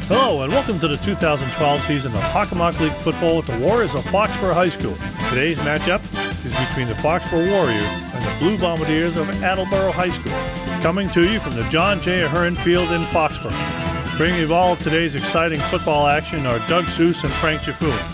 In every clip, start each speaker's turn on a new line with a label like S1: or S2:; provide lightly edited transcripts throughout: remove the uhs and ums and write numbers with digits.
S1: Hello and welcome to the 2012 season of Hockomock League football with the Warriors of Foxborough High School. Today's matchup is between the Foxborough Warriors and the Blue Bombardiers of Attleboro High School. Coming to you from the John J. Ahern Field in Foxborough. Bringing you all today's exciting football action are Doug Seuss and Frank Jaffoon.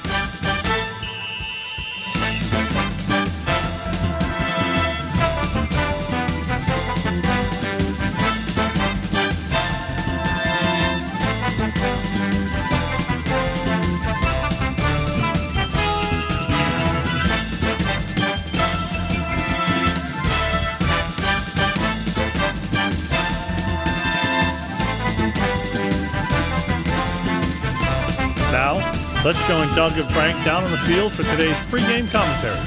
S1: Now, let's join Doug and Frank down on the field for today's pregame commentary.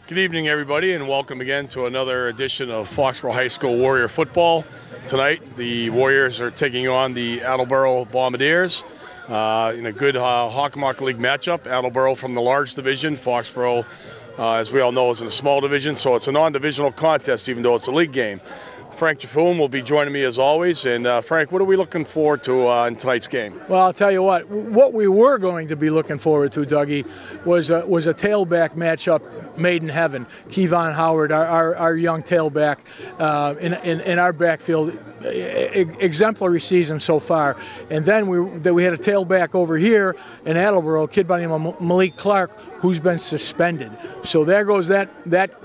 S2: Good evening, everybody, and welcome again to another edition of Foxborough High School Warrior Football. Tonight, the Warriors are taking on the Attleboro Bombardiers in a good Hockomock League matchup. Attleboro from the large division, Foxborough, as we all know, is in a small division, so it's a non-divisional contest, even though it's a league game. Frank Jaffoon will be joining me as always. And Frank, what are we looking forward to in tonight's game?
S3: Well, I'll tell you what we were going to be looking forward to, Dougie, was a tailback matchup made in heaven. Kevon Howard, our young tailback in our backfield, exemplary season so far. And then we had a tailback over here in Attleboro, a kid by the name of Malik Clark, who's been suspended. So there goes that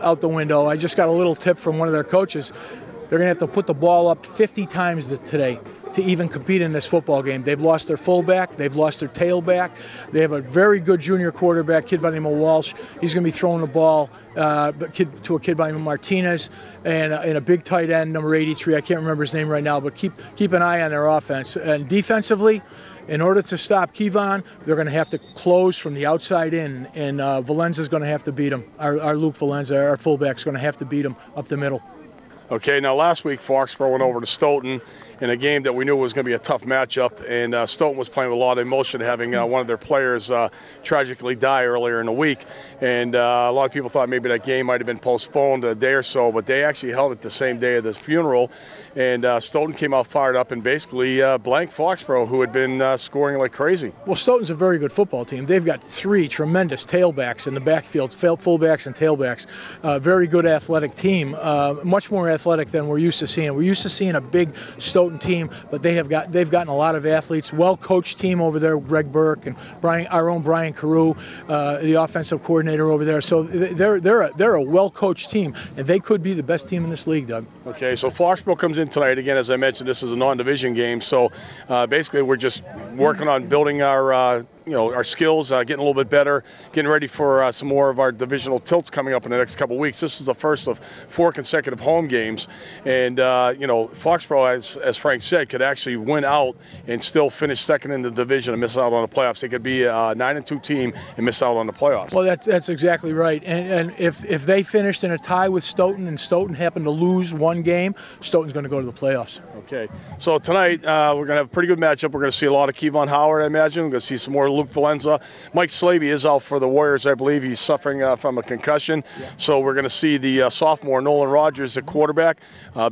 S3: out the window. I just got a little tip from one of their coaches. They're going to have to put the ball up 50 times today to even compete in this football game. They've lost their fullback. They've lost their tailback. They have a very good junior quarterback, kid by the name of Walsh. He's going to be throwing the ball to a kid by the name of Martinez, and a big tight end, number 83. I can't remember his name right now, but keep an eye on their offense. And defensively, in order to stop Kevon, they're going to have to close from the outside in, and Valenza's going to have to beat him. Our Luke Valenza, our fullback's going to have to beat him up the middle.
S2: Okay, now last week Foxborough went over to Stoughton in a game that we knew was going to be a tough matchup, and Stoughton was playing with a lot of emotion, having one of their players tragically die earlier in the week. And a lot of people thought maybe that game might have been postponed a day or so, but they actually held it the same day of this funeral. And Stoughton came out fired up and basically blanked Foxborough, who had been scoring like crazy.
S3: Well, Stoughton's a very good football team. They've got three tremendous tailbacks in the backfield, fullbacks and tailbacks. Very good athletic team, much more athletic than we're used to seeing. We're used to seeing a big Stoughton team, but they've gotten a lot of athletes. Well-coached team over there, Greg Burke and our own Brian Carew, the offensive coordinator over there. So they're a well-coached team, and they could be the best team in this league, Doug.
S2: Okay, so Foxborough comes in tonight. Again, as I mentioned, this is a non-division game, so basically we're just working on building our our skills, getting a little bit better, getting ready for some more of our divisional tilts coming up in the next couple of weeks. This is the first of 4 consecutive home games, and Foxborough, as Frank said, could actually win out and still finish second in the division and miss out on the playoffs. They could be a 9-2 team and miss out on the playoffs.
S3: Well, that's exactly right. And if they finished in a tie with Stoughton and Stoughton happened to lose one game, Stoughton's going to go to the playoffs.
S2: Okay, so tonight we're going to have a pretty good matchup. We're going to see a lot of Kevon Howard, I imagine. We're going to see some more Luke Valenza. Mike Slaby is out for the Warriors, I believe. He's suffering from a concussion. Yeah. So we're going to see the sophomore Nolan Rogers at quarterback.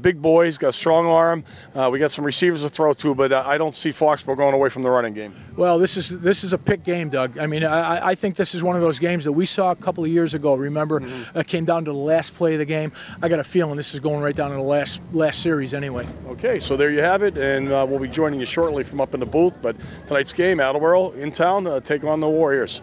S2: Big boy, he's got a strong arm. We got some receivers to throw to, but I don't see Foxborough going away from the running game.
S3: Well, this is a pick game, Doug. I mean, I think this is one of those games that we saw a couple of years ago. Remember, it came down to the last play of the game. I got a feeling this is going right down to the last series anyway.
S2: Okay, so there you have it, and we'll be joining you shortly from up in the booth. But tonight's game, Attleboro in town, take on the Warriors.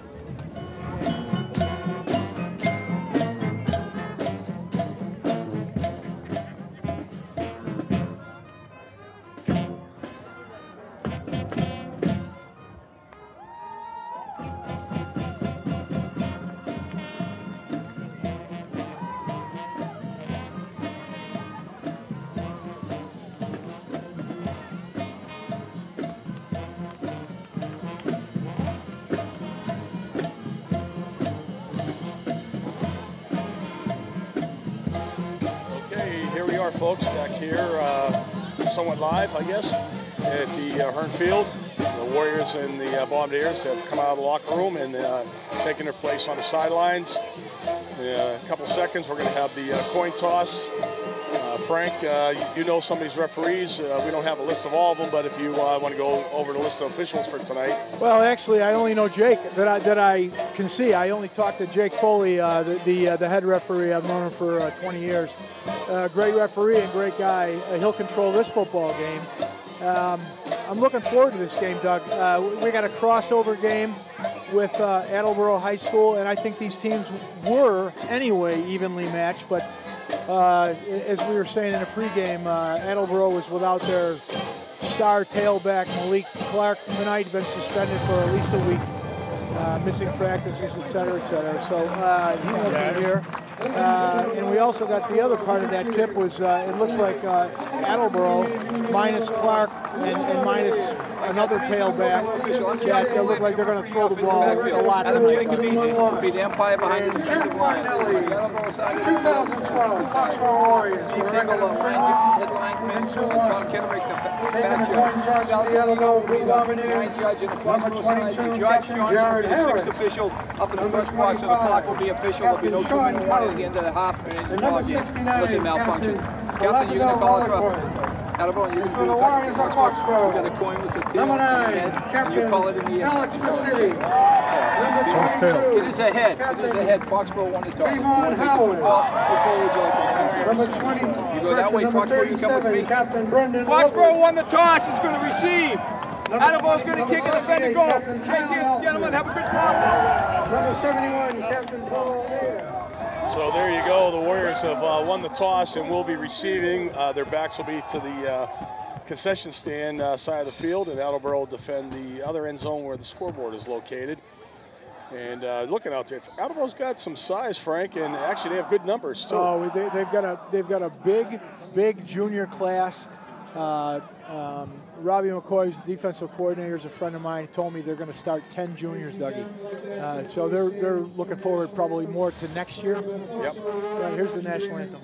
S2: Folks, back here, somewhat live, I guess, at the Ahern Field. The Warriors and the Bombardiers have come out of the locker room and taken their place on the sidelines. In a couple seconds, we're going to have the coin toss Frank, you know some of these referees. We don't have a list of all of them, but if you want to go over the list of officials for tonight.
S3: Well, actually, I only know Jake that I can see. I only talked to Jake Foley, the head referee. I've known him for 20 years. Great referee and great guy. He'll control this football game. I'm looking forward to this game, Doug. We got a crossover game with Attleboro High School, and I think these teams were anyway evenly matched, but as we were saying in the pregame, Attleboro was without their star tailback Malik Clark tonight, been suspended for at least a week, missing practices, et cetera, et cetera. So he won't be here. And we also got the other part of that tip was it looks like Attleboro minus Clark and minus another tailback. They look like they're going to throw the ball a lot tonight.
S4: Be the umpire behind the defensive line.
S5: 2012 Foxborough Warriors.
S4: Steve Tingle, headlinesman, Tom Kenrick, the back judge. Sal Delano, the nine judge, and the Foxborough side, the judge Johnson, the sixth official up in the press box, so the clock will be official. There'll be no 2-minute warning at the end of the half, unless it malfunctions. Captain, you're going to call it for Attleboro, you're going to do
S5: the Warriors of Foxborough.
S4: You got a coin with the tail.
S5: Number 9,
S4: and you call it in the end.
S5: Alex Varsity. Number 22,
S4: it is a head. It is a head. Foxborough won the toss.
S5: Avon Howard.
S4: Number
S5: 20,
S4: you go that way, Foxborough, you come with me.
S5: Captain Brendan
S4: Foxborough won the toss. Is going to receive. Attleboro's going to kick and defend and go. Thank you, gentlemen. Have a good one.
S5: Number 71, Captain Paul O'Neill.
S2: So there you go. The Warriors have won the toss and will be receiving. Their backs will be to the concession stand side of the field, and Attleboro will defend the other end zone where the scoreboard is located. And looking out there, Attleboro's got some size, Frank, and actually they have good numbers too.
S3: Oh, they've got a big junior class. Robbie McCoy's defensive coordinator is a friend of mine. He told me they're going to start 10 juniors, Dougie. So they're looking forward probably more to next year.
S2: Yep.
S3: Here's the national anthem.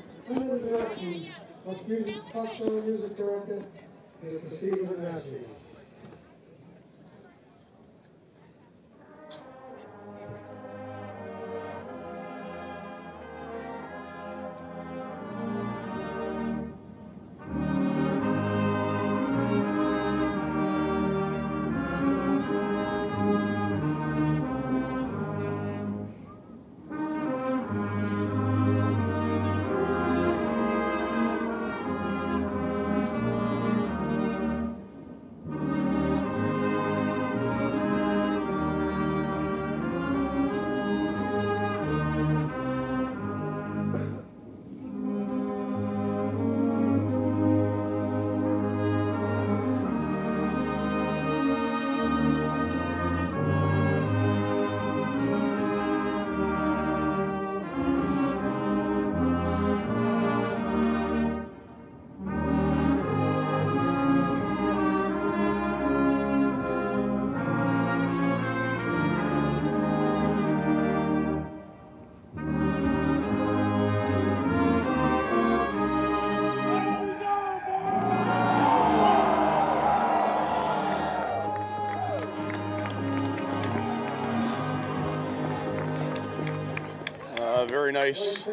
S2: Very nice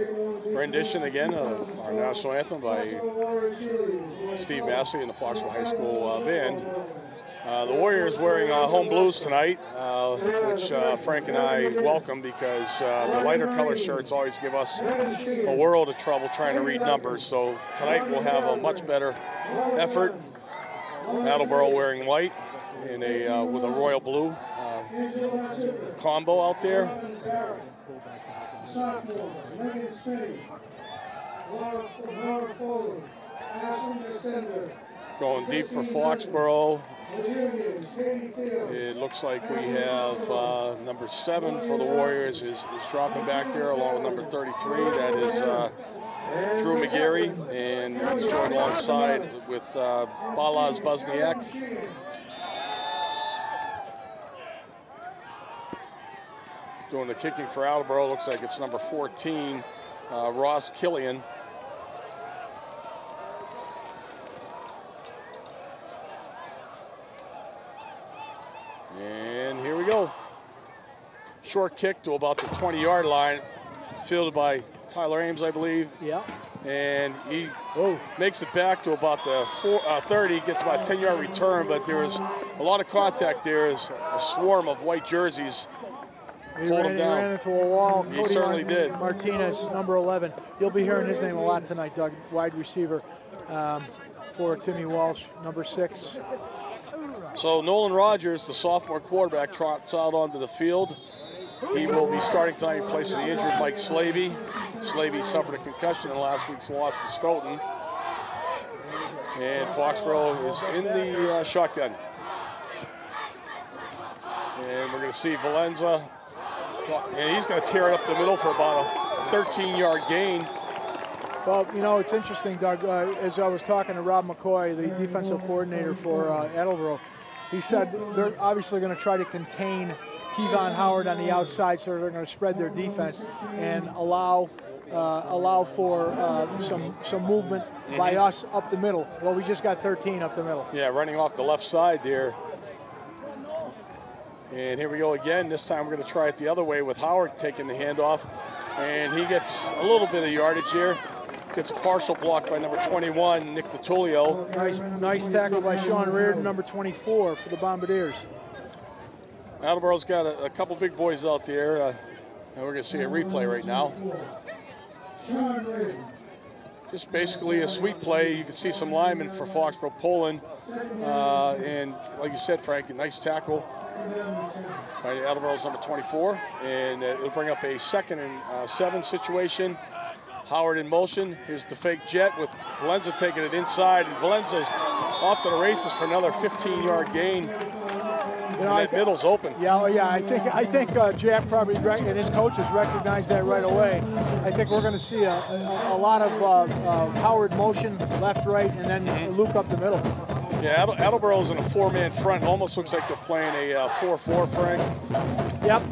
S2: rendition again of our national anthem by Steve Massey and the Foxborough High School band. The Warriors wearing home blues tonight, which Frank and I welcome because the lighter color shirts always give us a world of trouble trying to read numbers. So tonight we'll have a much better effort. Attleboro wearing white in with a royal blue combo out there.
S5: Sophomore, Megan Spinney, Laura Foley, Ashley Descender.
S2: Going deep for Foxborough. It looks like we have number 7 for the Warriors is dropping back there along with number 33. That is Drew McGarry, and he's joined alongside with Balaz Bosniak. Doing the kicking for Attleboro, looks like it's number 14, Ross Killian. And here we go. Short kick to about the 20-yard line, fielded by Tyler Ames, I believe.
S3: Yeah.
S2: And he makes it back to about the 30, gets about a 10-yard return, but there was a lot of contact there as a swarm of white jerseys pulled him down.
S3: He ran into a wall.
S2: He certainly did.
S3: Martinez, number 11. You'll be hearing his name a lot tonight, Doug, wide receiver for Timmy Walsh, number 6.
S2: So Nolan Rogers, the sophomore quarterback, trots out onto the field. He will be starting tonight in place of the injured Mike Slavey. Slavey suffered a concussion in last week's loss to Stoughton. And Foxborough is in the shotgun. And we're going to see Valenza. And he's going to tear it up the middle for about a 13-yard gain.
S3: Well, you know, it's interesting, Doug. As I was talking to Rob McCoy, the defensive coordinator for Attleboro, he said they're obviously going to try to contain Kevon Howard on the outside, so they're going to spread their defense and allow for some movement by us up the middle. Well, we just got 13 up the middle.
S2: Yeah, running off the left side there. And here we go again. This time we're going to try it the other way with Howard taking the handoff. And he gets a little bit of yardage here. Gets a partial block by number 21, Nick DiTullio.
S3: Nice tackle by Sean Reardon, number 24 for the Bombardiers.
S2: Attleboro's got a couple big boys out there, and we're going to see a replay right now. Just basically a sweep play. You can see some linemen for Foxborough pulling. And like you said, Frank, a nice tackle by Attleboro's number 24. And it'll bring up a 2nd and 7 situation. Howard in motion. Here's the fake jet with Valenza taking it inside. And Valenza's off to the races for another 15-yard gain. You know, that middle's open.
S3: Yeah, I think Jack probably and his coaches recognized that right away. I think we're going to see a lot of Howard motion left, right, and then Luke up the middle.
S2: Yeah, Attleboro's in a 4-man front. Almost looks like they're playing a 4-4, Frank.
S3: Yep.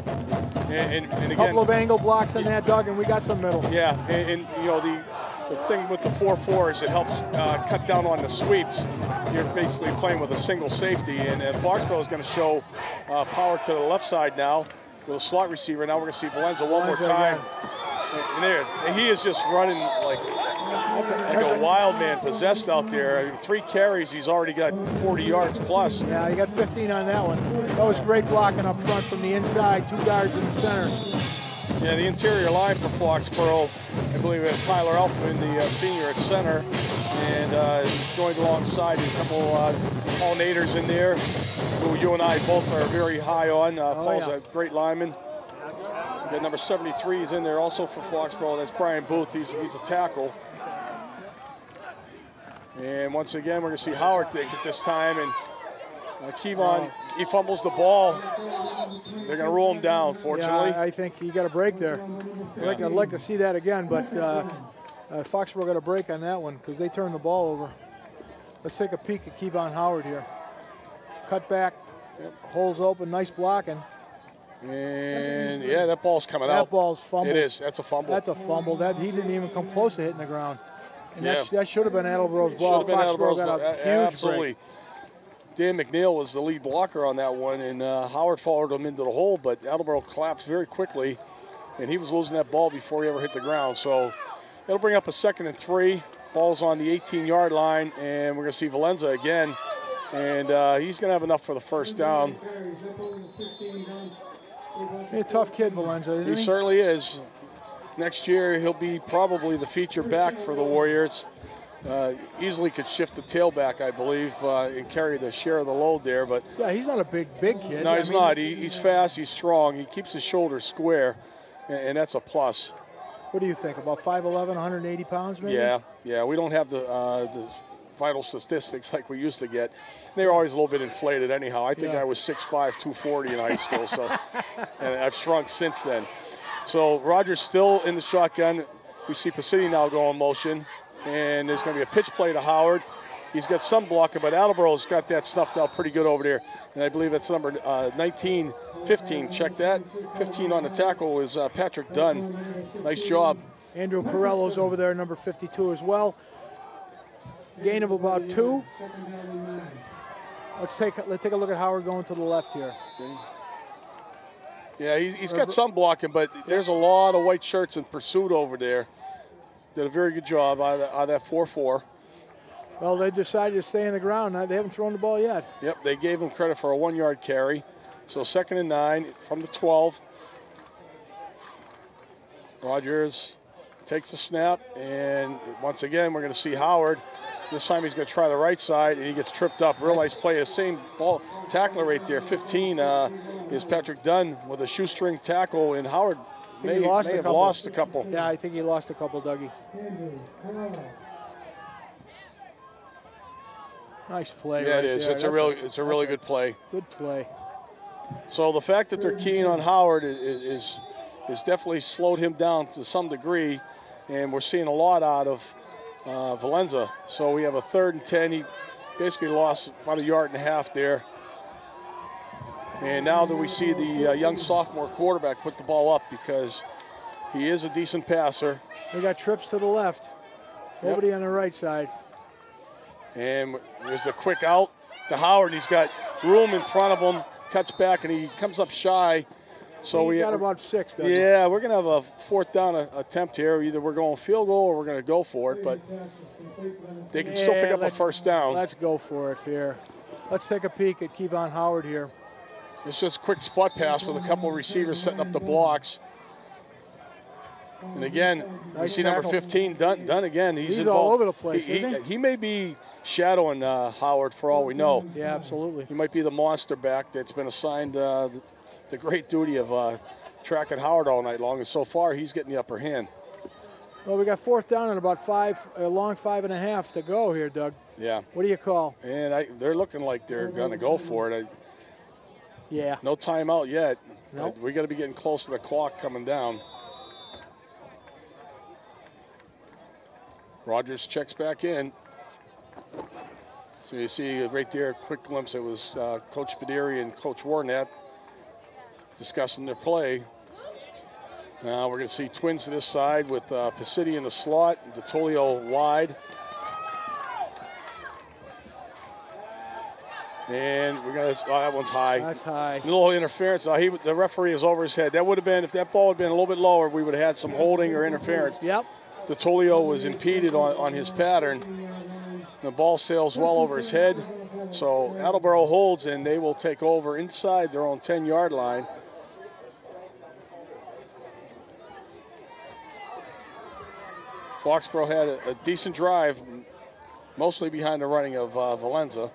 S2: And again,
S3: a couple of angle blocks on that, Doug, and we got some middle.
S2: Yeah, and you know the thing with the 4-4 is it helps cut down on the sweeps. You're basically playing with a single safety, and Foxborough is going to show power to the left side now with a slot receiver. Now we're going to see Valenza one more time. And there, he is just running like a wild man, possessed out there. I mean, 3 carries, he's already got 40 yards plus.
S3: Yeah, he got 15 on that one. That was great blocking up front from the inside, 2 guards in the center.
S2: Yeah, the interior line for Foxborough, I believe we have Tyler Elfman, the senior at center, and he's joined alongside a couple Paul Naders in there, who you and I both are very high on. Paul's a great lineman. We got number 73 is in there also for Foxborough. That's Brian Booth. He's a tackle. And once again, we're going to see Howard take it this time, and Kevon, he fumbles the ball. They're going to roll him down, fortunately.
S3: Yeah, I think he got a break there. I'd like to see that again, but Foxborough got a break on that one because they turned the ball over. Let's take a peek at Kevon Howard here. Cut back, holes open, nice blocking.
S2: And yeah, that ball's coming out.
S3: That ball's fumbled.
S2: It is. That's a fumble.
S3: That's a fumble. He didn't even come close to hitting the ground. And that should have been Attleboro's ball.
S2: Should have been Attleboro's ball. Absolutely.
S3: Break.
S2: Dan McNeil was the lead blocker on that one, and Howard followed him into the hole, but Attleboro collapsed very quickly, and he was losing that ball before he ever hit the ground. So it'll bring up a 2nd and 3. Ball's on the 18-yard line, and we're going to see Valenza again, and he's going to have enough for the first down.
S3: He's a tough kid, Valenza, isn't he?
S2: He certainly is. Next year, he'll be probably the feature back for the Warriors. Easily could shift the tailback, I believe, and carry the share of the load there. But
S3: yeah, he's not a big kid.
S2: No, he's not. He's fast. He's strong. He keeps his shoulders square, and that's a plus.
S3: What do you think? About 5'11", 180 pounds, maybe?
S2: Yeah. We don't have the vital statistics like we used to get. They were always a little bit inflated, anyhow. I think I was 6'5", 240 in high school, so and I've shrunk since then. So Rogers still in the shotgun. We see Pacitti now go in motion. And there's going to be a pitch play to Howard. He's got some blocking, but Attleboro's got that snuffed out pretty good over there. And I believe that's number 19, 15. Check that. 15 on the tackle is Patrick Dunn. Nice job.
S3: Andrew Corello's over there, number 52 as well. Gain of about 2. Let's take a look at Howard going to the left here.
S2: Yeah, he's got some blocking, but there's a lot of white shirts in pursuit over there. did a very good job out of that 4-4.
S3: Well, they decided to stay in the ground. They haven't thrown the ball yet.
S2: Yep, they gave him credit for a 1-yard carry. So 2nd and 9 from the 12. Rogers takes the snap, and once again, we're going to see Howard. This time he's going to try the right side, and he gets tripped up. Real nice play. The same ball tackler right there. 15 is Patrick Dunn with a shoestring tackle, and Howard may have lost a couple.
S3: Yeah, I think he lost a couple, Dougie. Nice play.
S2: Yeah,
S3: right
S2: it is.
S3: there.
S2: It's a really good play.
S3: Good play.
S2: So the fact that they're keen on Howard is definitely slowed him down to some degree, and we're seeing a lot out of Valenza. So we have a 3rd and 10. He basically lost about 1.5 yards there. And now that we see the young sophomore quarterback put the ball up because he is a decent passer.
S3: They got trips to the left. Nobody on the right side.
S2: And there's a quick out to Howard. He's got room in front of him, cuts back, and he comes up shy. So we
S3: got about 6.
S2: Yeah, we're going to have a 4th down attempt here. Either we're going field goal or we're going to go for it, but they can still pick up a 1st down.
S3: Let's go for it here. Let's take a peek at Kevon Howard here.
S2: It's just a quick spot pass with a couple of receivers setting up the blocks. And again, you see number 15, Dunn again. He's involved.
S3: All over the place, isn't
S2: he may be shadowing Howard for all we know.
S3: Yeah, absolutely.
S2: He might be the monster back that's been assigned the great duty of tracking Howard all night long. And so far, he's getting the upper hand.
S3: Well, we got 4th down and about 5.5 to go here, Doug.
S2: Yeah.
S3: What do you call?
S2: And they're looking like they're going to go for it.
S3: Yeah.
S2: No timeout yet.
S3: Nope.
S2: We got to be getting close to the clock coming down. Rogers checks back in. So you see right there, a quick glimpse. It was Coach Badiri and Coach Warnett discussing their play. Now we're going to see twins to this side with Piscity in the slot, DeTolio wide. And we're going to, that one's high.
S3: That's high.
S2: A little interference. The referee is over his head. That would have been, if that ball had been a little bit lower, we would have had some holding or interference.
S3: Yep.
S2: DeTolio was impeded on his pattern. The ball sails well over his head. So Attleboro holds, and they will take over inside their own 10-yard line. Foxborough had a decent drive, mostly behind the running of Valenza.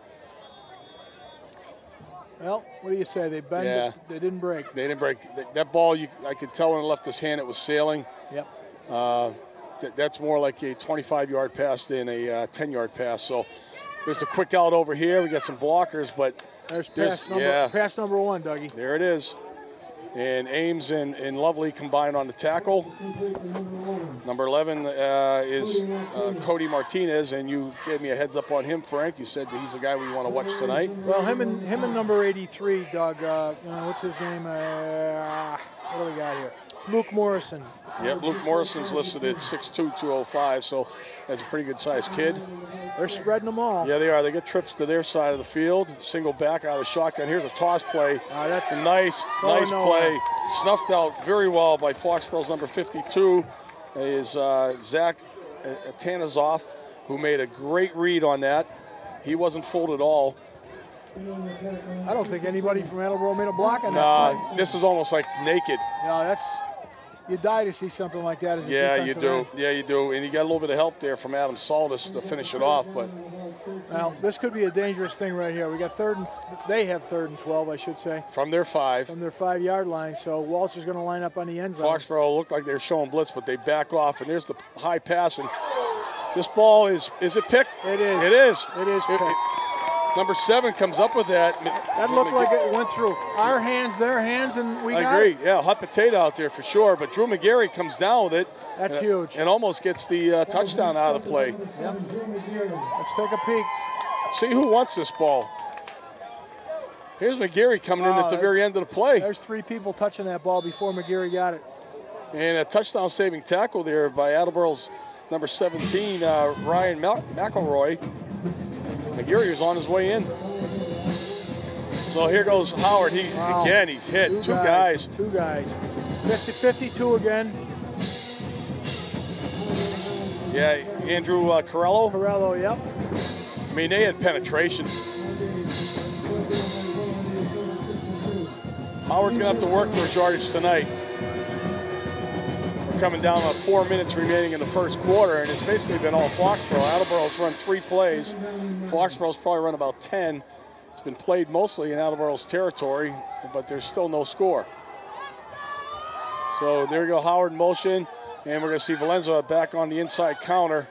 S3: Well, what do you say? They bend it. They didn't break.
S2: They didn't break. That ball, I could tell when it left his hand it was sailing.
S3: Yep.
S2: That's more like a 25-yard pass than a 10-yard pass. So there's a quick out over here. We got some blockers, but
S3: there's pass number 1, Dougie.
S2: There it is. And Ames and Lovely combined on the tackle. Number 11 is Cody Martinez, and you gave me a heads up on him, Frank. You said that he's the guy we want to watch tonight.
S3: Well, him and number 83, Doug. What's his name? What do we got here? Luke Morrison.
S2: Yep, Luke Morrison's listed at 6'2", 205, so that's a pretty good-sized kid.
S3: They're spreading them all.
S2: Yeah, they are. They get trips to their side of the field. Single back out of the shotgun. Here's a toss play.
S3: That's
S2: a nice play. Snuffed out very well by Foxborough's number 52 is Zach Tanazov, who made a great read on that. He wasn't fooled at all.
S3: I don't think anybody from Attleboro made a block on that play.
S2: This is almost like naked.
S3: No, you die to see something like that as a defensive end.
S2: Yeah, you do. And you got a little bit of help there from Adam Saldus to finish it off. But
S3: well, this could be a dangerous thing right here. We got they have 3rd and 12, I should say.
S2: From their 5.
S3: From their 5-yard line. So Walsh is going to line up on the end zone.
S2: Foxborough looked like they were showing blitz, but they back off. And there's the high pass. And this ball is it picked?
S3: It is.
S2: It is.
S3: It is picked.
S2: Number 7 comes up with that.
S3: That looked like it went through our hands, their hands, and we got it.
S2: I agree. Yeah, hot potato out there for sure. But Drew McGarry comes down with it.
S3: That's huge.
S2: And almost gets the touchdown out of the play.
S3: Yep. Let's take a peek.
S2: See who wants this ball. Here's McGarry coming in at the very end of the play.
S3: There's 3 people touching that ball before McGarry got it.
S2: And a touchdown-saving tackle there by Attleboro's number 17, Ryan McElroy. McGarry was on his way in. So here goes Howard. Again, he's hit. Two guys.
S3: 52 again.
S2: Yeah, Andrew Corello.
S3: Corello, yep.
S2: I mean, they had penetration. Howard's going to have to work for his yardage tonight. We're coming down on 4 minutes remaining in the first quarter, and it's basically been all Foxborough. Attleboro's run 3 plays. Foxborough's probably run about 10. It's been played mostly in Attleboro's territory, but there's still no score. So there we go, Howard in motion, and we're going to see Valenza back on the inside counter.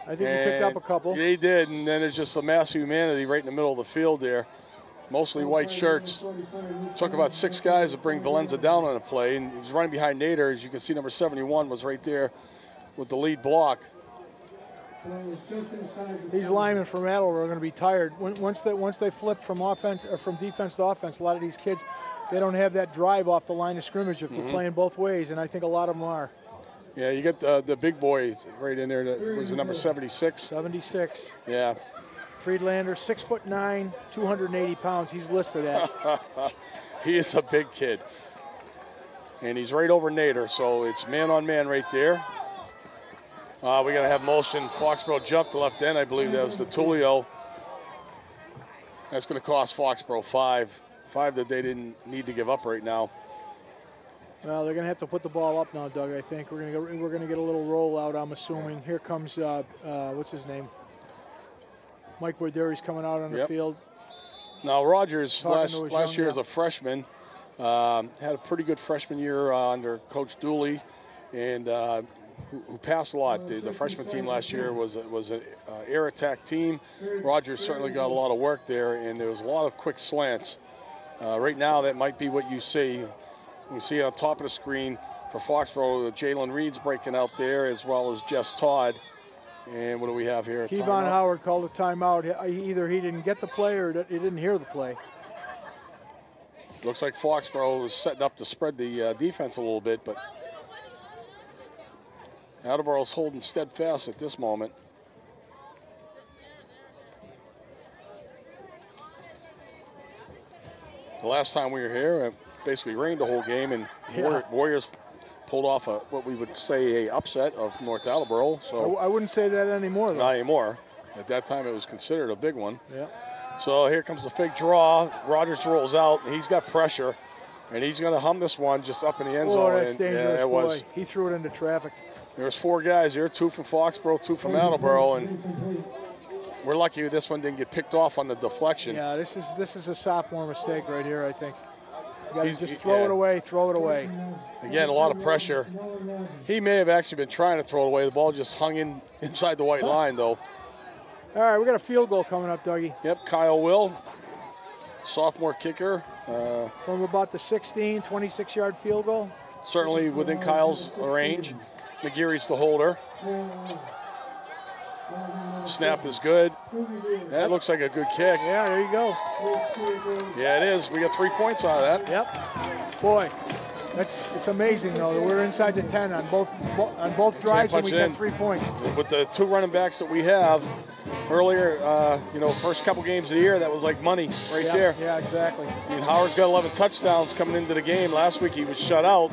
S3: I think he picked up a couple.
S2: Yeah, he did, and then it's just a mass of humanity right in the middle of the field there. Mostly white shirts. Took about 6 guys to bring Valenza down on a play, and he was running behind Nader. As you can see, number 71 was right there with the lead block.
S3: These linemen from Attleboro are going to be tired. Once they flip from offense or from defense to offense, a lot of these kids, they don't have that drive off the line of scrimmage if they're playing both ways, and I think a lot of them are.
S2: Yeah, you get the big boy right in there. That was the number 76.
S3: 76.
S2: Yeah.
S3: Friedlander, 6'9", 280 pounds. He's listed at.
S2: He is a big kid. And he's right over Nader, so it's man on man right there. We're going to have motion. Foxborough jumped the left end. I believe that was the Tulio. That's going to cost Foxborough 5. 5 that they didn't need to give up right now.
S3: Well, they're going to have to put the ball up now, Doug. I think we're going to get a little rollout. I'm assuming. Here comes what's his name? Mike Warderi's coming out on the field.
S2: Now Rogers last year as a freshman had a pretty good freshman year under Coach Dooley, and who passed a lot. The freshman team last year was an air attack team. Rogers certainly got a lot of work there, and there was a lot of quick slants. Right now, that might be what you see. You see on top of the screen for Foxborough, Jalen Reed's breaking out there, as well as Jess Todd. And what do we have here?
S3: Kevon Howard called a timeout. Either he didn't get the play or he didn't hear the play.
S2: Looks like Foxborough was setting up to spread the defense a little bit, but Attleboro's holding steadfast at this moment. The last time we were here, it basically rained the whole game, and Warriors pulled off what we would say a upset of North Attleboro. So
S3: I wouldn't say that anymore, though.
S2: Not anymore. At that time, it was considered a big one.
S3: Yeah.
S2: So here comes the fake draw. Rogers rolls out. He's got pressure, and he's going to hum this one just up in the end zone.
S3: Oh, that's dangerous,
S2: yeah,
S3: boy. He threw it into traffic.
S2: There was 4 guys here, 2 from Foxborough, 2 from Attleboro, and we're lucky this one didn't get picked off on the deflection.
S3: Yeah, this is a sophomore mistake right here, I think. You got to just throw it away, throw it away.
S2: Again, a lot of pressure. He may have actually been trying to throw it away. The ball just hung inside the white line, though.
S3: All right, we got a field goal coming up, Dougie.
S2: Yep, Kyle Will, sophomore kicker.
S3: From about the 16, 26-yard field goal.
S2: Certainly within Kyle's range. McGeary's the holder. Snap is good. That looks like a good kick.
S3: Yeah, there you go.
S2: Yeah, it is. We got 3 points out of that.
S3: Yep. Boy, it's amazing though that we're inside the 10 on both drives and we got 3 points.
S2: With the 2 running backs that we have earlier, first couple games of the year, that was like money right there.
S3: Yeah, exactly.
S2: I mean, Howard's got 11 touchdowns coming into the game. Last week he was shut out,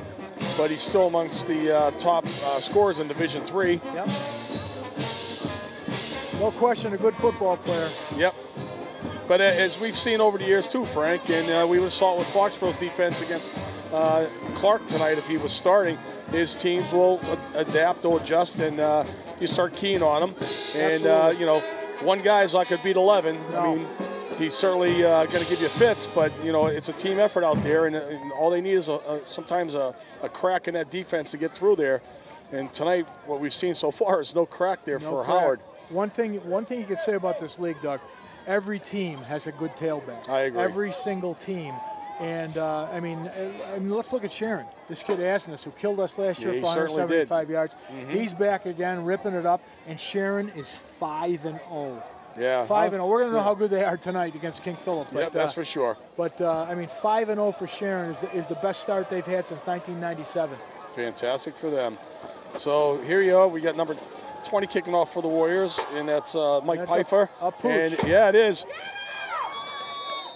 S2: but he's still amongst the top scorers in Division III.
S3: Yep. No question, a good football player.
S2: Yep. But as we've seen over the years too, Frank, and we saw it with Foxborough's defense against Clark tonight if he was starting, his teams will adapt or adjust, and you start keying on them. And, one guy's not going to beat 11. No. I mean, he's certainly going to give you fits, but, it's a team effort out there, and all they need is sometimes a crack in that defense to get through there. And tonight, what we've seen so far is no crack there for Howard.
S3: One thing you could say about this league, Doug, every team has a good tailback.
S2: I agree.
S3: Every single team. And, I mean, let's look at Sharon, this kid Asness, who killed us last year for 175 yards. Mm-hmm. He's back again, ripping it up, and Sharon is 5-0.
S2: Yeah.
S3: 5-0. We're going to know how good they are tonight against King Philip.
S2: Yep, that's for sure.
S3: But, I mean, 5-0 for Sharon is the best start they've had since 1997.
S2: Fantastic for them. So here you are. We got number 20 kicking off for the Warriors, and that's Mike Pfeiffer.
S3: A pooch.
S2: And yeah, it is.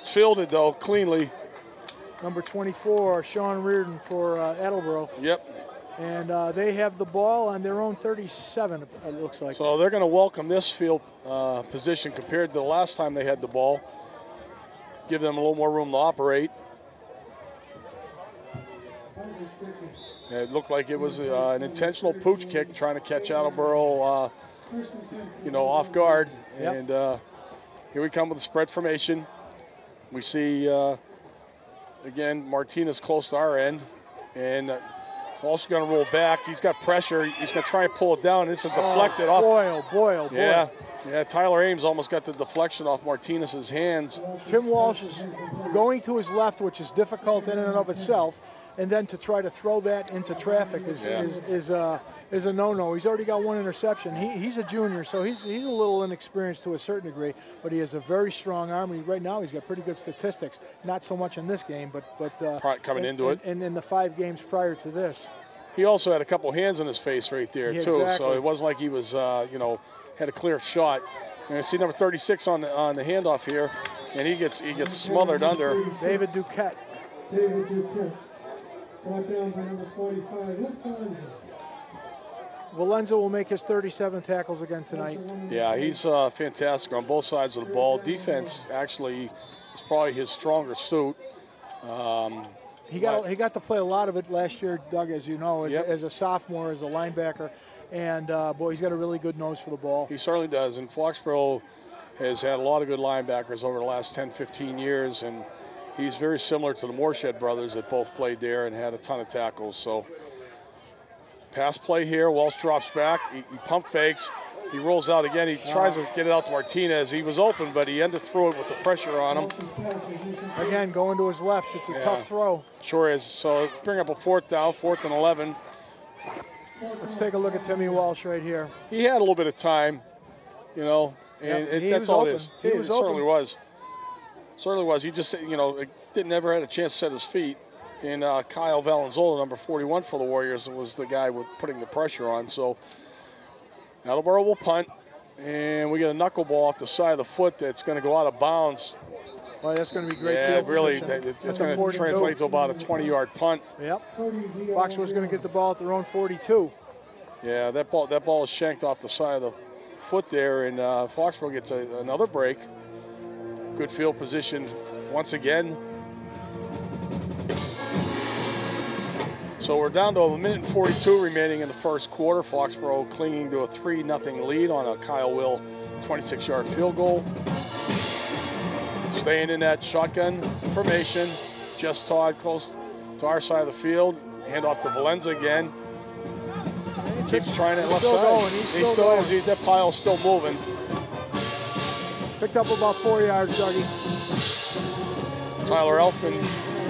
S2: It's fielded though cleanly.
S3: Number 24, Sean Reardon for Attleboro.
S2: Yep.
S3: And they have the ball on their own 37, it looks like.
S2: So they're going to welcome this field position compared to the last time they had the ball. Give them a little more room to operate. It looked like it was an intentional pooch kick trying to catch Attleboro, off guard.
S3: Yep.
S2: And here we come with the spread formation. We see, again, Martinez close to our end. And also going to roll back. He's got pressure. He's going to try and pull it down. It's a deflected off.
S3: Boy, boy.
S2: Yeah, Tyler Ames almost got the deflection off Martinez's hands.
S3: Tim Walsh is going to his left, which is difficult in and of itself. And then to try to throw that into traffic is a no-no. He's already got one interception. He's a junior, so he's a little inexperienced to a certain degree, but he has a very strong arm. Right now he's got pretty good statistics. Not so much in this game, but
S2: coming into it.
S3: And in the 5 games prior to this.
S2: He also had a couple hands in his face right there, too.
S3: Exactly.
S2: So it wasn't like he was, had a clear shot. And I see number 36 on the handoff here, and he gets smothered under.
S3: David Duquette.
S5: Brought down by number 45, Luke Valenza.
S3: Valenza will make his 37 tackles again tonight.
S2: Yeah, he's fantastic on both sides of the ball. Defense actually is probably his stronger suit.
S3: He got to play a lot of it last year, Doug, as you know,
S2: Yep.
S3: as a sophomore, as a linebacker. And, boy, he's got a really good nose for the ball.
S2: He certainly does. And Foxborough has had a lot of good linebackers over the last 10, 15 years. And he's very similar to the Moorshed brothers that both played there and had a ton of tackles. So pass play here. Walsh drops back. He pump fakes. He rolls out again. He tries to get it out to Martinez. He was open, but he ended through it with the pressure on him.
S3: Again, going to his left. It's a tough throw.
S2: Sure is. So bring up a 4th down, 4th and 11.
S3: Let's take a look at Timmy Walsh right here.
S2: He had a little bit of time, and that's all it is. It certainly was. Certainly was. He just, didn't ever had a chance to set his feet. And Kyle Valenzola, number 41 for the Warriors, was the guy with putting the pressure on. So Attleboro will punt, and we get a knuckleball off the side of the foot that's going to go out of bounds.
S3: Well, that's going to be great.
S2: Yeah, really. It's going to translate to about a 20-yard punt.
S3: Yep. Foxborough's going to get the ball at their own 42.
S2: Yeah, that ball is shanked off the side of the foot there, and Foxborough gets another break. Good field position once again. So we're down to 1:42 remaining in the first quarter. Foxborough clinging to a 3-0 lead on a Kyle Will 26-yard field goal. Staying in that shotgun formation. Jess Todd close to our side of the field. Hand off to Valenza again. Keeps trying it left side. He still is. That pile's still moving.
S3: Picked up about 4 yards, Dougie.
S2: Tyler Elfman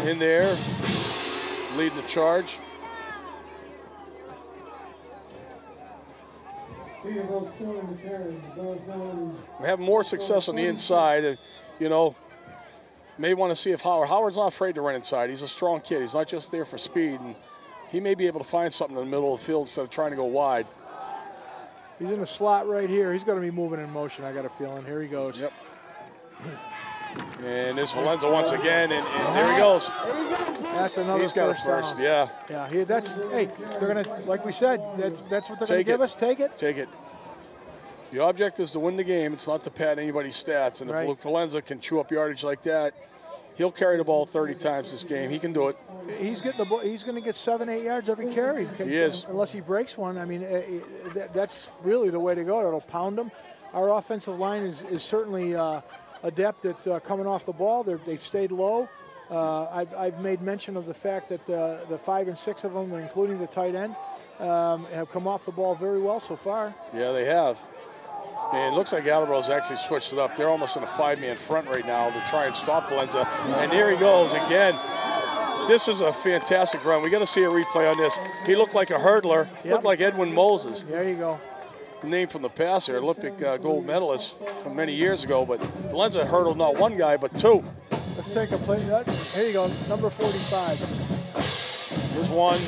S2: in there, leading the charge. We're having more success on the inside. May want to see if Howard's not afraid to run inside. He's a strong kid. He's not just there for speed. And he may be able to find something in the middle of the field instead of trying to go wide.
S3: He's in a slot right here. He's going to be moving in motion, I got a feeling. Here he goes.
S2: Yep. And there's Valenza once again, and there he goes.
S3: That's another
S2: He's got a first,
S3: down.
S2: yeah.
S3: Yeah, they're going to, like we said, that's what they're going to give us. Take it.
S2: Take it. The object is to win the game. It's not to pad anybody's stats. And if Luke Valenza can chew up yardage like that, he'll carry the ball 30 times this game. He can do it.
S3: He's getting the ball. He's going to get 7-8 yards every carry.
S2: He is.
S3: Unless he breaks one. I mean, that's really the way to go. It'll pound him. Our offensive line is certainly adept at coming off the ball. They've stayed low. I've made mention of the fact that the 5 and 6 of them, including the tight end, have come off the ball very well so far.
S2: Yeah, they have. And it looks like Attleboro's actually switched it up. They're almost in a 5-man front right now to try and stop Valenza. And there he goes again. This is a fantastic run. We got to see a replay on this. He looked like a hurdler.
S3: Yep.
S2: Looked like Edwin Moses.
S3: There you go.
S2: The name from the past here, Olympic gold medalist from many years ago. But Valenza hurdled not one guy, but 2.
S3: Let's take a play. Here you go, number 45.
S2: There's one.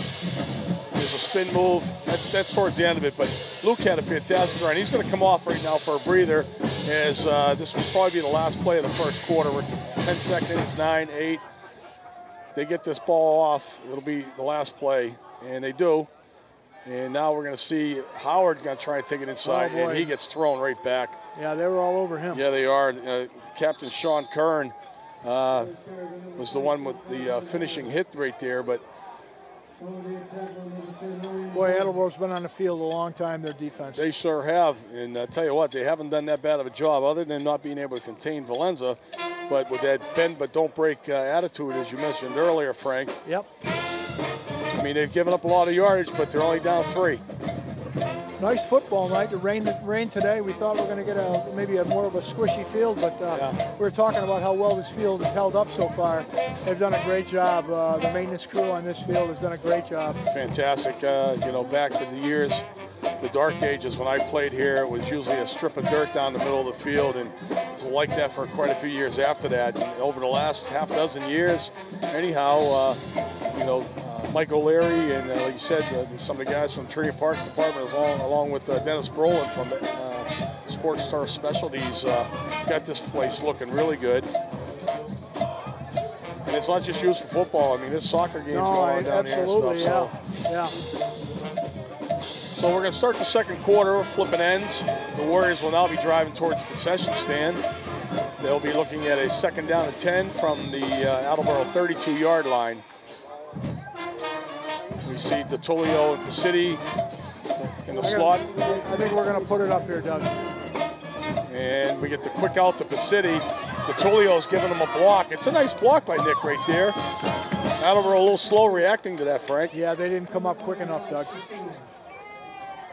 S2: There's a spin move. That's towards the end of it. But Luke had a fantastic run. He's going to come off right now for a breather, as this will probably be the last play of the first quarter. We're 10 seconds, 9, 8. They get this ball off. It'll be the last play, and they do. And now we're going to see Howard going to try and take it inside, and he gets thrown right back.
S3: Yeah, they were all over him.
S2: Yeah, they are. Captain Sean Kern was the one with the finishing hit right there, but
S3: boy, Attleboro's been on the field a long time, their defense.
S2: They sure have, and I tell you what, they haven't done that bad of a job other than not being able to contain Valenza, but with that bend but don't break attitude, as you mentioned earlier, Frank.
S3: Yep.
S2: I mean, they've given up a lot of yardage, but they're only down 3.
S3: Nice football night. The rain today. We thought we were going to get maybe a more of a squishy field, but we were talking about how well this field has held up so far. They've done a great job. The maintenance crew on this field has done a great job.
S2: Fantastic. You know, back to the years, the dark ages when I played here, it was usually a strip of dirt down the middle of the field, and it was like that for quite a few years after that. And over the last half dozen years, anyhow, you know, Mike O'Leary and, like you said, some of the guys from Trinity Parks Department, along with Dennis Brolin from Sports Star Specialties, got this place looking really good. And it's not just used for football. I mean, there's soccer games going on down here and stuff. So.
S3: Yeah.
S2: So we're going to start the second quarter. We're flipping ends. The Warriors will now be driving towards the concession stand. They'll be looking at a 2nd down and 10 from the Attleboro 32-yard line. We see DeTulio and the city in the slot.
S3: I think we're going to put it up here, Doug.
S2: And we get the quick out to Pacitti. DeTulio's giving him a block. It's a nice block by Nick right there. Attleboro a little slow reacting to that, Frank.
S3: Yeah, they didn't come up quick enough, Doug.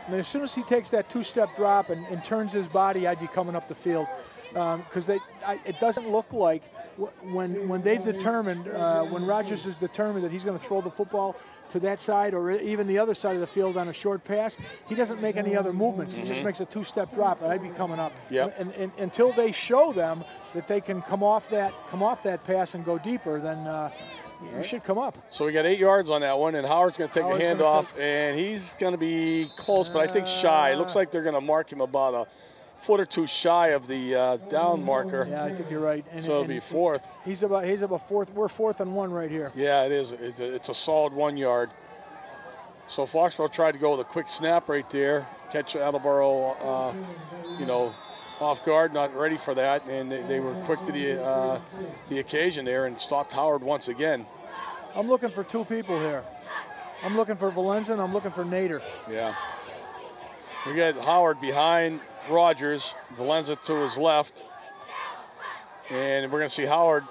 S3: I mean, as soon as he takes that 2-step drop and turns his body, I'd be coming up the field. Because it doesn't look like when they've determined, when Rogers is determined that he's going to throw the football to that side or even the other side of the field on a short pass, he doesn't make any other movements. He just makes a 2-step drop, and I'd be coming up.
S2: Yep.
S3: And until they show them that they can come off that pass and go deeper, then you should come up.
S2: So we got 8 yards on that one, and Howard's going to take a handoff, and he's going to be close, but I think shy. It looks like they're going to mark him about a foot or two shy of the down marker.
S3: Yeah, I think you're right.
S2: So it'll be 4th.
S3: He's about 4th. We're 4th and 1 right here.
S2: Yeah, it is. It's a solid 1 yard. So Foxborough tried to go with a quick snap right there, catch Attleboro, you know, off guard, not ready for that, and they were quick to the occasion there and stopped Howard once again.
S3: I'm looking for 2 people here. I'm looking for Valenza and I'm looking for Nader.
S2: Yeah. We got Howard behind Rogers, Valenza to his left, and we're going to see Howard.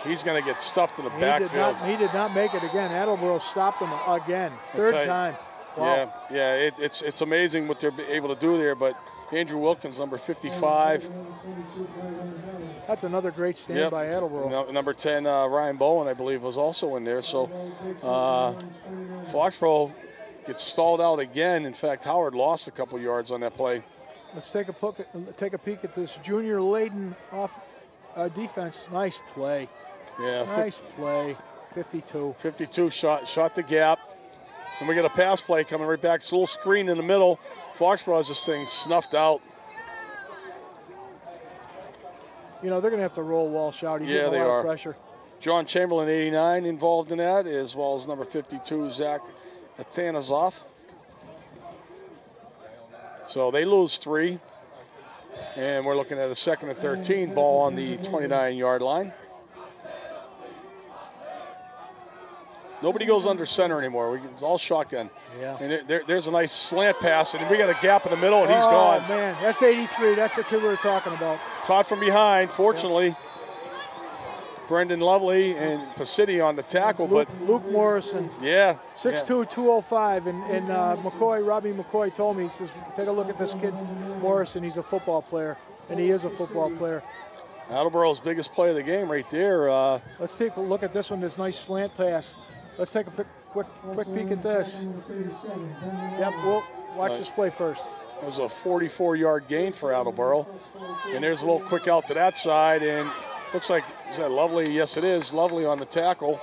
S2: He's going to get stuffed in the backfield.
S3: He did not make it again. Attleboro stopped him again, 3rd time. Wow.
S2: Yeah, it's amazing what they're able to do there, but Andrew Wilkins, number 55.
S3: That's another great stand by Attleboro.
S2: Number 10, Ryan Bowen, I believe, was also in there. So Foxborough gets stalled out again. In fact, Howard lost a couple yards on that play.
S3: Let's take a peek at this junior laden off defense. Nice play.
S2: Yeah.
S3: Nice play. 52.
S2: 52 shot the gap. And we get a pass play coming right back. It's a little screen in the middle. Foxborough has this thing snuffed out.
S3: You know, they're going to have to roll Walsh out. He's getting a lot of pressure.
S2: John Chamberlain, 89, involved in that, as well as number 52, Zach Atanasoff. So they lose 3. And we're looking at a 2nd and 13, ball on the 29-yard line. Nobody goes under center anymore. It's all shotgun.
S3: Yeah.
S2: And there's a nice slant pass, and we got a gap in the middle, and he's gone.
S3: Oh, man. That's 83. That's the kid we were talking about.
S2: Caught from behind, fortunately. Yep. Brendan Lovely and Pacitti on the tackle.
S3: Luke Morrison.
S2: Yeah.
S3: 6'2", 205. And Robbie McCoy told me, he says, take a look at this kid, Morrison. He's a football player, and he is a football player.
S2: Attleboro's biggest play of the game right there.
S3: Let's take a look at this one, this nice slant pass. Let's take a quick peek at this. Yep, we'll watch this play first.
S2: It was a 44-yard gain for Attleboro. And there's a little quick out to that side, and looks like, is that Lovely? Yes, it is. Lovely on the tackle.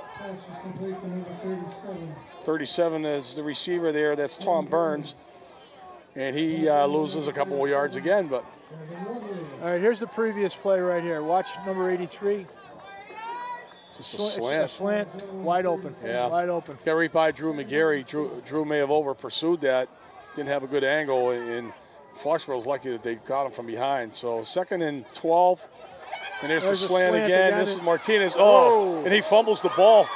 S2: 37 is the receiver there. That's Tom Burns. And he loses a couple of yards again. But
S3: all right, here's the previous play right here. Watch number 83.
S2: Just a slant.
S3: A slant, wide open.
S2: Yeah.
S3: Wide open.
S2: Got right by Drew McGarry. Drew may have over pursued that. Didn't have a good angle, and Foxborough's lucky that they got him from behind. So 2nd and 12. And there's the slant again. This is Martinez. Oh, and he fumbles the ball.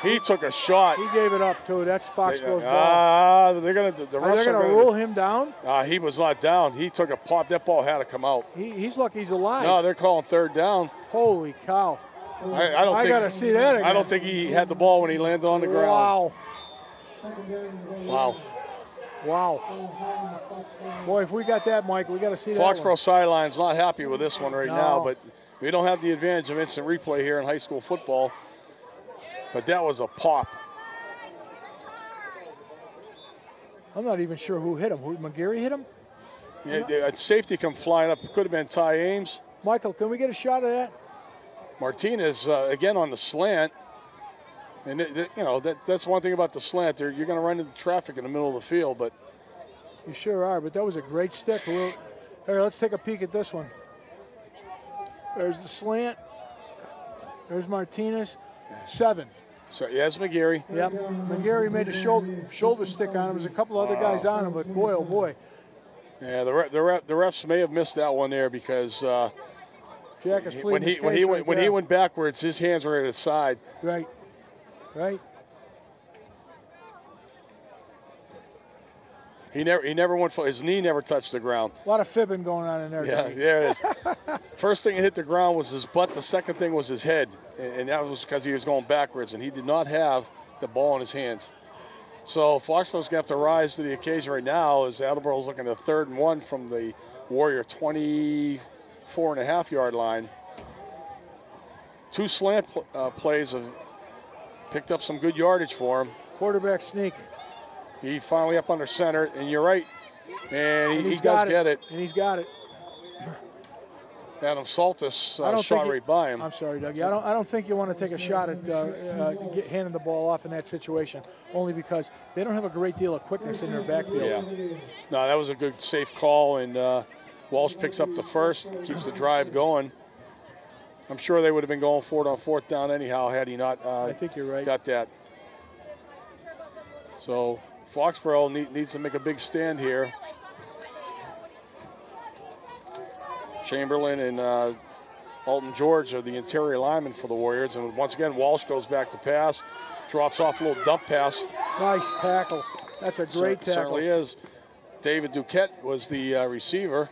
S2: He took a shot.
S3: He gave it up too. That's Foxborough's ball.
S2: They're gonna
S3: rule him down.
S2: He was not down. He took a pop. That ball had to come out.
S3: He's lucky he's alive.
S2: No, they're calling 3rd down.
S3: Holy cow!
S2: I
S3: gotta see that again.
S2: I don't think he had the ball when he landed on the ground.
S3: Wow!
S2: Wow!
S3: Wow! Boy, if we got that, Mike, we got to see that.
S2: Foxborough sideline's not happy with this one right now, but we don't have the advantage of instant replay here in high school football. But that was a pop.
S3: I'm not even sure who hit him. Who, McGarry hit him?
S2: Yeah, safety come flying up. Could have been Ty Ames.
S3: Michael, can we get a shot of that?
S2: Martinez again on the slant, and that's one thing about the slant. You're going to run into traffic in the middle of the field, but
S3: you sure are. But that was a great stick. Here, let's take a peek at this one. There's the slant. There's Martinez. 7.
S2: So yes, McGarry.
S3: Yep, McGarry made a shoulder stick on him. There's a couple other guys on him, but boy, oh boy.
S2: Yeah, the refs may have missed that one there because
S3: Jack is
S2: when he went backwards, his hands were at his side.
S3: Right.
S2: He never went for his knee. Never touched the ground.
S3: A lot of fibbing going on in there.
S2: Yeah, there it is. First thing that hit the ground was his butt. The second thing was his head, and that was because he was going backwards, and he did not have the ball in his hands. So Foxborough's gonna have to rise to the occasion right now as Attleboro's looking at 3rd and 1 from the Warrior 24.5-yard line. 2 slant plays have picked up some good yardage for him.
S3: Quarterback sneak.
S2: He finally up under center, and you're right. And he does get it.
S3: And he's got it.
S2: Adam Saltis shot right by him.
S3: I'm sorry, Dougie. I don't think you want to take a shot at handing the ball off in that situation, only because they don't have a great deal of quickness in their backfield.
S2: Yeah. No, that was a good, safe call, and Walsh picks up the first, keeps the drive going. I'm sure they would have been going for it on 4th down anyhow had he not
S3: I think you're right.
S2: got that. So Foxborough needs to make a big stand here. Chamberlain and Alton George are the interior linemen for the Warriors. And once again, Walsh goes back to pass, drops off a little dump pass.
S3: Nice tackle. That's a great tackle.
S2: Certainly is. David Duquette was the receiver.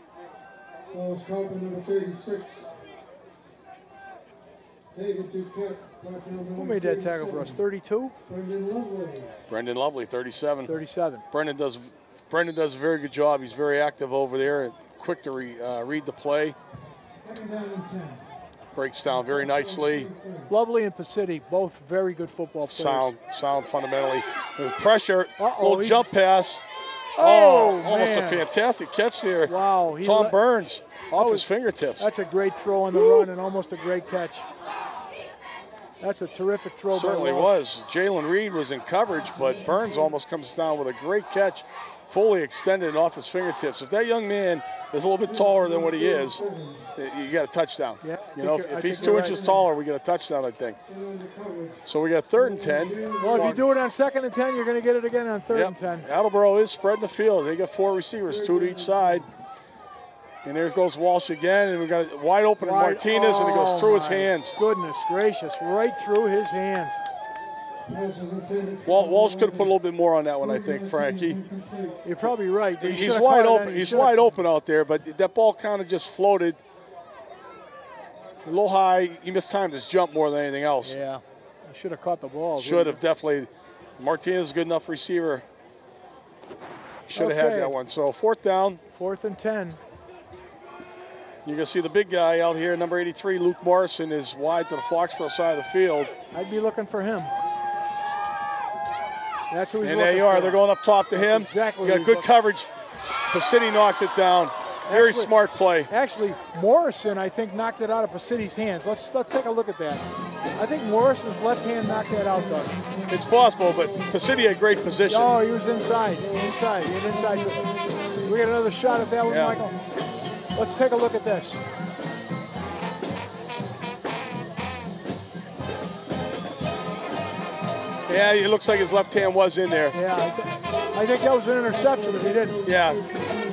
S5: Walsh Carpenter, number 36. David Duquette.
S3: Who made that tackle for us? 32?
S2: Brendan Lovely, 37.
S3: 37.
S2: Brendan does a very good job. He's very active over there and quick to read the play.
S5: 2nd down and 10.
S2: Breaks down very nicely.
S3: Lovely and Pacitti, both very good football players.
S2: Sound fundamentally. With pressure, little jump pass.
S3: Oh,
S2: almost
S3: man.
S2: A fantastic catch there.
S3: Wow.
S2: Tom Burns off his fingertips.
S3: That's a great throw on the run and almost a great catch. That's a terrific throw.
S2: Certainly was. Jalen Reed was in coverage, but Burns almost comes down with a great catch, fully extended off his fingertips. If that young man is a little bit taller than what he is, you got a touchdown.
S3: Yeah,
S2: if he's 2 inches taller, we get a touchdown, I think. So we got 3rd and 10.
S3: Well, if you do it on 2nd and 10, you're going to get it again on 3rd and 10.
S2: Attleboro is spreading the field. They got 4 receivers, 2 to each side. And there goes Walsh again, and we got it wide open Martinez, and it goes through his hands.
S3: Goodness gracious, right through his hands.
S2: Walsh could have put a little bit more on that one, I think, Frankie.
S3: You're probably right.
S2: He's wide open. He's wide open out there, but that ball kind of just floated a little high. He mistimed his jump more than anything else.
S3: Yeah, I should have caught the ball.
S2: Should have definitely. Martinez is a good enough receiver. Should have had that one. So 4th down.
S3: 4th and 10.
S2: You can see the big guy out here, number 83, Luke Morrison, is wide to the Foxborough side of the field.
S3: I'd be looking for him. That's who he's looking for.
S2: And there you are. They're going up top to him.
S3: Exactly.
S2: You got good coverage. Pacitti knocks it down. Very smart play.
S3: Actually, Morrison, I think, knocked it out of Pacitti's hands. Let's take a look at that. I think Morrison's left hand knocked that out, Doug.
S2: It's possible, but Pacitti had great position.
S3: Oh, he was inside. He was inside. We get another shot at that one, Michael. Let's take a look at this.
S2: Yeah, it looks like his left hand was in there.
S3: Yeah, I think that was an interception if he didn't.
S2: Yeah.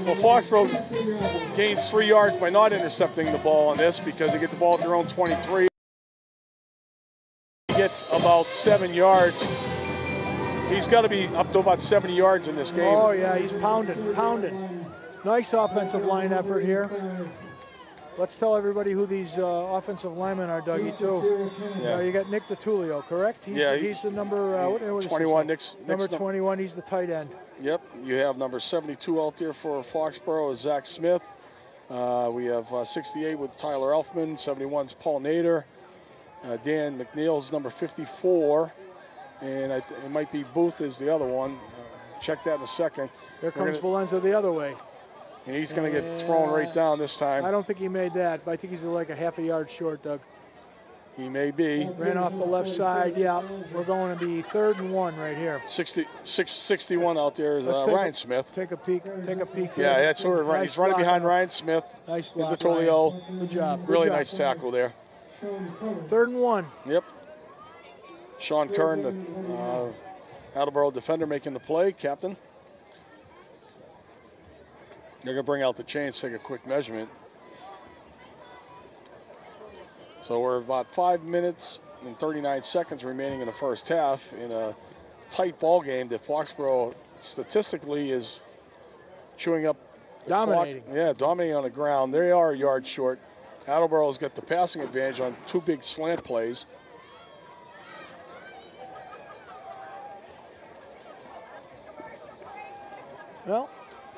S2: Well, Foxborough gains 3 yards by not intercepting the ball on this because they get the ball at their own 23. He gets about 7 yards. He's got to be up to about 70 yards in this game.
S3: Oh, yeah, he's pounding. Nice offensive line effort here. Let's tell everybody who these offensive linemen are, Dougie, too.
S2: Yeah.
S3: You got Nick DiTullio, correct? He's the number what
S2: 21.
S3: Number 21. He's the tight end.
S2: Yep. You have number 72 out there for Foxborough, Zach Smith. We have 68 with Tyler Elfman. 71's Paul Nader. Dan McNeil's number 54. And it might be Booth is the other one. Check that in a second.
S3: Here comes Valenza the other way.
S2: And he's going to get thrown right down this time.
S3: I don't think he made that, but I think he's like a half a yard short, Doug.
S2: He may be.
S3: Ran off the left side. Yeah, we're going to be 3rd and 1 right here.
S2: 61 out there is Ryan Smith.
S3: Take a peek.
S2: Yeah, that's sort of right.
S3: Nice
S2: he's running behind Ryan Smith.
S3: Nice block,
S2: DiTullio.
S3: Good job.
S2: Really nice tackle there.
S3: 3rd and 1.
S2: Yep. Sean Kern, the Attleboro defender, making the play, captain. They're going to bring out the chains, take a quick measurement. So we're about 5 minutes and 39 seconds remaining in the first half in a tight ball game that Foxborough statistically is chewing up the
S3: dominating.
S2: Clock. Yeah, dominating on the ground. They are a yard short. Attleboro's got the passing advantage on 2 big slant plays.
S3: Well,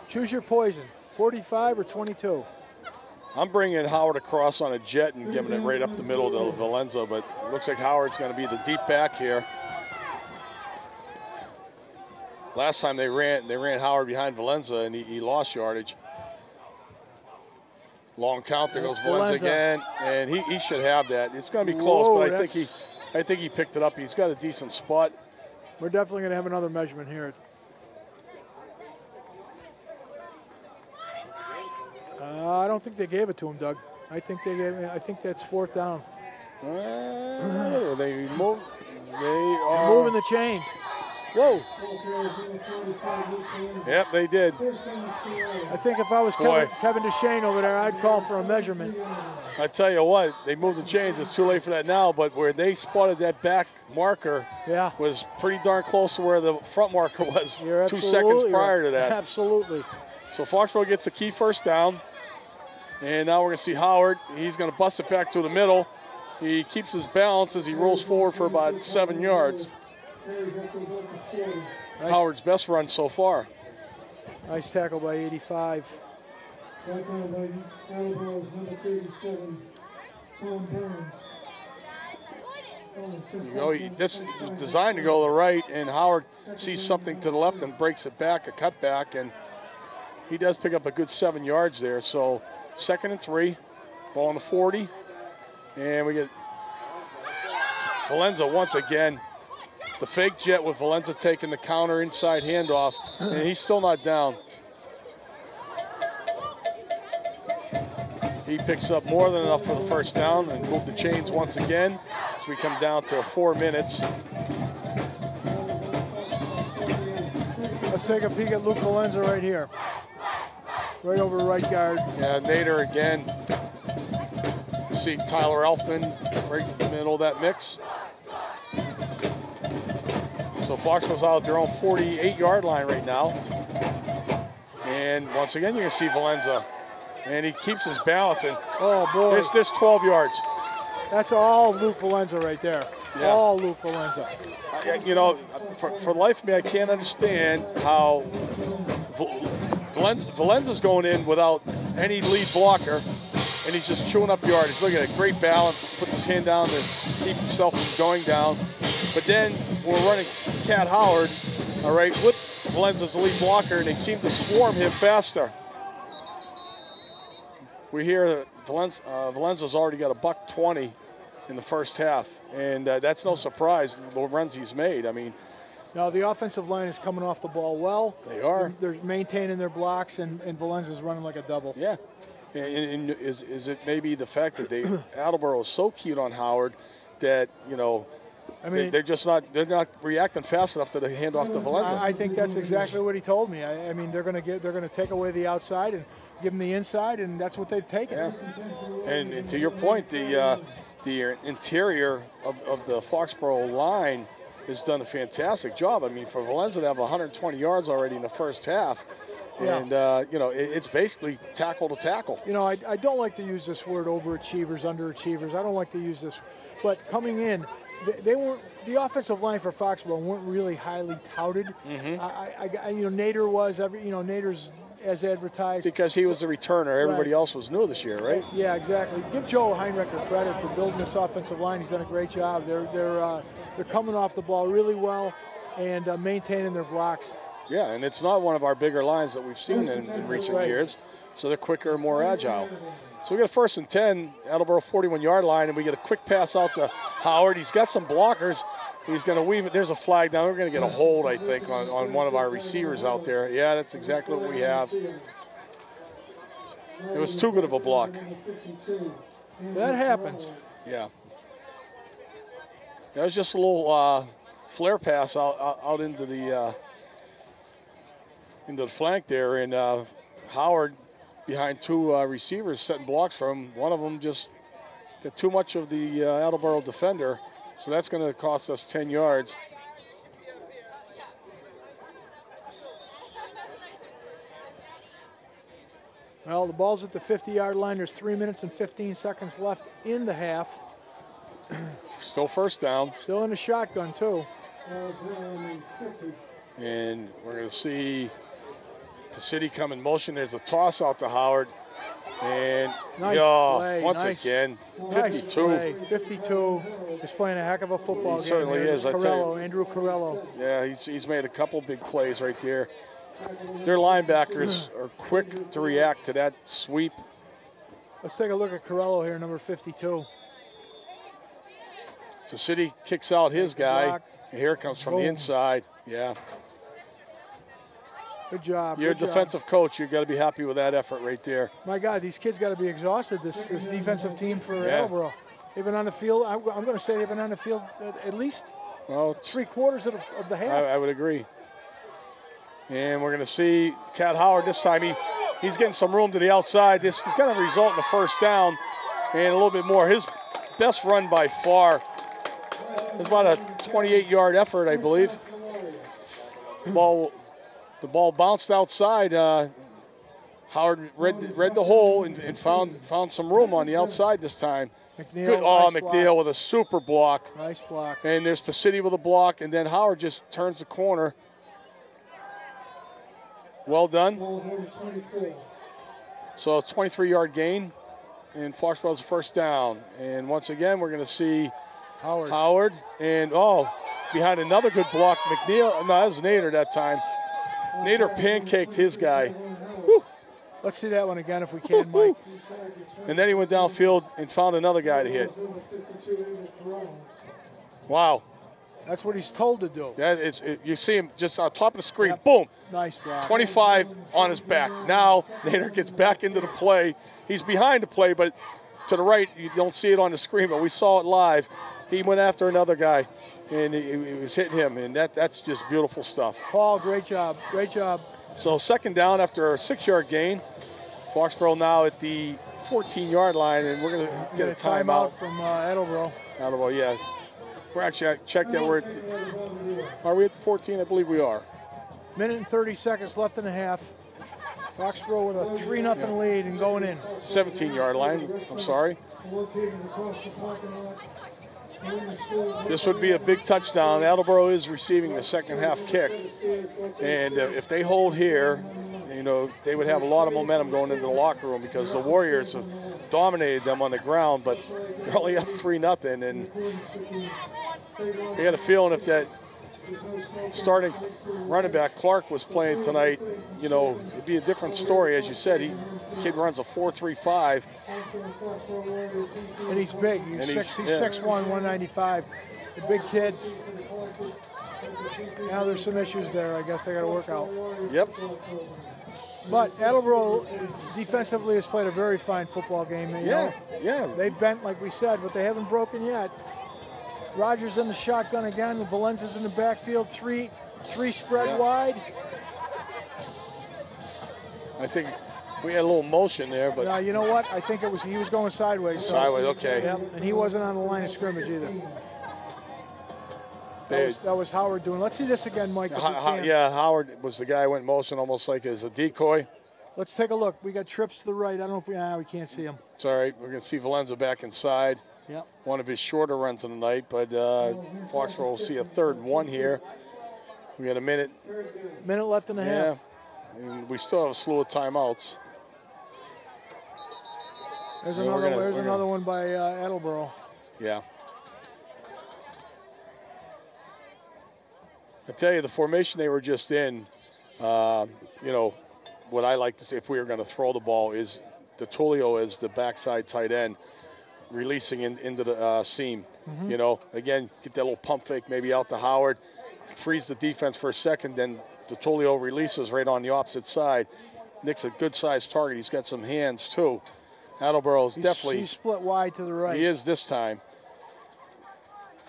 S3: choose your poison, 45 or 22.
S2: I'm bringing Howard across on a jet and giving it right up the middle to Valenza, but it looks like Howard's going to be the deep back here. Last time they ran Howard behind Valenza, and he lost yardage. Long count, there goes Valenza again, and he should have that. It's going to be close, but I think he picked it up. He's got a decent spot.
S3: We're definitely going to have another measurement here. I don't think they gave it to him, Doug. I think that's 4th down.
S2: They are
S3: moving the chains. Whoa.
S2: Yep, they did.
S3: I think if I was Kevin DeShane over there, I'd call for a measurement.
S2: I tell you what, they moved the chains. It's too late for that now, but where they spotted that back marker was pretty darn close to where the front marker was 2 seconds prior to that.
S3: Absolutely.
S2: So Foxborough gets a key first down. And now we're going to see Howard. He's going to bust it back to the middle. He keeps his balance as he rolls forward for about 7 yards. Nice. Howard's best run so far.
S3: Nice tackle by 85.
S2: This is designed to go to the right, and Howard sees something to the left and breaks it back, a cutback, and he does pick up a good 7 yards there. So 2nd and 3, ball on the 40, and we get Valenza once again. The fake jet with Valenza taking the counter inside handoff, and he's still not down. He picks up more than enough for the first down and move the chains once again as we come down to 4 minutes.
S3: Let's take a peek at Luke Valenza right here. Right over right guard.
S2: Yeah, Nader again. You see Tyler Elfman right in the middle of that mix. So Foxborough's out at their own 48-yard line right now. And once again, you can see Valenza. And he keeps his balance. And
S3: oh, boy.
S2: This 12 yards.
S3: That's all Luke Valenza right there. Yeah. All Luke Valenza.
S2: You know, for the life of me, I can't understand how Valenza's going in without any lead blocker, and he's just chewing up yardage. Look at it, great balance, puts his hand down to keep himself from going down. But then we're running Cat Howard, all right, with Valenza's lead blocker, and they seem to swarm him faster. We hear that Valenza's already got a $120 in the first half, and that's no surprise with the runs he's made. I mean,
S3: now the offensive line is coming off the ball well.
S2: They are.
S3: They're maintaining their blocks, and Valenza's running like a double.
S2: Yeah. And is it maybe the fact that Attleboro is so cute on Howard that, you know,
S3: I mean,
S2: they're not reacting fast enough to the handoff to Valenza.
S3: I think that's exactly what he told me. I mean, they're going to take away the outside and give them the inside, and that's what they've taken.
S2: Yeah. And to your point, the interior of the Foxborough line has done a fantastic job. I mean, for Valenza to have 120 yards already in the first half, and you know, it's basically tackle to tackle.
S3: You know, I don't like to use this word overachievers, underachievers. I don't like to use this, but coming in, they weren't. The offensive line for Foxborough weren't really highly touted. Mm-hmm. You know, Nader was. Nader's as advertised.
S2: Because he was the returner. Everybody else was new this year, right?
S3: Yeah, exactly. Give Joe Heinrecher credit for building this offensive line. He's done a great job. They're coming off the ball really well and maintaining their blocks.
S2: Yeah, and it's not one of our bigger lines that we've seen in recent years, so they're quicker and more agile. So we got a 1st and 10, Attleboro 41-yard line, and we get a quick pass out to Howard. He's got some blockers. He's going to weave it. There's a flag down. We're going to get a hold, I think, on one of our receivers out there. Yeah, that's exactly what we have. It was too good of a block.
S3: That happens.
S2: Yeah. That was just a little flare pass out into the flank there, and Howard behind 2 receivers setting blocks for him. One of them just got too much of the Attleboro defender, so that's going to cost us 10 yards.
S3: Well, the ball's at the 50-yard line. There's 3 minutes and 15 seconds left in the half.
S2: Still first down.
S3: Still in the shotgun, too.
S2: And we're going to see the city come in motion. There's a toss out to Howard. And once again, 52.
S3: Nice 52 is playing a heck of a football game.
S2: Certainly is.
S3: Andrew Corello.
S2: Yeah, he's made a couple big plays right there. Their linebackers are quick to react to that sweep.
S3: Let's take a look at Corello here, number 52.
S2: So City kicks out his guy. And here it comes from the inside. Yeah.
S3: Good job.
S2: You're a defensive coach. You've got to be happy with that effort right there.
S3: My God, these kids got to be exhausted, this defensive team for Attleboro. They've been on the field. I'm going to say they've been on the field at least 3/4 of the half.
S2: I would agree. And we're going to see Cat Howard this time. He's getting some room to the outside. This is going to result in a first down and a little bit more. His best run by far. It's about a 28-yard effort, I believe. The ball bounced outside. Howard read the hole and found some room on the outside this time. McNeil with a super block.
S3: Nice block.
S2: And there's Facity with a block, and then Howard just turns the corner. Well done. So it's a 23-yard gain, and Foxborough's first down. And once again, we're going to see Howard, and behind another good block, McNeil. No, that was Nader that time. Nader pancaked his guy. Whew.
S3: Let's see that one again if we can, Mike.
S2: And then he went downfield and found another guy to hit. Wow.
S3: That's what he's told to do.
S2: You see him just on top of the screen. Yep. Boom.
S3: Nice block.
S2: 25 on his back. Now Nader gets back into the play. He's behind the play, but to the right, you don't see it on the screen, but we saw it live. He went after another guy, and he was hitting him, and that's just beautiful stuff.
S3: Paul, great job. Great job.
S2: So second down after a 6-yard gain. Foxborough now at the 14-yard line, and we're going to get a timeout.
S3: From Attleboro.
S2: Attleboro, yeah. We're actually, I checked that are we at the 14? I believe we are.
S3: Minute and 30 seconds left in the half. Foxborough with a 3-0 lead and going in.
S2: 17-yard line, I'm sorry. This would be a big touchdown. Attleboro is receiving the second half kick. And if they hold here, they would have a lot of momentum going into the locker room because the Warriors have dominated them on the ground, but they're only up 3-0. And I got a feeling if that starting running back Clark was playing tonight, it'd be a different story. As you said, the kid runs a 4.35.
S3: And he's big. He's 6'1", 195. A big kid. Now there's some issues there. I guess they got to work out.
S2: Yep.
S3: But Attleboro defensively has played a very fine football game.
S2: Yeah.
S3: They bent, like we said, but they haven't broken yet. Rogers in the shotgun again. Valenza's in the backfield. Three spread wide.
S2: I think we had a little motion there, but
S3: You know what? I think he was going sideways.
S2: sideways. Okay.
S3: Yep, and he wasn't on the line of scrimmage either. That was Howard doing. Let's see this again, Mike. If we can.
S2: Yeah, Howard was the guy who went motion almost like as a decoy.
S3: Let's take a look. We got trips to the right. I don't know if we can't see him.
S2: It's all right. We're going to see Valenza back inside.
S3: Yep.
S2: One of his shorter runs of the night, but Foxborough will see a 3rd and 1 here. We got a minute.
S3: Minute left in the half.
S2: And we still have a slew of timeouts.
S3: There's another one by Attleboro.
S2: Yeah. I tell you, the formation they were just in, you know, what I like to see if we were going to throw the ball is DeTulio as the backside tight end, releasing into the seam. You know, again, get that little pump fake maybe out to Howard, freeze the defense for a second, then DeTulio releases right on the opposite side. Nick's a good-sized target. He's got some hands, too. Attleboro's definitely...
S3: He's split wide to the right.
S2: He is this time.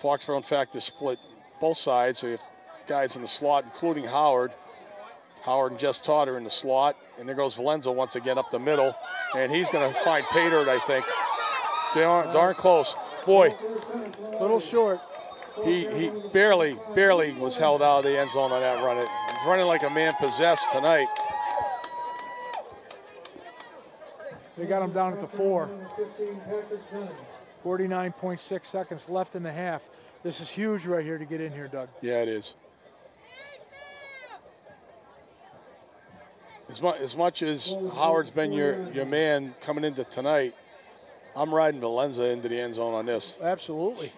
S2: Foxborough, in fact, is split both sides, so you have guys in the slot, including Howard. Howard and Jess Todd are in the slot, and there goes Valenza once again up the middle, and he's going to find Pater, I think. Darn close. Boy.
S3: A little short.
S2: He barely was held out of the end zone on that run. He's running like a man possessed tonight.
S3: They got him down at the 4. 49.6 seconds left in the half. This is huge right here to get in here, Doug.
S2: Yeah, it is. As much as Howard's been your man coming into tonight, I'm riding Valenza into the end zone on this.
S3: Absolutely.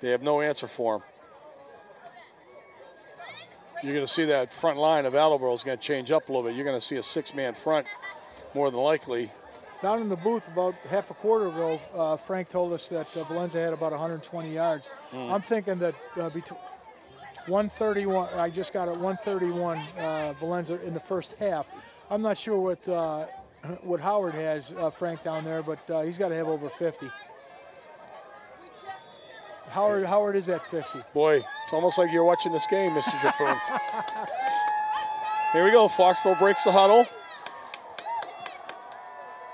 S2: They have no answer for him. You're going to see that front line of Attleboro is going to change up a little bit. You're going to see a 6-man front more than likely.
S3: Down in the booth about half a quarter ago, Frank told us that Valenza had about 120 yards. I'm thinking that between 131, I just got it, 131 Valenza in the first half. I'm not sure what Howard has, Frank, down there, but he's got to have over 50. Howard is at 50.
S2: Boy, it's almost like you're watching this game, Mr. Jaffoon. Here we go. Foxborough breaks the huddle.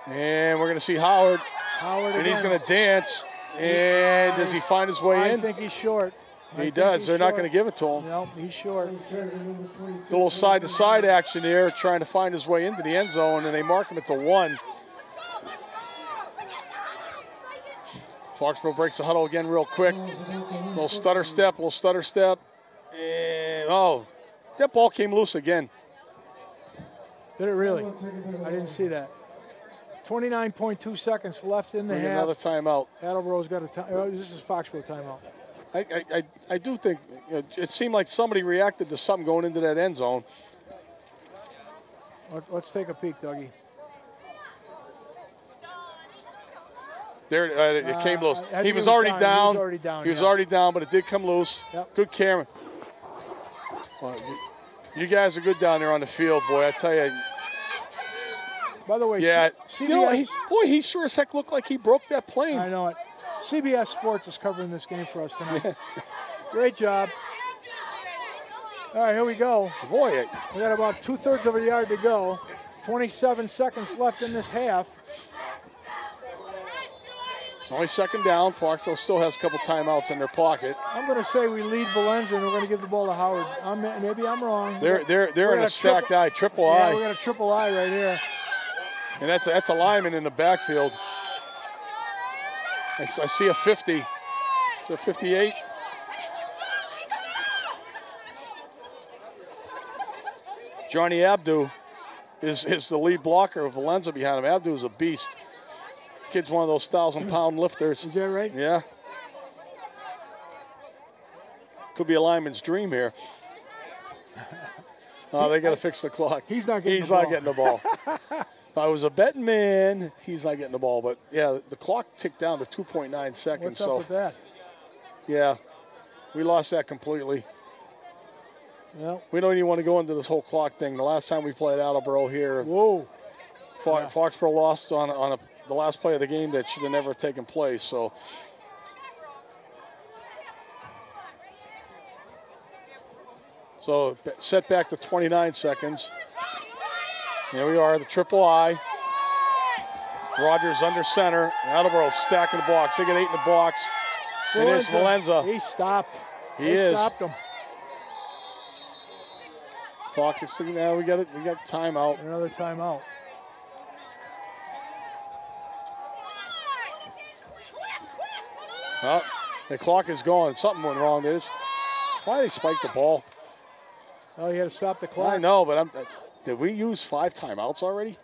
S2: And we're going to see Howard. And again. He's going to dance. And does he find his way in?
S3: I think he's short.
S2: He does. They're not going to give it to him.
S3: No, he's short.
S2: A little side-to-side action here, trying to find his way into the end zone, and they mark him at the 1. Foxborough breaks the huddle again real quick. Little stutter step. And, oh, that ball came loose again.
S3: Did it really? I didn't see that. 29.2 seconds left in the half.
S2: Another timeout.
S3: Attleboro's got a time. This is Foxborough timeout.
S2: I do think it seemed like somebody reacted to something going into that end zone.
S3: Let's take a peek, Dougie.
S2: There, it came loose. He was already down. He was already down, but it did come loose.
S3: Yep.
S2: Good camera. Well, you guys are good down there on the field, boy. I tell you.
S3: By the way,
S2: yeah,
S3: CBS,
S2: you know, he sure as heck looked like he broke that plane.
S3: I know it. CBS Sports is covering this game for us tonight. Great job. All right, here we go.
S2: Boy,
S3: we got about 2/3 of a yard to go. 27 seconds left in this half.
S2: It's only second down. Foxborough still has a couple timeouts in their pocket.
S3: I'm going to say we lead Valenza and we're going to give the ball to Howard. Maybe I'm wrong.
S2: They're in a stacked eye, triple eye.
S3: Yeah, we got a triple eye right here.
S2: And that's a lineman in the backfield. I see a 50. It's a 58. Johnny Abdu is the lead blocker of Valenza behind him. Abdu is a beast. Kid's one of those 1,000-pound lifters.
S3: Is that right?
S2: Yeah. Could be a lineman's dream here. Oh, they got to fix the clock.
S3: He's not getting
S2: the ball. If I was a betting man, he's not getting the ball. But, yeah, the clock ticked down to 2.9 seconds.
S3: What's up with that?
S2: Yeah, we lost that completely.
S3: Yep.
S2: We don't even want to go into this whole clock thing. The last time we played Attleboro here, Foxborough lost on the last play of the game that should have never taken place. So So set back to 29 seconds. Here we are, the triple I. Rogers under center. Attleboro stacking the box. They get 8 in the box. It is Valenza.
S3: He stopped.
S2: He
S3: stopped him.
S2: Clock is now. We got it. We got timeout.
S3: Another timeout.
S2: Oh, the clock is going. Something went wrong. Why they spiked the ball?
S3: Oh, you had to stop the clock.
S2: I know, but did we use 5 timeouts already?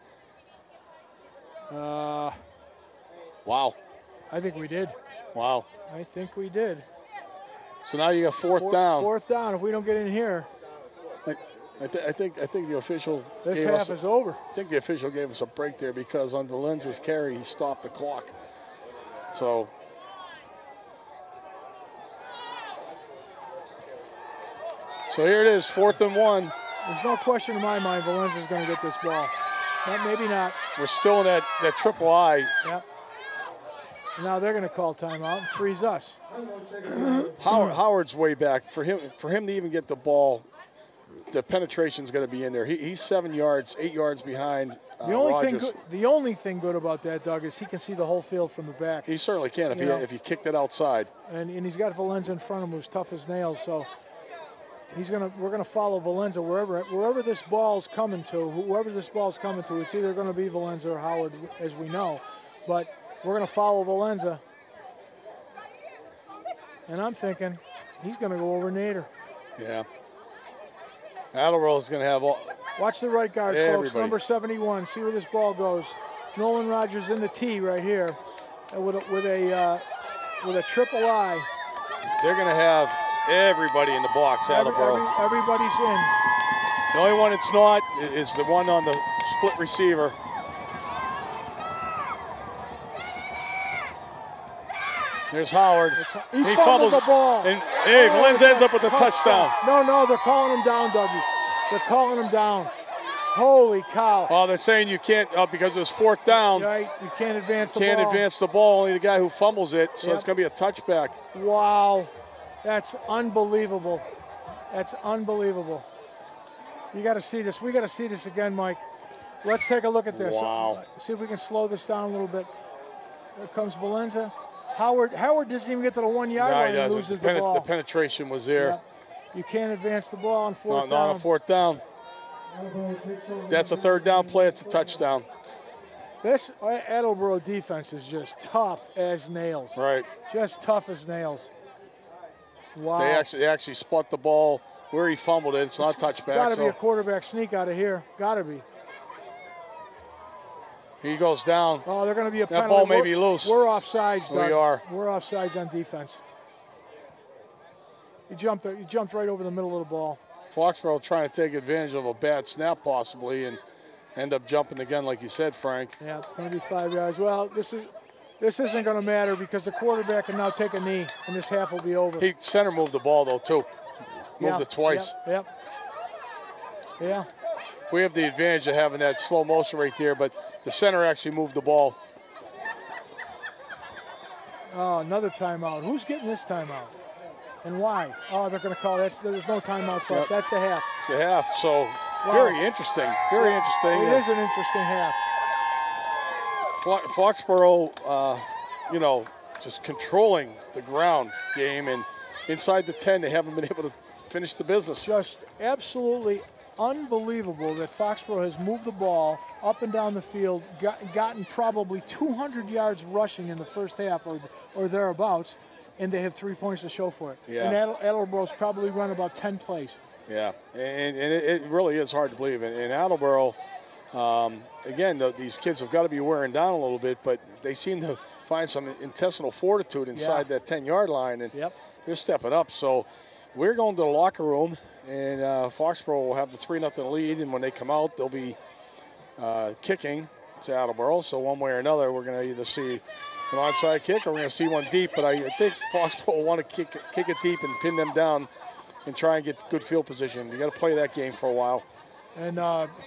S2: Wow.
S3: I think we did.
S2: Wow.
S3: I think we did.
S2: So now you got fourth down.
S3: Fourth down. If we don't get in here,
S2: I think the official.
S3: This half is over.
S2: I think the official gave us a break there because on Valenza's carry he stopped the clock. So. So here it is, 4th and 1.
S3: There's no question in my mind Valenza's going to get this ball. Maybe not.
S2: We're still in that triple I.
S3: Yep. Now they're going to call timeout and freeze us.
S2: Howard's way back. For him to even get the ball, the penetration's going to be in there. He's 7 yards, 8 yards behind Rogers.
S3: The only thing good about that, Doug, is he can see the whole field from the back.
S2: He certainly can if he kicked it outside.
S3: And he's got Valenza in front of him who's tough as nails. So we're gonna follow Valenza wherever this ball's coming to. Whoever this ball's coming to, it's either going to be Valenza or Howard, as we know. But we're going to follow Valenza. And I'm thinking he's going to go over Nader.
S2: Yeah. Attleboro's going to have all.
S3: Watch the right guard, folks. Number 71. See where this ball goes. Nolan Rogers in the T right here with a triple I.
S2: They're going to have everybody in the box, Attleboro.
S3: Everybody's in.
S2: The only one it's not is the one on the split receiver. There's Howard.
S3: He fumbles the ball.
S2: And hey, Valenza ends up with a touchdown.
S3: No, they're calling him down, Dougie. They're calling him down. Holy cow.
S2: Well, they're saying you can't, because it was 4th down.
S3: Right, you can't advance the ball.
S2: Can't advance the ball, only the guy who fumbles it, so it's going to be a touchback.
S3: Wow, that's unbelievable. That's unbelievable. You got to see this. We got to see this again, Mike. Let's take a look at this.
S2: Wow.
S3: See if we can slow this down a little bit. Here comes Valenza. Howard doesn't even get to the 1 yard line and loses the ball.
S2: The penetration was there.
S3: Yeah. You can't advance the ball on 4th down.
S2: Not on 4th down. That's a 3rd down play. It's a touchdown.
S3: This Attleboro defense is just tough as nails.
S2: Right.
S3: Just tough as nails. Wow.
S2: They actually spot the ball where he fumbled it. It's not a touchback.
S3: Got to be a quarterback sneak out of here. Got to be.
S2: He goes down.
S3: Oh, they're going to be a penalty.
S2: That ball may be loose.
S3: We're offsides, Doug.
S2: We are.
S3: We're offsides on defense. You jumped right over the middle of the ball.
S2: Foxborough trying to take advantage of a bad snap possibly and end up jumping again, like you said, Frank.
S3: Yeah, it's going to be 5 yards. Well, this isn't going to matter because the quarterback can now take a knee, and this half will be over.
S2: He center moved the ball, though, too. Moved it twice.
S3: Yep. Yeah.
S2: We have the advantage of having that slow motion right there, but the center actually moved the ball.
S3: Oh, another timeout. Who's getting this timeout? And why? Oh, they're going to call it. There's no timeouts left. That's the half.
S2: It's the half, so
S3: wow.
S2: Very interesting. Very interesting.
S3: It is an interesting half.
S2: Foxborough, just controlling the ground game, and inside the 10, they haven't been able to finish the business.
S3: Just absolutely unbelievable that Foxborough has moved the ball up and down the field, gotten probably 200 yards rushing in the first half or thereabouts, and they have 3 points to show for it.
S2: Yeah.
S3: And Attleboro's probably run about 10 plays.
S2: Yeah, and it really is hard to believe. And Attleboro, again, these kids have got to be wearing down a little bit, but they seem to find some intestinal fortitude inside that 10-yard line, and they're stepping up. So we're going to the locker room, and Foxborough will have the 3-0 lead, and when they come out, they'll be kicking to Attleboro. So one way or another, we're going to either see an onside kick or we're going to see one deep, but I think Foxborough will want to kick it deep and pin them down and try and get good field position. You got to play that game for a while.
S3: And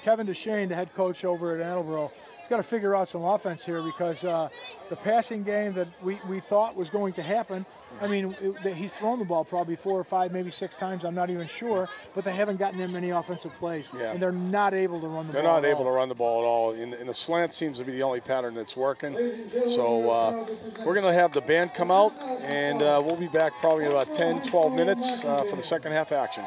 S3: Kevin DeShane, the head coach over at Attleboro, he's got to figure out some offense here because the passing game that we thought was going to happen I mean, he's thrown the ball probably 4 or 5, maybe 6 times. I'm not even sure, but they haven't gotten that many offensive plays, and they're not able to run the ball.
S2: They're not able to run the ball at all, and the slant seems to be the only pattern that's working. So we're going to have the band come out, and we'll be back probably about 10, 12 minutes for the second half action.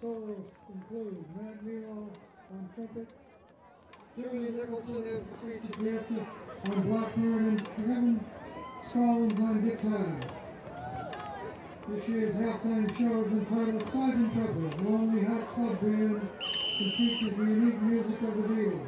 S5: Solos include Matt Milo on trumpet, Julie Nicholson as the featured dancer on blackboard, and Kevin Scollins on guitar. This year's halftime show is entitled Sgt. Pepper's Lonely Hearts Club Band and features the unique music of the Beatles.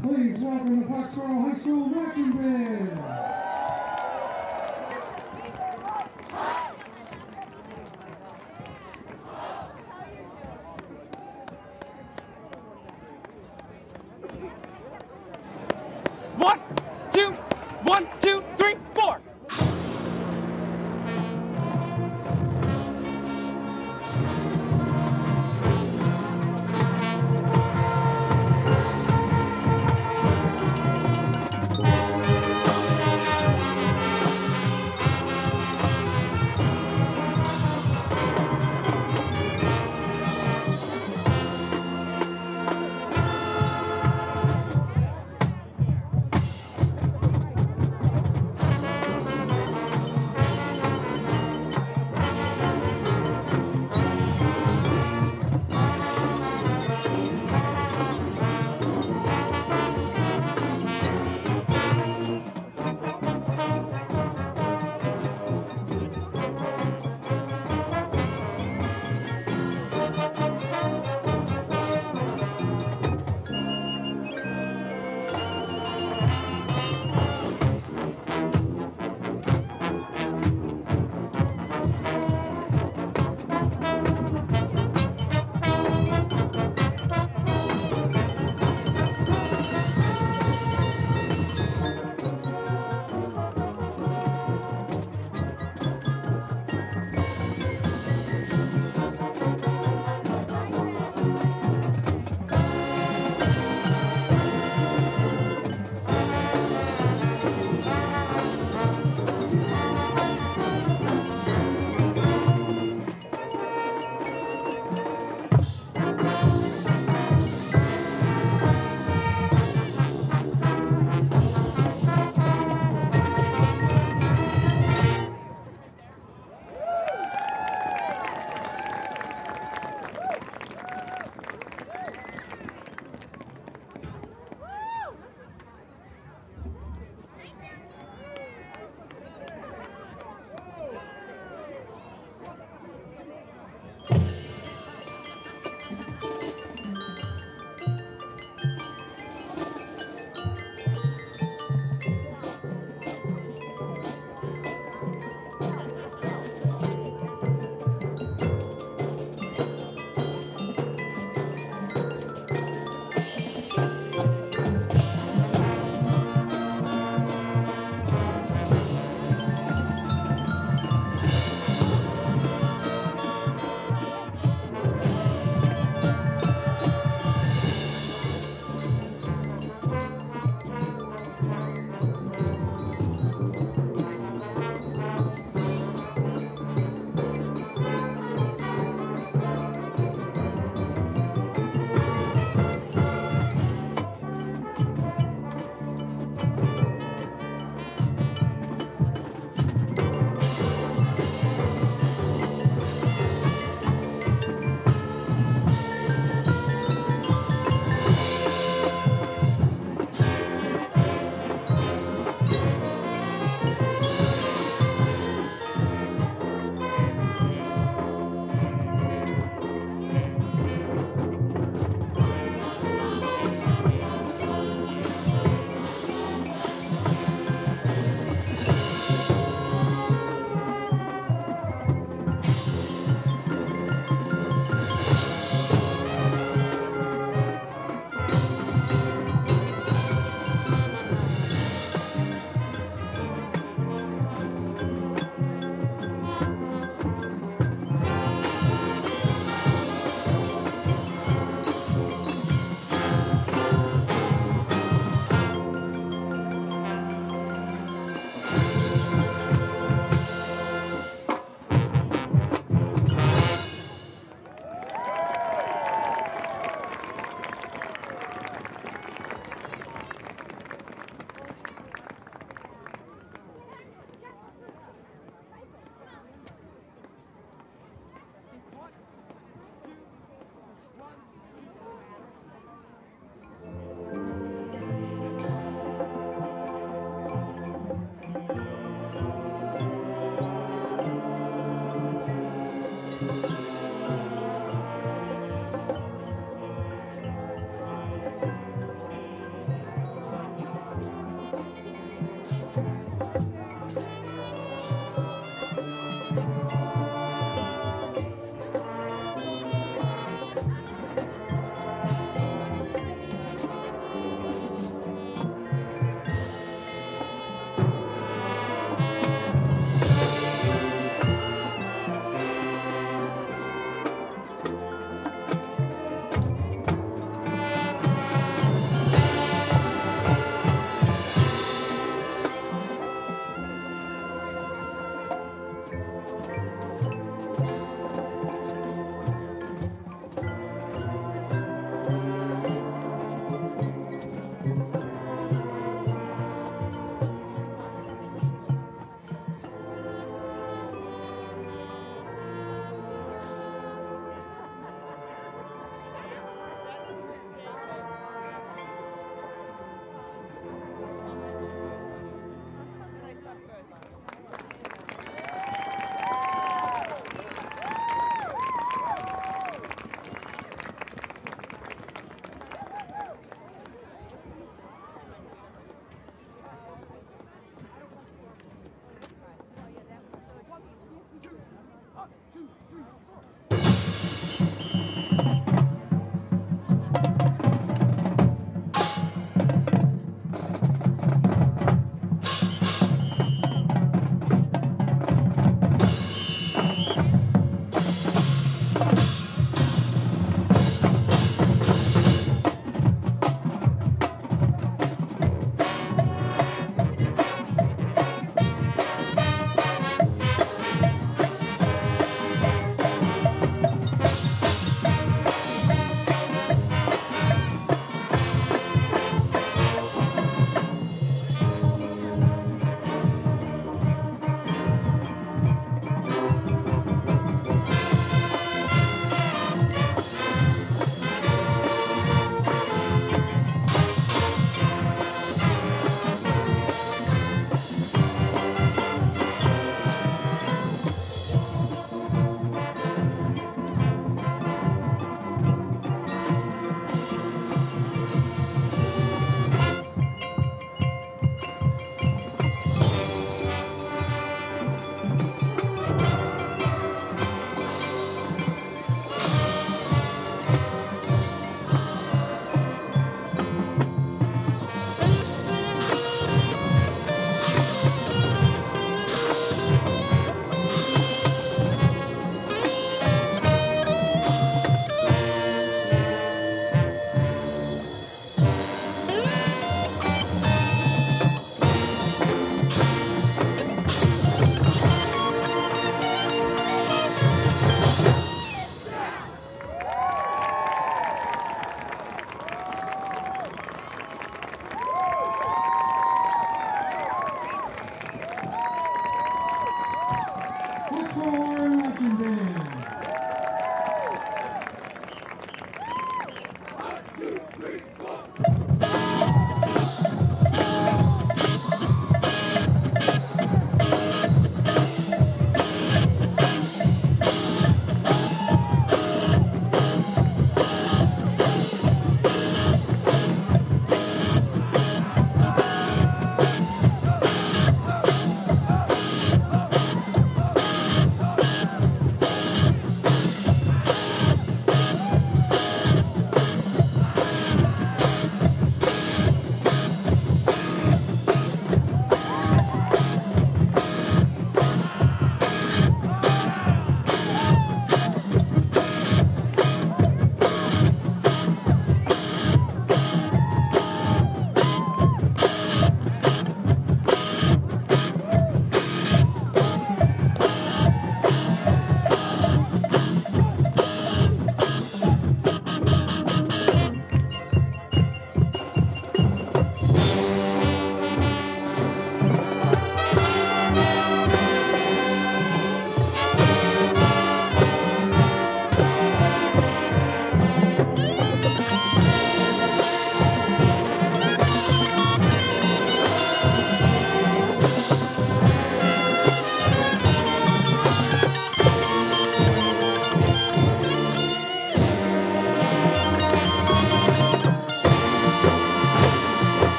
S5: Please welcome the Foxborough High School Marching Band.
S6: One, two, three, four.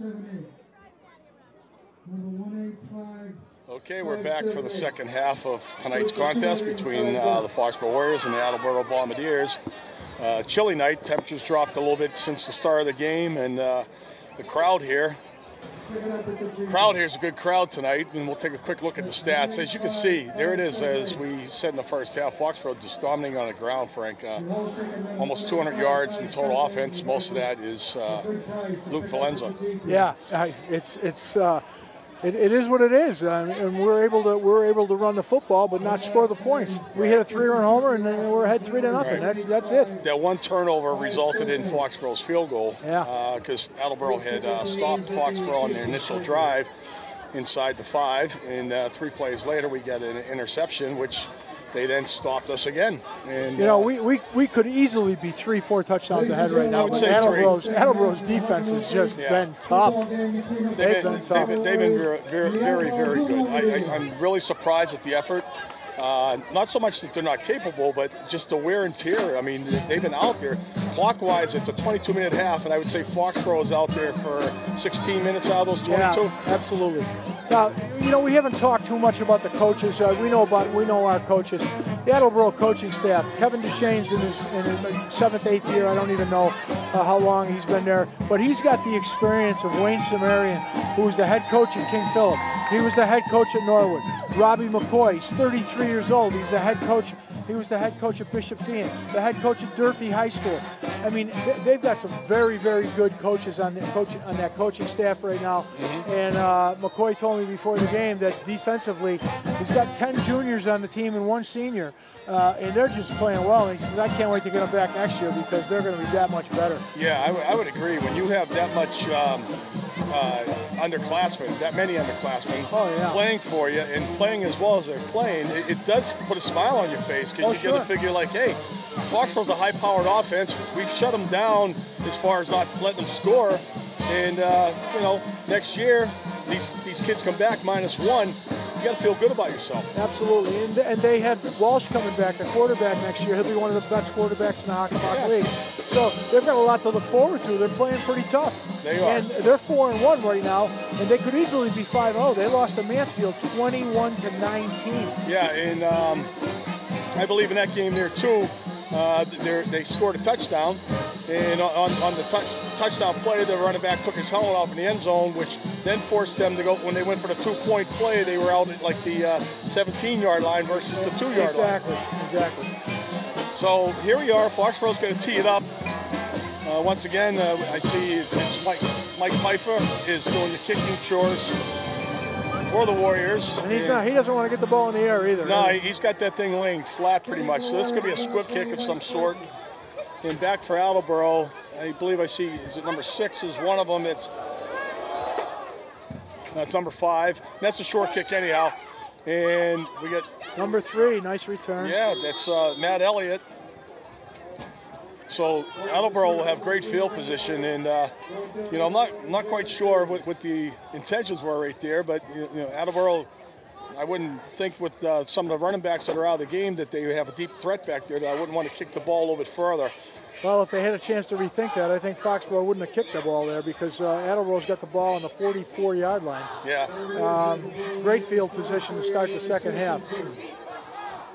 S5: Number 185.
S2: Okay, we're back for the second half of tonight's contest between the Foxborough Warriors and the Attleboro Bombardiers. Chilly night, temperatures dropped a little bit since the start of the game, and the crowd here is a good crowd tonight, and we'll take a quick look at the stats. As you can see, there it is, as we said in the first half, Foxborough just dominating on the ground, Frank. Almost 200 yards in total offense. Most of that is Luke Valenza.
S3: Yeah, it is what it is, and we're able to run the football, but not score the points. We hit a 3-run homer, and then we're ahead 3-0.
S2: Right.
S3: That's it.
S2: That one turnover resulted in Foxborough's field goal.
S3: Yeah.
S2: Because Attleboro had stopped Foxborough on their initial drive inside the 5, and 3 plays later we got an interception, which they then stopped us again. And
S3: we could easily be 3-4 touchdowns ahead right now.
S2: I would say
S3: Attleboro's defense has just been tough.
S2: They've been very, very, very good. I'm really surprised at the effort. Not so much that they're not capable, but just the wear and tear. I mean, they've been out there. Clock-wise, it's a 22-minute half, and I would say Foxborough is out there for 16 minutes out of those 22.
S3: Yeah, absolutely. Now, we haven't talked too much about the coaches. We know our coaches. The Attleboro coaching staff. Kevin Duchesne's in his 7th, 8th year. I don't even know how long he's been there, but he's got the experience of Wayne Sumerian, who was the head coach at King Philip. He was the head coach at Norwood. Robbie McCoy, he's 33 years old. He's the head coach. He was the head coach at Bishop Dean, the head coach at Durfee High School. I mean, they've got some very, very good coaches on that coaching staff right now. Mm-hmm. And McCoy told me before the game that defensively, he's got 10 juniors on the team and 1 senior, and they're just playing well. And he says, I can't wait to get them back next year because they're going to be that much better.
S2: Yeah, I would agree. When you have that much underclassmen, that many underclassmen playing for you and playing as well as they're playing, it does put a smile on your face because you got to figure like, hey, Foxborough's a high-powered offense. We've shut them down as far as not letting them score. And, next year, these kids come back -1. You got to feel good about yourself.
S3: Absolutely. And they have Walsh coming back, the quarterback next year. He'll be one of the best quarterbacks in the Hockomock League. So they've got a lot to look forward to. They're playing pretty tough.
S2: They are.
S3: And they're 4-1 right now, and they could easily be 5-0. They lost to Mansfield 21-19.
S2: Yeah, and I believe in that game there too. They scored a touchdown, and on the touchdown play, the running back took his helmet off in the end zone, which then forced them to go. When they went for the 2-point play, they were out at like the 17-yard line versus the 2-yard line.
S3: Exactly.
S2: So here we are. Foxborough's going to tee it up. Once again, I see it's Mike Pfeiffer is doing the kicking chores for the Warriors.
S3: And he doesn't want to get the ball in the air either.
S2: No, he's got that thing laying flat pretty much. So this could be a squib kick of some sort. And back for Attleboro, I believe I see, is it number 6 is one of them. That's number 5. That's a short kick anyhow. And we got
S3: number 3, nice return.
S2: Yeah, that's Matt Elliott. So Attleboro will have great field position, and I'm not quite sure what the intentions were right there, but Attleboro, I wouldn't think with some of the running backs that are out of the game that they have a deep threat back there. That I wouldn't want to kick the ball a little bit further.
S3: Well, if they had a chance to rethink that, I think Foxborough wouldn't have kicked the ball there because Attleboro's got the ball on the 44-yard line.
S2: Yeah.
S3: Great field position to start the second half.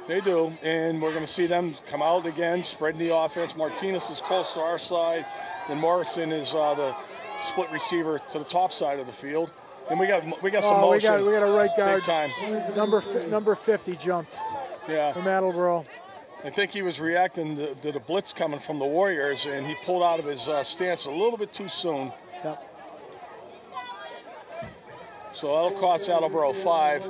S2: They do, and we're going to see them come out again, spreading the offense. Martinez is close to our side, and Morrison is the split receiver to the top side of the field. And we got some motion.
S3: We got a right guard.
S2: Big time.
S3: Number 50 jumped.
S2: Yeah.
S3: From Attleboro.
S2: I think he was reacting to the blitz coming from the Warriors, and he pulled out of his stance a little bit too soon.
S3: Yep.
S2: So that'll cost Attleboro 5.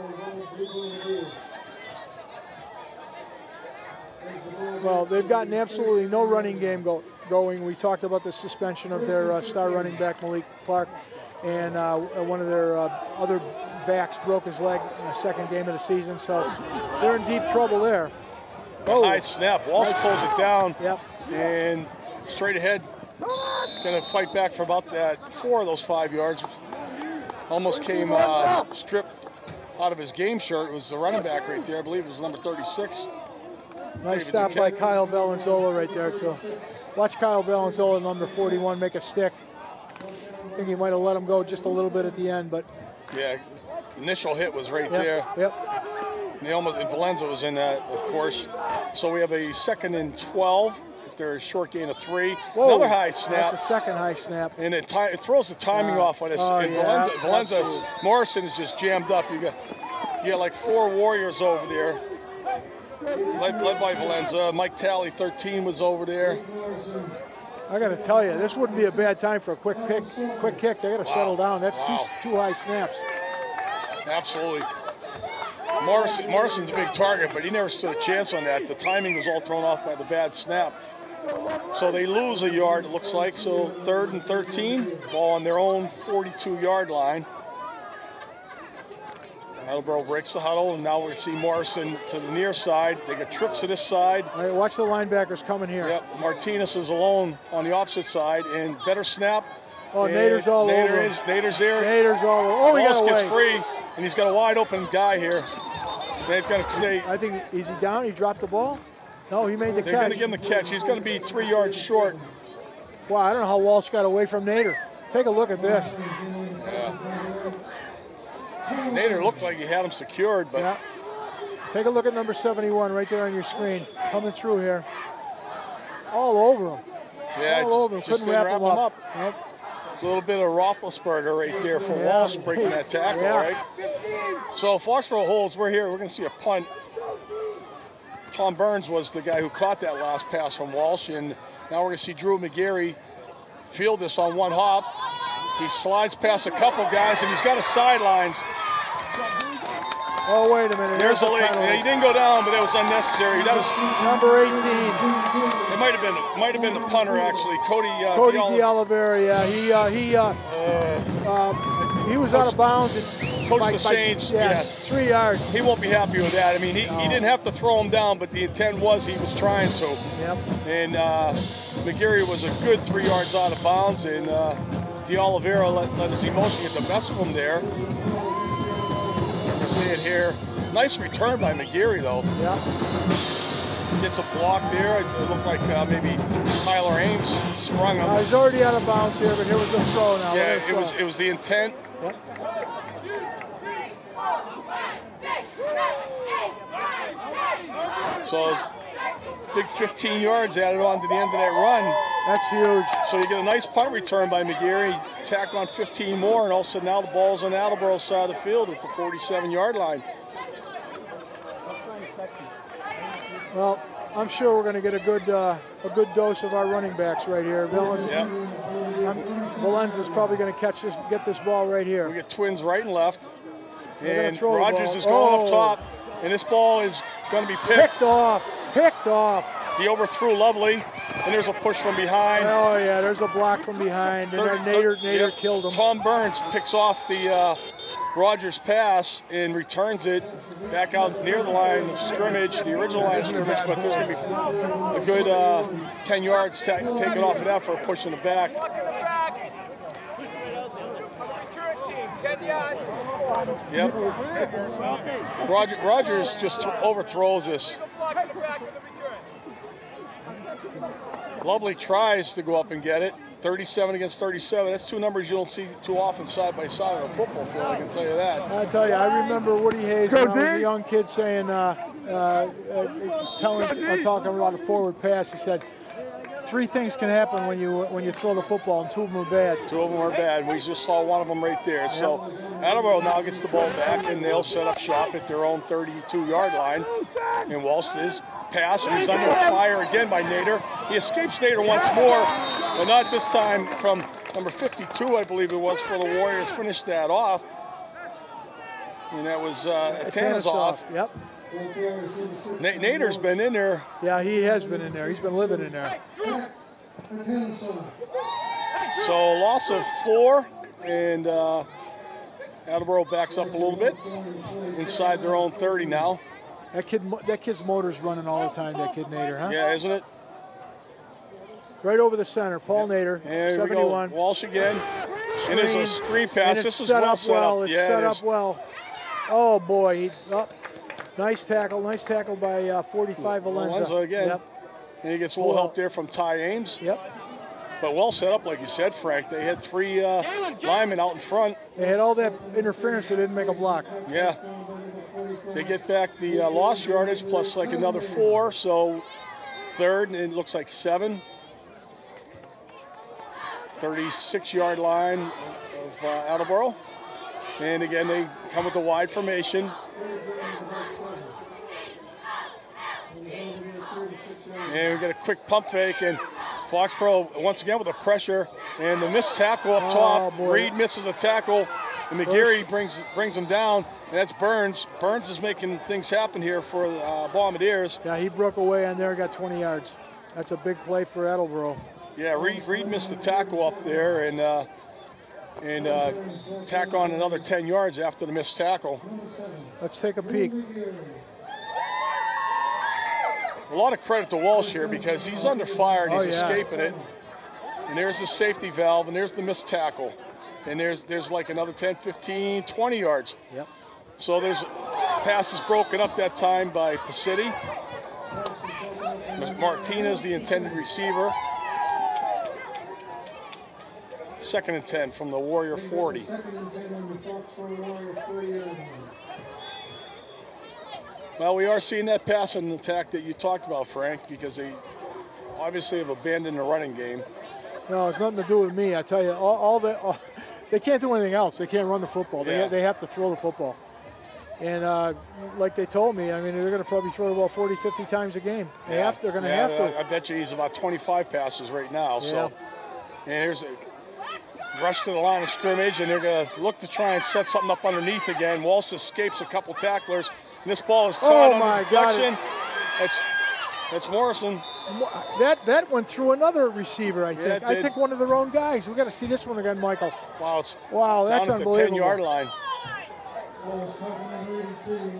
S3: Well, they've gotten absolutely no running game going. We talked about the suspension of their star running back, Malik Clark, and one of their other backs broke his leg in the second game of the season, so they're in deep trouble there.
S2: High snap. Walsh pulls it down.
S3: Yep.
S2: And straight ahead. Going to fight back for about 4 of those 5 yards. Almost came stripped out of his game shirt. It was the running back right there. I believe it was number 36.
S3: Nice stop by Kyle Valenzola right there, too. Watch Kyle Valenzola, number 41, make a stick. I think he might have let him go just a little bit at the end, but.
S2: Yeah, initial hit was right there.
S3: Yep.
S2: And Valenza was in that, of course. So we have a 2nd and 12. If they're a short gain of 3.
S3: Whoa,
S2: another high snap.
S3: That's a second high snap.
S2: And it throws the timing off on this. And Valenza, Morrison is just jammed up. You got like 4 Warriors over there. Led by Valenza. Mike Talley, 13, was over there.
S3: I got to tell you, this wouldn't be a bad time for a quick kick. They got to settle down. That's two high snaps.
S2: Absolutely. Morrison's a big target, but he never stood a chance on that. The timing was all thrown off by the bad snap. So they lose a yard, it looks like. So 3rd and 13, ball on their own 42-yard line. Attleboro breaks the huddle, and now we see Morrison to the near side. They get trips to this side.
S3: All right, watch the linebackers coming here.
S2: Yep, Martinez is alone on the opposite side, and better snap.
S3: Oh, Nader's all over him.
S2: Nader's there.
S3: Nader's all over. Oh, he got away.
S2: Gets free, and he's got a wide open guy here. They've got to stay.
S3: I think, is he down? He dropped the ball? No, he made the catch.
S2: They're going to give him the catch. He's going to be 3 yards short.
S3: Wow, I don't know how Walsh got away from Nader. Take a look at this.
S2: Yeah. Nader looked like he had him secured, but.
S3: Yeah. Take a look at number 71 right there on your screen. Coming through here. All over him.
S2: Yeah,
S3: all over him. Couldn't wrap him up. Nope.
S2: A little bit of Roethlisberger right there for Walsh breaking that tackle, right? So Foxborough holds. We're here. We're going to see a punt. Tom Burns was the guy who caught that last pass from Walsh, and now we're going to see Drew McGarry field this on one hop. He slides past a couple guys, and he's got his sidelines.
S3: Oh, wait a minute.
S2: There's a leak. Yeah, he didn't go down, but that was unnecessary. That was
S3: number 18.
S2: It might have been the punter actually, Cody
S3: D'Oliveira. Yeah, he was out of bounds. And
S2: Coach the Saints.
S3: 3 yards.
S2: He won't be happy with that. I mean, he didn't have to throw him down, but the intent was he was trying to.
S3: Yep.
S2: And McGarry was a good 3 yards out of bounds, and D'Oliveira let his emotion get the best of him there. You see it here. Nice return by McGarry, though.
S3: Yeah.
S2: Gets a block there. It looked like maybe Tyler Ames sprung him.
S3: He's already out of bounds here, but here was the throw now.
S2: Yeah, it was the intent.
S3: Yep.
S2: So big 15 yards added on to the end of that run.
S3: That's huge.
S2: So you get a nice punt return by McGarry, tack on 15 more, and all of a sudden now the ball's on Attleboro's side of the field at the 47-yard line.
S3: Well, I'm sure we're going to get a good dose of our running backs right here. Valenza's probably going to get this ball right here.
S2: We get twins right and left, and Rogers is going up top, and this ball is going to be picked
S3: off.
S2: He overthrew Lovely, and there's a push from behind.
S3: Oh yeah, there's a block from behind, and Nader killed him.
S2: Tom Burns picks off the Rogers pass and returns it back out near the line of scrimmage, the original line of scrimmage, but there's going to be a good 10 yards taken off of that for a push in the back. Yep. Rogers just overthrows this. Lovely tries to go up and get it. 37 against 37. That's two numbers you don't see too often side by side on a football field, I can tell you that.
S3: I tell you, I remember Woody Hayes when I was a young kid saying, talking about a forward pass. He said, 3 things can happen when you throw the football, and 2 of them are bad.
S2: 2 of them are bad. We just saw one of them right there. So Attleboro now gets the ball back, and they'll set up shop at their own 32-yard line. And Walsh is pass, and he's under fire again by Nader. He escapes Nader once more, but not this time from number 52, I believe it was, for the Warriors. Finished that off. And that was Tanazov.
S3: Yep.
S2: Nader's been in there.
S3: Yeah, he has been in there. He's been living in there.
S2: So loss of 4, and Attleboro backs up a little bit inside their own 30 now.
S3: That kid's motor's running all the time, that kid Nader, huh?
S2: Yeah, isn't it?
S3: Right over the center, Paul Nader, 71.
S2: Walsh again. And it's a screen pass. This is well set up.
S3: It's set up well. Oh, boy. Nice tackle by 45 Valenza.
S2: Valenza again.
S3: Yep.
S2: And he gets a little help there from Ty Ames.
S3: Yep.
S2: But well set up, like you said, Frank. They had 3 linemen out in front.
S3: They had all that interference. They didn't make a block.
S2: Yeah. They get back the lost yardage plus like another 4, so 3rd, and it looks like 7. 36-yard line of Attleboro. And again, they come with the wide formation. And we get a quick pump fake, and Foxborough once again with the pressure and the missed tackle up top. Reed misses a tackle, and McGeary brings him down, and that's Burns. Burns is making things happen here for Bombardiers.
S3: Yeah, he broke away on there, got 20 yards. That's a big play for Attleboro.
S2: Yeah, Reed missed the tackle up there, and tack on another 10 yards after the missed tackle.
S3: Let's take a peek.
S2: A lot of credit to Walsh here because he's under fire and he's escaping it. And there's the safety valve, and there's the missed tackle. And there's like another 10, 15, 20 yards.
S3: Yep.
S2: So there's passes broken up that time by Pacitti. Martinez, the intended receiver. 2nd and 10 from the Warrior 40. Well, we are seeing that passing attack that you talked about, Frank, because they obviously have abandoned the running game.
S3: No, it's nothing to do with me. I tell you, they can't do anything else. They can't run the football. They have to throw the football. And like they told me, I mean, they're going to probably throw the ball 40, 50 times a game. They're going to have to.
S2: I bet you he's about 25 passes right now.
S3: Yeah.
S2: So, and here's a rush to the line of scrimmage, and they're going to look to try and set something up underneath again. Walsh escapes a couple tacklers, and this ball is caught on deflection. That's Morrison.
S3: That went through another receiver, I think.
S2: Yeah,
S3: I think one of their own guys. We got to see this one again, Michael.
S2: Wow,
S3: that's
S2: down at
S3: unbelievable.
S2: The 10-yard line.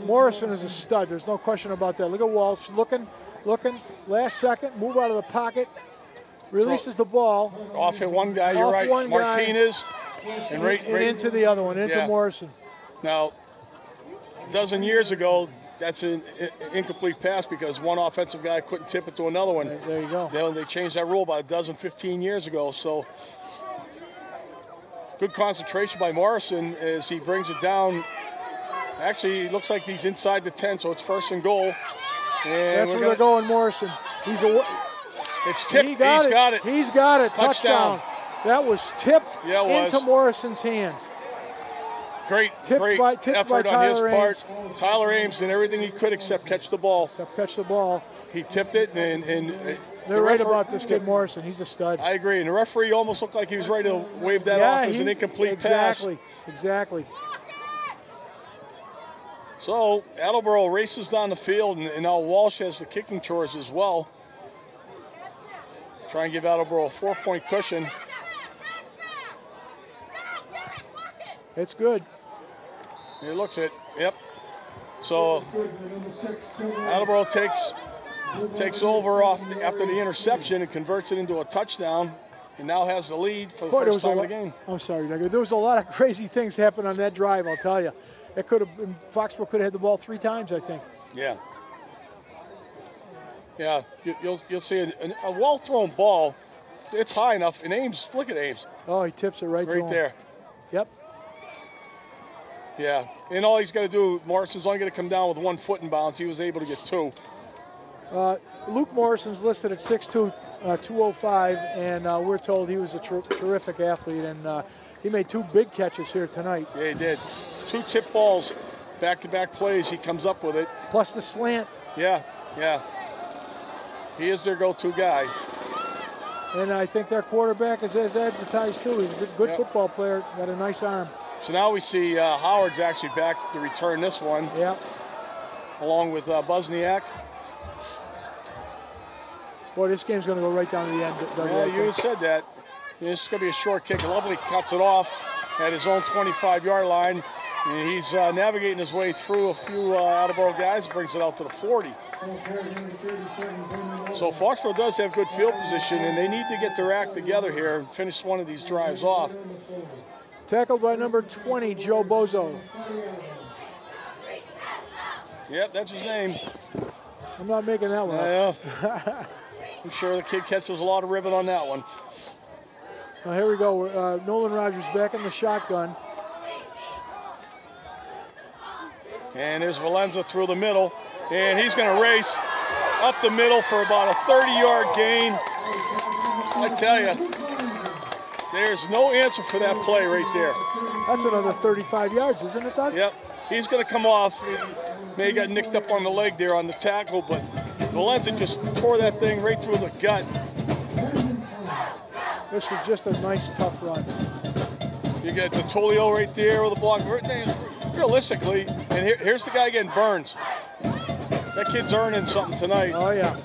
S3: Morrison is a stud. There's no question about that. Look at Walsh looking. Last second, move out of the pocket, releases the ball.
S2: Off hit one guy. You're right. Martinez, and right
S3: into the other one, into Morrison.
S2: Now, a dozen years ago, that's an incomplete pass because one offensive guy couldn't tip it to another one.
S3: There you go.
S2: They changed that rule about 15 years ago. So good concentration by Morrison as he brings it down. Actually, it looks like he's inside the 10, so it's 1st and goal. And
S3: that's where they're going, Morrison.
S2: It's tipped. He's got it.
S3: He's got it. Touchdown. That was tipped into Morrison's hands.
S2: Great effort on his part. Tyler Ames did everything he could except catch the ball. He tipped it, and
S3: they're right about this kid Morrison. He's a stud.
S2: I agree. And the referee almost looked like he was ready to wave that off as an incomplete pass.
S3: Exactly.
S2: So Attleboro races down the field, and now Walsh has the kicking chores as well. Try and give Attleboro a 4-point cushion.
S3: It's good.
S2: He looks it. Yep. So Attleboro takes over after the interception and converts it into a touchdown, and now has the lead for the first time of the game.
S3: I'm sorry, Doug. There was a lot of crazy things happen on that drive, I'll tell you. It could have been, Foxborough could have had the ball 3 times, I think.
S2: Yeah. Yeah, you'll see a well-thrown ball. It's high enough, and Ames, look at Ames.
S3: Oh, he tips it right to him.
S2: Right there.
S3: Yep.
S2: Yeah, and all he's got to do, Morrison's only going to come down with 1 foot in bounds. He was able to get 2.
S3: Luke Morrison's listed at 6'2", 205, and we're told he was a terrific athlete, and he made 2 big catches here tonight.
S2: Yeah, he did. 2 tip balls, back-to-back plays. He comes up with it.
S3: Plus the slant.
S2: Yeah. He is their go-to guy.
S3: And I think their quarterback is as advertised, too. He's a good football player, got a nice arm.
S2: So now we see Howard's actually back to return this one.
S3: Yeah.
S2: Along with Buzniak.
S3: Boy, this game's going to go right down to the end.
S2: Yeah, you said that. This is going to be a short kick. Lovely cuts it off at his own 25-yard line. And he's navigating his way through a few Attleboro guys, brings it out to the 40. So Foxborough does have good field position, and they need to get their act together here and finish one of these drives off.
S3: Tackled by number 20, Joe Bozo.
S2: Yep, that's his name.
S3: I'm not making that one
S2: up. I'm sure the kid catches a lot of ribbon on that one.
S3: Now here we go. Nolan Rogers back in the shotgun.
S2: And there's Valenza through the middle. And he's going to race up the middle for about a 30-yard gain. I tell you, there's no answer for that play right there.
S3: That's another 35 yards, isn't it, Doug?
S2: Yep. He's going to come off. He may have got nicked up on the leg there on the tackle, but Valenza just tore that thing right through the gut.
S3: This is just a nice, tough run.
S2: You got DeTulio right there with a block. Realistically, and here's the guy getting Burns. That kid's earning something tonight.
S3: Oh, yeah.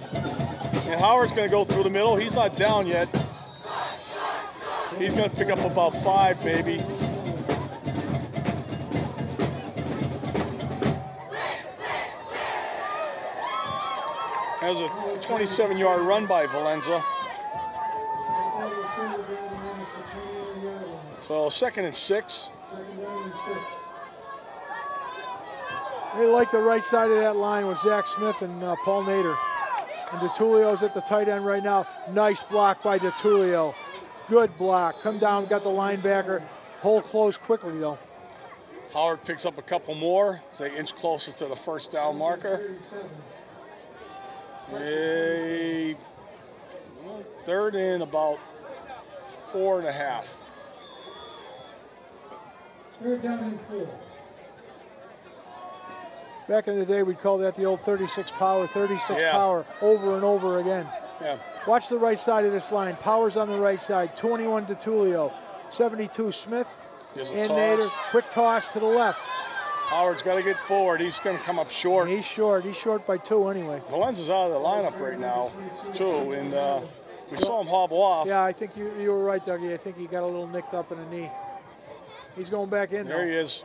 S2: And Howard's going to go through the middle. He's not down yet. He's going to pick up about 5, maybe. That was a 27-yard run by Valenza. So 2nd and 6.
S3: They like the right side of that line with Zach Smith and Paul Nader. And DeTulio's at the tight end right now. Nice block by DeTulio. Good block. Come down, got the linebacker. Hold close quickly, though.
S2: Howard picks up a couple more. So they inch closer to the first down marker. A 3rd and about 4.5.
S5: 3rd down and 4.
S3: Back in the day, we'd call that the old 36 power, 36
S2: Yeah.
S3: power, over and over again.
S2: Yeah.
S3: Watch the right side of this line. Power's on the right side. 21 DeTulio, 72 Smith,
S2: There's a
S3: and
S2: toss.
S3: Nader. Quick toss to the left.
S2: Howard's got to get forward. He's going to come up short.
S3: He's short. He's short by 2 anyway.
S2: Valenza's out of the lineup right now, too, and we saw him hobble off.
S3: Yeah, I think you were right, Dougie. I think he got a little nicked up in the knee. He's going back in
S2: There
S3: now.
S2: he is.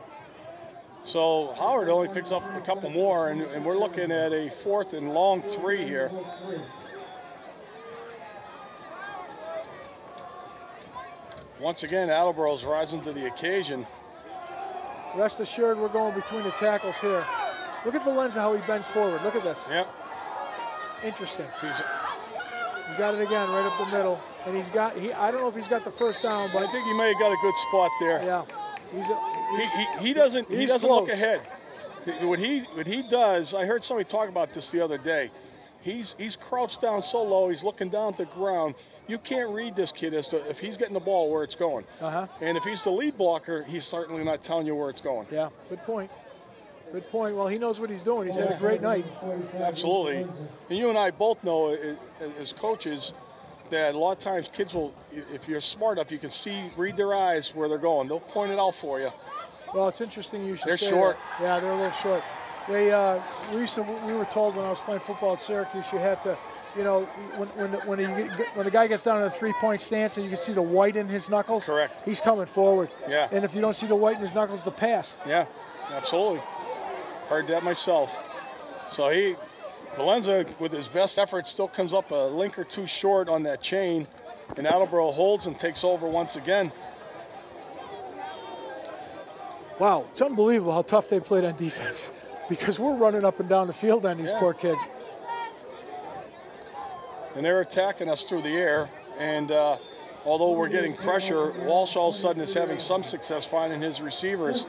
S2: So Howard only picks up a couple more, and we're looking at a 4th and long 3 here. Once again, Attleboro's rising to the occasion.
S3: Rest assured, we're going between the tackles here. Look at Valenza, how he bends forward. Look at this.
S2: Yep.
S3: Interesting.
S2: He
S3: Got it again, right up the middle. And I don't know if he's got the first down, but
S2: I think he may have got a good spot there.
S3: yeah.
S2: He doesn't
S3: he's
S2: look
S3: close.
S2: ahead. What he does, I heard somebody talk about this the other day. He's crouched down so low, he's looking down at the ground. You can't read this kid as to if he's getting the ball where it's going. And if he's the lead blocker, he's certainly not telling you where it's going.
S3: Yeah, good point. Good point. Well, he knows what he's doing. He's had a great night.
S2: Absolutely. And you and I both know as coaches that a lot of times kids will, if you're smart enough, you can read their eyes where they're going. They'll point it out for you.
S3: Well, it's interesting you should
S2: They're
S3: say
S2: short.
S3: that. Yeah, they're a little short. We were told when I was playing football at Syracuse, you have to, when the guy gets down in a 3-point stance and you can see the white in his knuckles.
S2: Correct.
S3: He's coming forward.
S2: Yeah.
S3: And if you don't see the white in his knuckles, the pass.
S2: Yeah, absolutely. Heard that myself. So Valenza, with his best effort, still comes up a link or 2 short on that chain, and Attleboro holds and takes over once again.
S3: Wow, it's unbelievable how tough they played on defense because we're running up and down the field on these poor kids.
S2: And they're attacking us through the air, and although we're getting pressure, Walsh all of a sudden is having some success finding his receivers.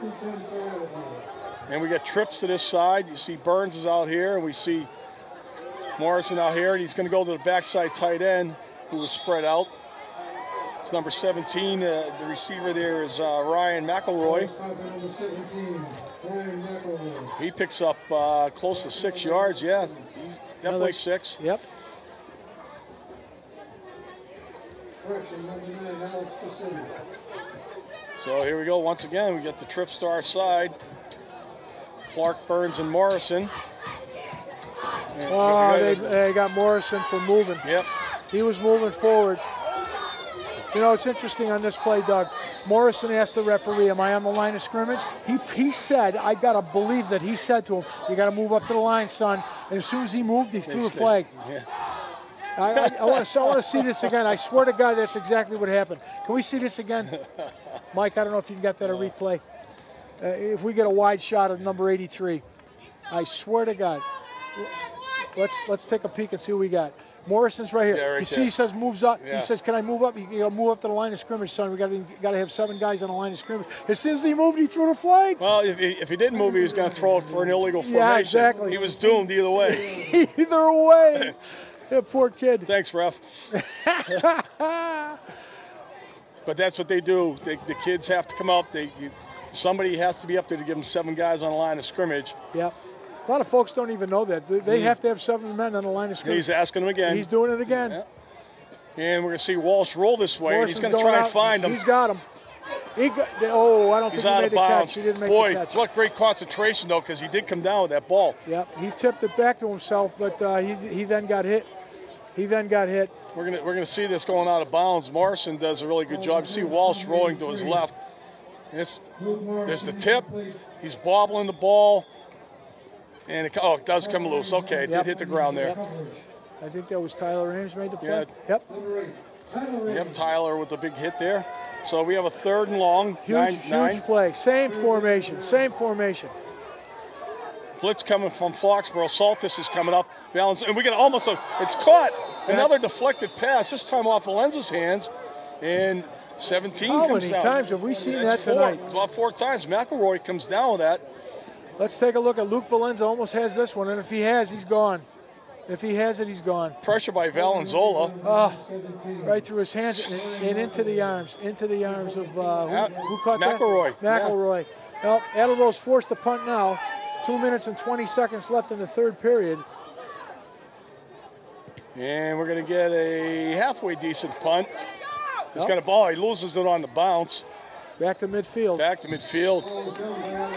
S2: And we got trips to this side. You see Burns is out here, and we see Morrison out here, and he's going to go to the backside tight end, who was spread out. It's number 17. The receiver there is Ryan McElroy. He picks up close to 6 yards. Yeah, he's definitely 6.
S3: Yep.
S2: So here we go once again. We get the trips to our side. Clark, Burns, and Morrison. And
S3: they got Morrison for moving.
S2: Yep.
S3: He was moving forward. You know, it's interesting on this play, Doug. Morrison asked the referee, am I on the line of scrimmage? He said, I got to believe that he said to him, you got to move up to the line, son. And as soon as he moved, he threw the flag.
S2: Yeah.
S3: I want to see this again. I swear to God, that's exactly what happened. Can we see this again? Mike, I don't know if you've got that a replay. If we get a wide shot of number 83, I swear to God. Let's take a peek and see what we got. Morrison's right here.
S2: Yeah, right
S3: you see,
S2: there.
S3: he says moves up.
S2: Yeah.
S3: He says, "Can I move up?" You got to move up to the line of scrimmage, son. We got to have 7 guys on the line of scrimmage. As soon as he moved, he threw the flag.
S2: Well, if he didn't move, he was going to throw it for an illegal formation.
S3: Yeah, exactly.
S2: He was doomed either way.
S3: Either way. That poor kid.
S2: Thanks, ref. But that's what they do. The kids have to come up. Somebody has to be up there to give them 7 guys on the line of scrimmage.
S3: Yep. A lot of folks don't even know that. They have to have 7 men on the line of scrimmage.
S2: He's asking them again.
S3: He's doing it again.
S2: Yeah. And we're going to see Walsh roll this way, and he's going to try and find him.
S3: He's got him. I don't think he made the catch. He didn't make the catch.
S2: Boy, what great concentration, though, because he did come down with that ball.
S3: Yep. He tipped it back to himself, but he then got hit. We're gonna
S2: see this going out of bounds. Morrison does a really good job. You see Walsh rolling to his left. There's the tip. He's bobbling the ball. And it does come loose. Okay, it did hit the ground there.
S3: Yep. I think that was Tyler Ames made the play.
S2: Yeah.
S3: Yep.
S2: Yep, Tyler with the big hit there. So we have a 3rd and long.
S3: Huge play. Same formation.
S2: Blitz coming from Foxborough. Saltis is coming up. And we get it's caught. Another deflected pass, this time off Valenza's hands. And 17
S3: How
S2: comes
S3: many
S2: down.
S3: times have we seen that tonight?
S2: About 4 times. McElroy comes down with that.
S3: Let's take a look at Luke Valenza. Almost has this one, and if he has, he's gone. If he has it, he's gone.
S2: Pressure by Valenzola.
S3: Right through his hands and into the arms of who caught
S2: McElroy.
S3: that? McElroy. Yeah. Well, Attleboro's forced to punt now. 2 minutes and 20 seconds left in the 3rd period.
S2: And we're going to get a halfway decent punt. He's got a ball. He loses it on the bounce.
S3: Back to midfield.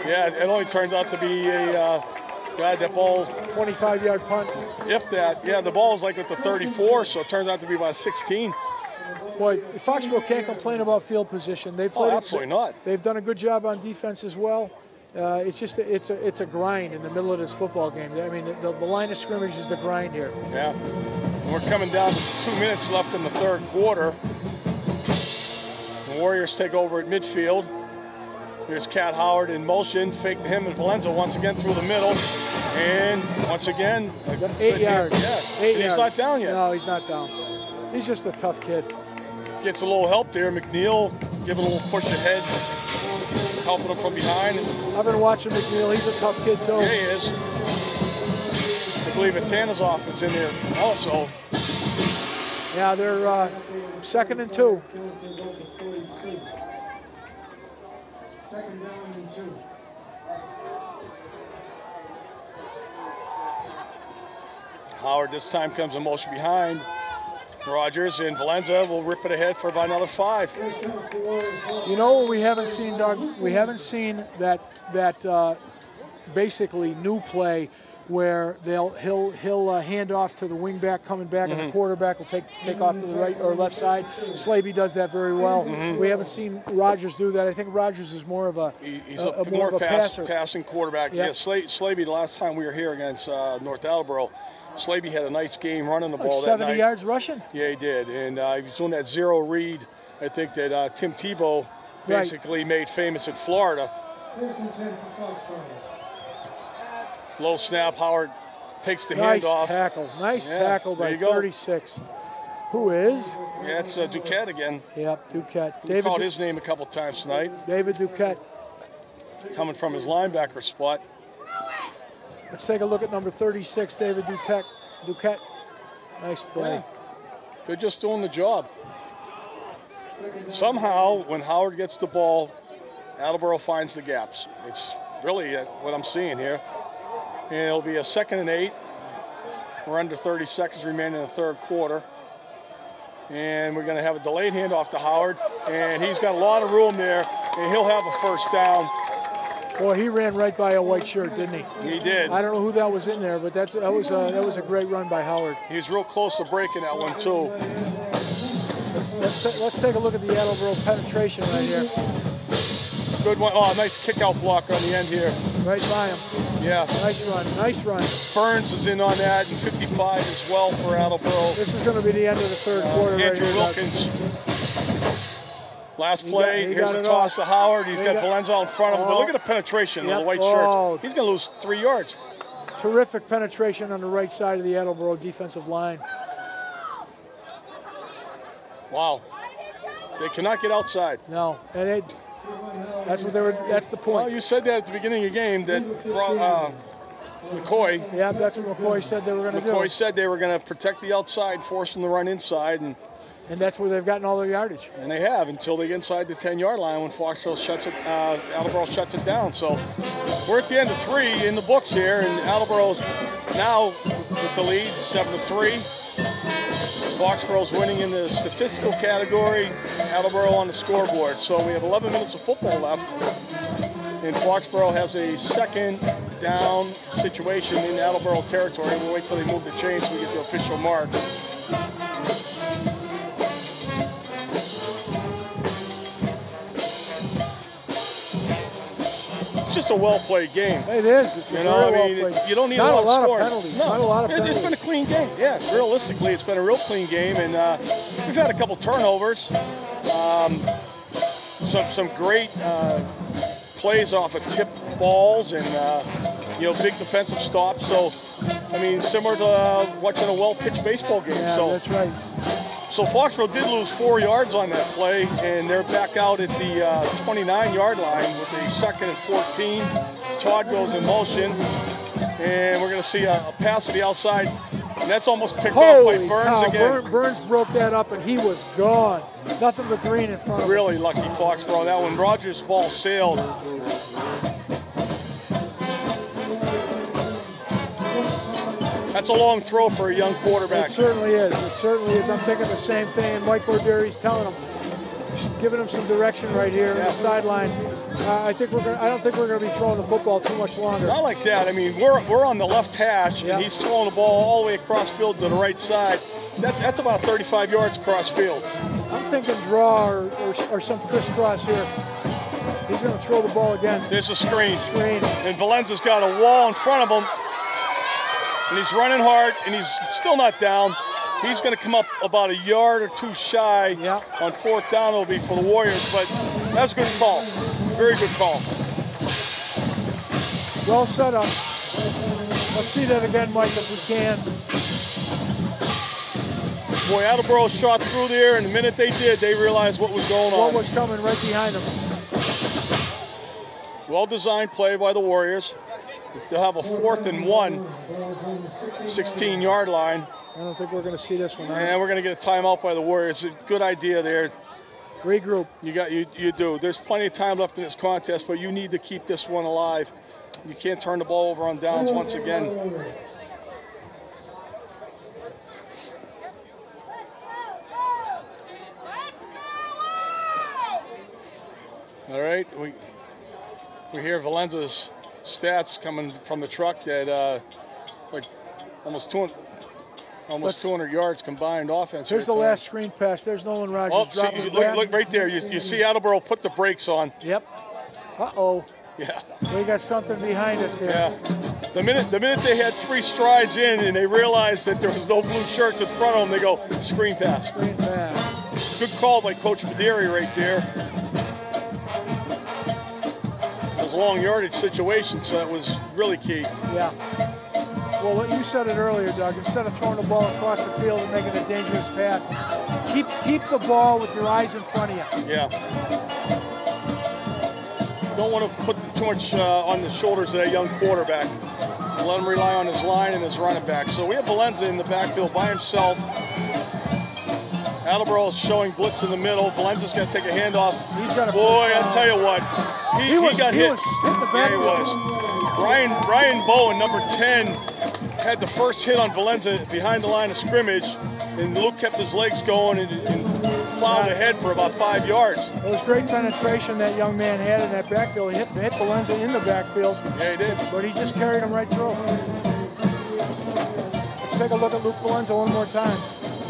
S2: Yeah, it only turns out to be that ball.
S3: 25-yard punt.
S2: If that. Yeah, the ball is like at the 34, so it turns out to be about 16.
S3: Boy, Foxborough can't complain about field position. They played
S2: absolutely not.
S3: They've done a good job on defense as well. It's a grind in the middle of this football game. I mean, the line of scrimmage is the grind here.
S2: Yeah. And we're coming down to 2 minutes left in the 3rd quarter. The Warriors take over at midfield. Here's Cat Howard in motion. Fake to him, and Valenza once again through the middle. And once again,
S3: 8 yards.
S2: Yeah.
S3: 8 yards.
S2: He's not down yet.
S3: No, he's not down. He's just a tough kid.
S2: Gets a little help there. McNeil giving a little push ahead, helping him from behind.
S3: I've been watching McNeil. He's a tough kid, too.
S2: Yeah, he is. I believe Atanasoff is in there also.
S3: Yeah, they're 2nd and 2.
S5: 2nd down and 2.
S2: Howard this time comes in motion behind Rogers, and Valenza will rip it ahead for about another 5.
S3: You know what we haven't seen, Doug? We haven't seen that basically new play where he'll hand off to the wingback coming back, and the quarterback will take off to the right or left side. Slaby does that very well. We haven't seen Rogers do that. I think Rogers is more of a more of a passer.
S2: Passing quarterback.
S3: Yep.
S2: Yeah, Slaby. The last time we were here against North Attleboro, Slaby had a nice game running the ball that night.
S3: 70 yards rushing.
S2: Yeah, he did, and he was doing that zero read. I think that Tim Tebow basically made famous at Florida. Low snap. Howard takes the handoff.
S3: Nice tackle by 36. Who is?
S2: Yeah, it's Duquette again.
S3: Yep, Duquette.
S2: We called his name a couple times tonight.
S3: David Duquette.
S2: Coming from his linebacker spot.
S3: Let's take a look at number 36, David Duquette. Nice play.
S2: Yeah. They're just doing the job. Somehow, when Howard gets the ball, Attleboro finds the gaps. It's really what I'm seeing here. And it'll be a 2nd and 8. We're under 30 seconds remaining in the 3rd quarter. And we're going to have a delayed handoff to Howard. And he's got a lot of room there, and he'll have a 1st down.
S3: Boy, he ran right by a white shirt, didn't he?
S2: He did.
S3: I don't know who that was in there, but that was a great run by Howard.
S2: He was real close to breaking that one, too.
S3: Let's take a look at the Attleboro penetration right here.
S2: Good one. Oh, nice kick-out block on the end here.
S3: Right by him.
S2: Yeah.
S3: Nice run.
S2: Burns is in on that, and 55 as well for Attleboro.
S3: This is going to be the end of the 3rd quarter.
S2: Andrew
S3: right
S2: Wilkins. Last play, here's a toss to Howard. He's got Valenza in front of him, but look at the penetration on the white shirts. He's going to lose 3 yards.
S3: Terrific penetration on the right side of the Attleboro defensive line.
S2: Wow. They cannot get outside.
S3: No, and that's what they were. That's the point.
S2: Well, you said that at the beginning of the game that McCoy.
S3: Yeah, that's what McCoy said they were going to do.
S2: McCoy said they were going to protect the outside, force them to run inside, and
S3: that's where they've gotten all their yardage.
S2: And they have until they get inside the 10-yard line when Foxborough shuts it. Attleboro shuts it down. So we're at the end of 3 in the books here, and Attleboro's now with the lead, 7-3. Foxborough's winning in the statistical category, Attleboro on the scoreboard. So we have 11 minutes of football left, and Foxborough has a second down situation in Attleboro territory. We'll wait till they move the chains so we get the official mark. It's just a well-played game.
S3: It is. It's
S2: you know, I mean, you don't need a lot of scores.
S3: Penalties.
S2: No,
S3: not a lot of penalties.
S2: It's been a clean game. Yeah, realistically, it's been a real clean game, and we've had a couple turnovers, some great plays off of tipped balls, and big defensive stops. So, I mean, similar to watching a well-pitched baseball game.
S3: Yeah,
S2: so,
S3: that's right.
S2: So Foxborough did lose 4 yards on that play, and they're back out at the 29-yard line with a 2nd and 14. Todd goes in motion, and we're going to see a pass to the outside, and that's almost picked off by Burns again.
S3: Burns broke that up, and he was gone. Nothing but green in front of him.
S2: Really lucky Foxborough that one. Rogers' ball sailed. That's a long throw for a young quarterback.
S3: It certainly is. It certainly is. I'm thinking the same thing. And Mike Bordery's telling him, giving him some direction right here on the sideline. I don't think we're going to be throwing the football too much longer.
S2: Not like that. I mean, we're on the left hash, and he's throwing the ball all the way across field to the right side. That's about 35 yards across field.
S3: I'm thinking draw or some crisscross here. He's going to throw the ball again.
S2: There's a screen. And Valenza's got a wall in front of him. And he's running hard, and he's still not down. He's going to come up about a yard or 2 shy. On 4th down, it'll be for the Warriors, but that's a good call. Very good call.
S3: Well set up. Let's see that again, Mike, if we can.
S2: Boy, Attleboro shot through there, and the minute they did, they realized what was going on.
S3: What was coming right behind them.
S2: Well-designed play by the Warriors. They'll have a 4th and 1, 16-yard line.
S3: I don't think we're going to see this one.
S2: And we're going to get a timeout by the Warriors. A good idea there.
S3: Regroup.
S2: You do. There's plenty of time left in this contest, but you need to keep this one alive. You can't turn the ball over on downs once again. All right, we hear Valenza's stats coming from the truck that it's like almost 200 yards combined offense.
S3: Here's the last screen pass. There's Nolan Rogers.
S2: Oh, look right there. You see Attleboro put the brakes on.
S3: Yep. Uh-oh.
S2: Yeah.
S3: We got something behind us here.
S2: Yeah. The minute they had 3 strides in and they realized that there was no blue shirts in front of them, they go, screen pass.
S3: Screen pass.
S2: Good call by Coach Baderi right there. It was a long yardage situation, so that was really key.
S3: Yeah. Well, you said it earlier, Doug. Instead of throwing the ball across the field and making a dangerous pass, keep the ball with your eyes in front of you.
S2: Yeah. Don't want to put too much on the shoulders of that young quarterback. Let him rely on his line and his running back. So we have Valenza in the backfield by himself. Attleboro is showing blitz in the middle. Valenza's going to take a handoff.
S3: He's got a
S2: boy, I tell you what, he got hit.
S3: Yeah,
S2: he was. Ryan Bowen, number 10, had the first hit on Valenza behind the line of scrimmage, and Luke kept his legs going and plowed ahead for about 5 yards.
S3: It was great penetration that young man had in that backfield. He hit Valenza in the backfield.
S2: Yeah, he did.
S3: But he just carried him right through. Let's take a look at Luke Valenza one more time.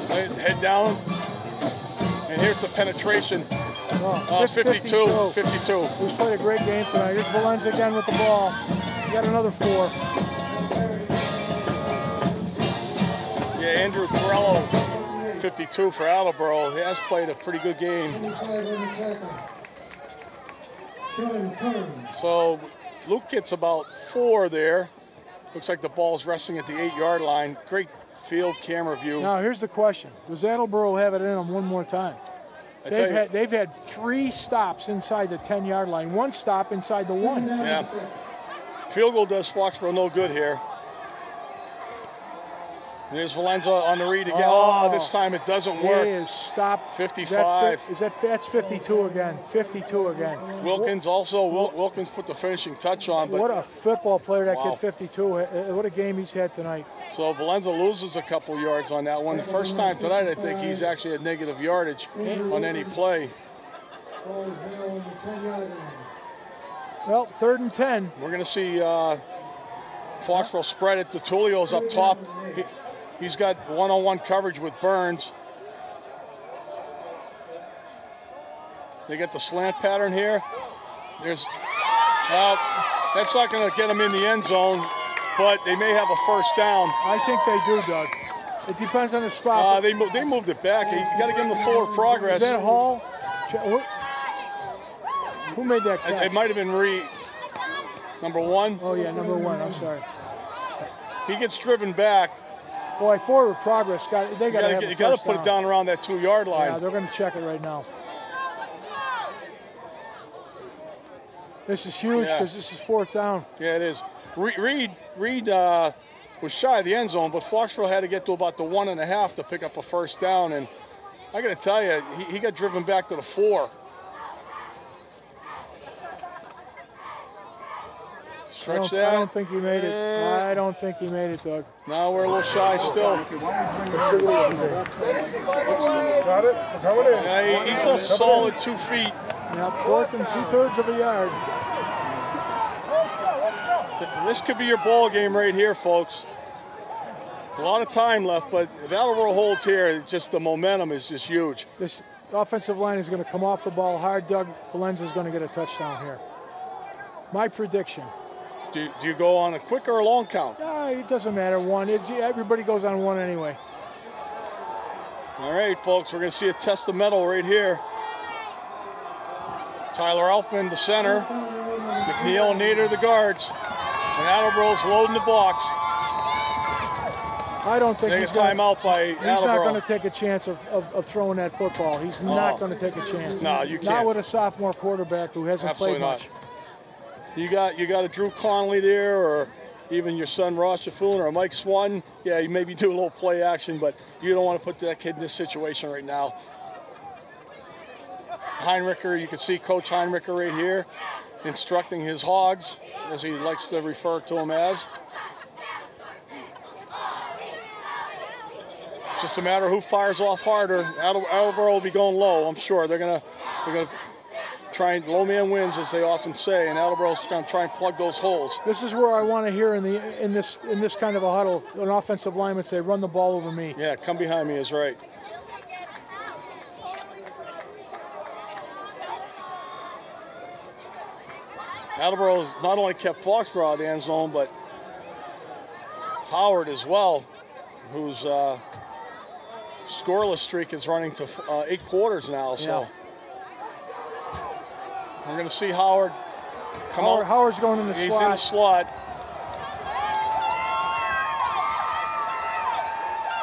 S2: Head down. And here's the penetration. 52.
S3: Who's played a great game tonight. Here's Valenza again with the ball. He got another 4.
S2: Yeah, Andrew Corello, 52 for Attleboro. He has played a pretty good game. So Luke gets about 4 there. Looks like the ball's resting at the 8-yard line. Great field camera view.
S3: Now here's the question: does Attleboro have it in them one more time? They've had 3 stops inside the 10-yard line, 1 stop inside the 1.
S2: Yeah. Field goal does Foxborough no good here. There's Valenza on the read again. Oh, this time it doesn't work.
S3: He is stopped.
S2: 55.
S3: That's 52 again. 52 again.
S2: Wilkins also. Wilkins put the finishing touch on. But
S3: what a football player that kid, 52. What a game he's had tonight.
S2: So Valenza loses a couple yards on that one. The first time tonight, I think he's actually had negative yardage on any play.
S3: Well, 3rd and 10.
S2: We're going to see Foxborough spread it. DeTulio's up top. He's got one-on-one coverage with Burns. They get the slant pattern here. That's not going to get him in the end zone, but they may have a first down.
S3: I think they do, Doug. It depends on the spot.
S2: They moved it back. You got to give them the forward progress.
S3: Is that Hall? Who made that catch?
S2: It might have been number 1.
S3: Oh, yeah, number 1. I'm sorry.
S2: He gets driven back.
S3: Boy, forward progress. You got
S2: to put it down around that 2-yard line.
S3: Yeah, they're going to check it right now. This is huge because this is 4th down.
S2: Yeah, it is. Reed was shy of the end zone, but Foxborough had to get to about the 1.5 to pick up a first down. And I got to tell you, he got driven back to the 4. Stretch that.
S3: I don't think he made it. I don't think he made it, Doug.
S2: No, we're a little shy still. Yeah, he's a solid 2 feet.
S3: Now 4th and 2/3 of a yard.
S2: This could be your ball game right here, folks. A lot of time left, but if Attleboro holds here, just the momentum is just huge.
S3: This offensive line is going to come off the ball hard. Doug Valenza is going to get a touchdown here. My prediction.
S2: Do you go on a quick or a long count?
S3: It doesn't matter. 1. Everybody goes on 1 anyway.
S2: All right, folks, we're going to see a testamental right here. Tyler Elfman, the center. McNeil and Nader, the guards. And Attleboro's loading the box.
S3: I don't think
S2: he's timeout by Attleboro.
S3: He's not going to take a chance of throwing that football. He's not going to take a chance.
S2: No, you can't.
S3: Not with a sophomore quarterback who hasn't played much.
S2: You got a Drew Conley there, or even your son Ross Shaffoon or Mike Swan. Yeah, you maybe do a little play action, but you don't want to put that kid in this situation right now. Heinricher, you can see Coach Heinricher right here instructing his hogs, as he likes to refer to them as. It's just a matter of who fires off harder. Attleboro will be going low, I'm sure. They're gonna try and low man wins, as they often say, and Attleboro's going to try and plug those holes.
S3: This is where I want to hear in this kind of a huddle, an offensive lineman say, "Run the ball over me."
S2: Yeah, come behind me is right. Attleboro not only kept Foxborough out of the end zone, but Howard as well, whose scoreless streak is running to 8 quarters now. So. Yeah. We're going to see Howard come out.
S3: Howard's going in the slot.
S2: He's in the slot.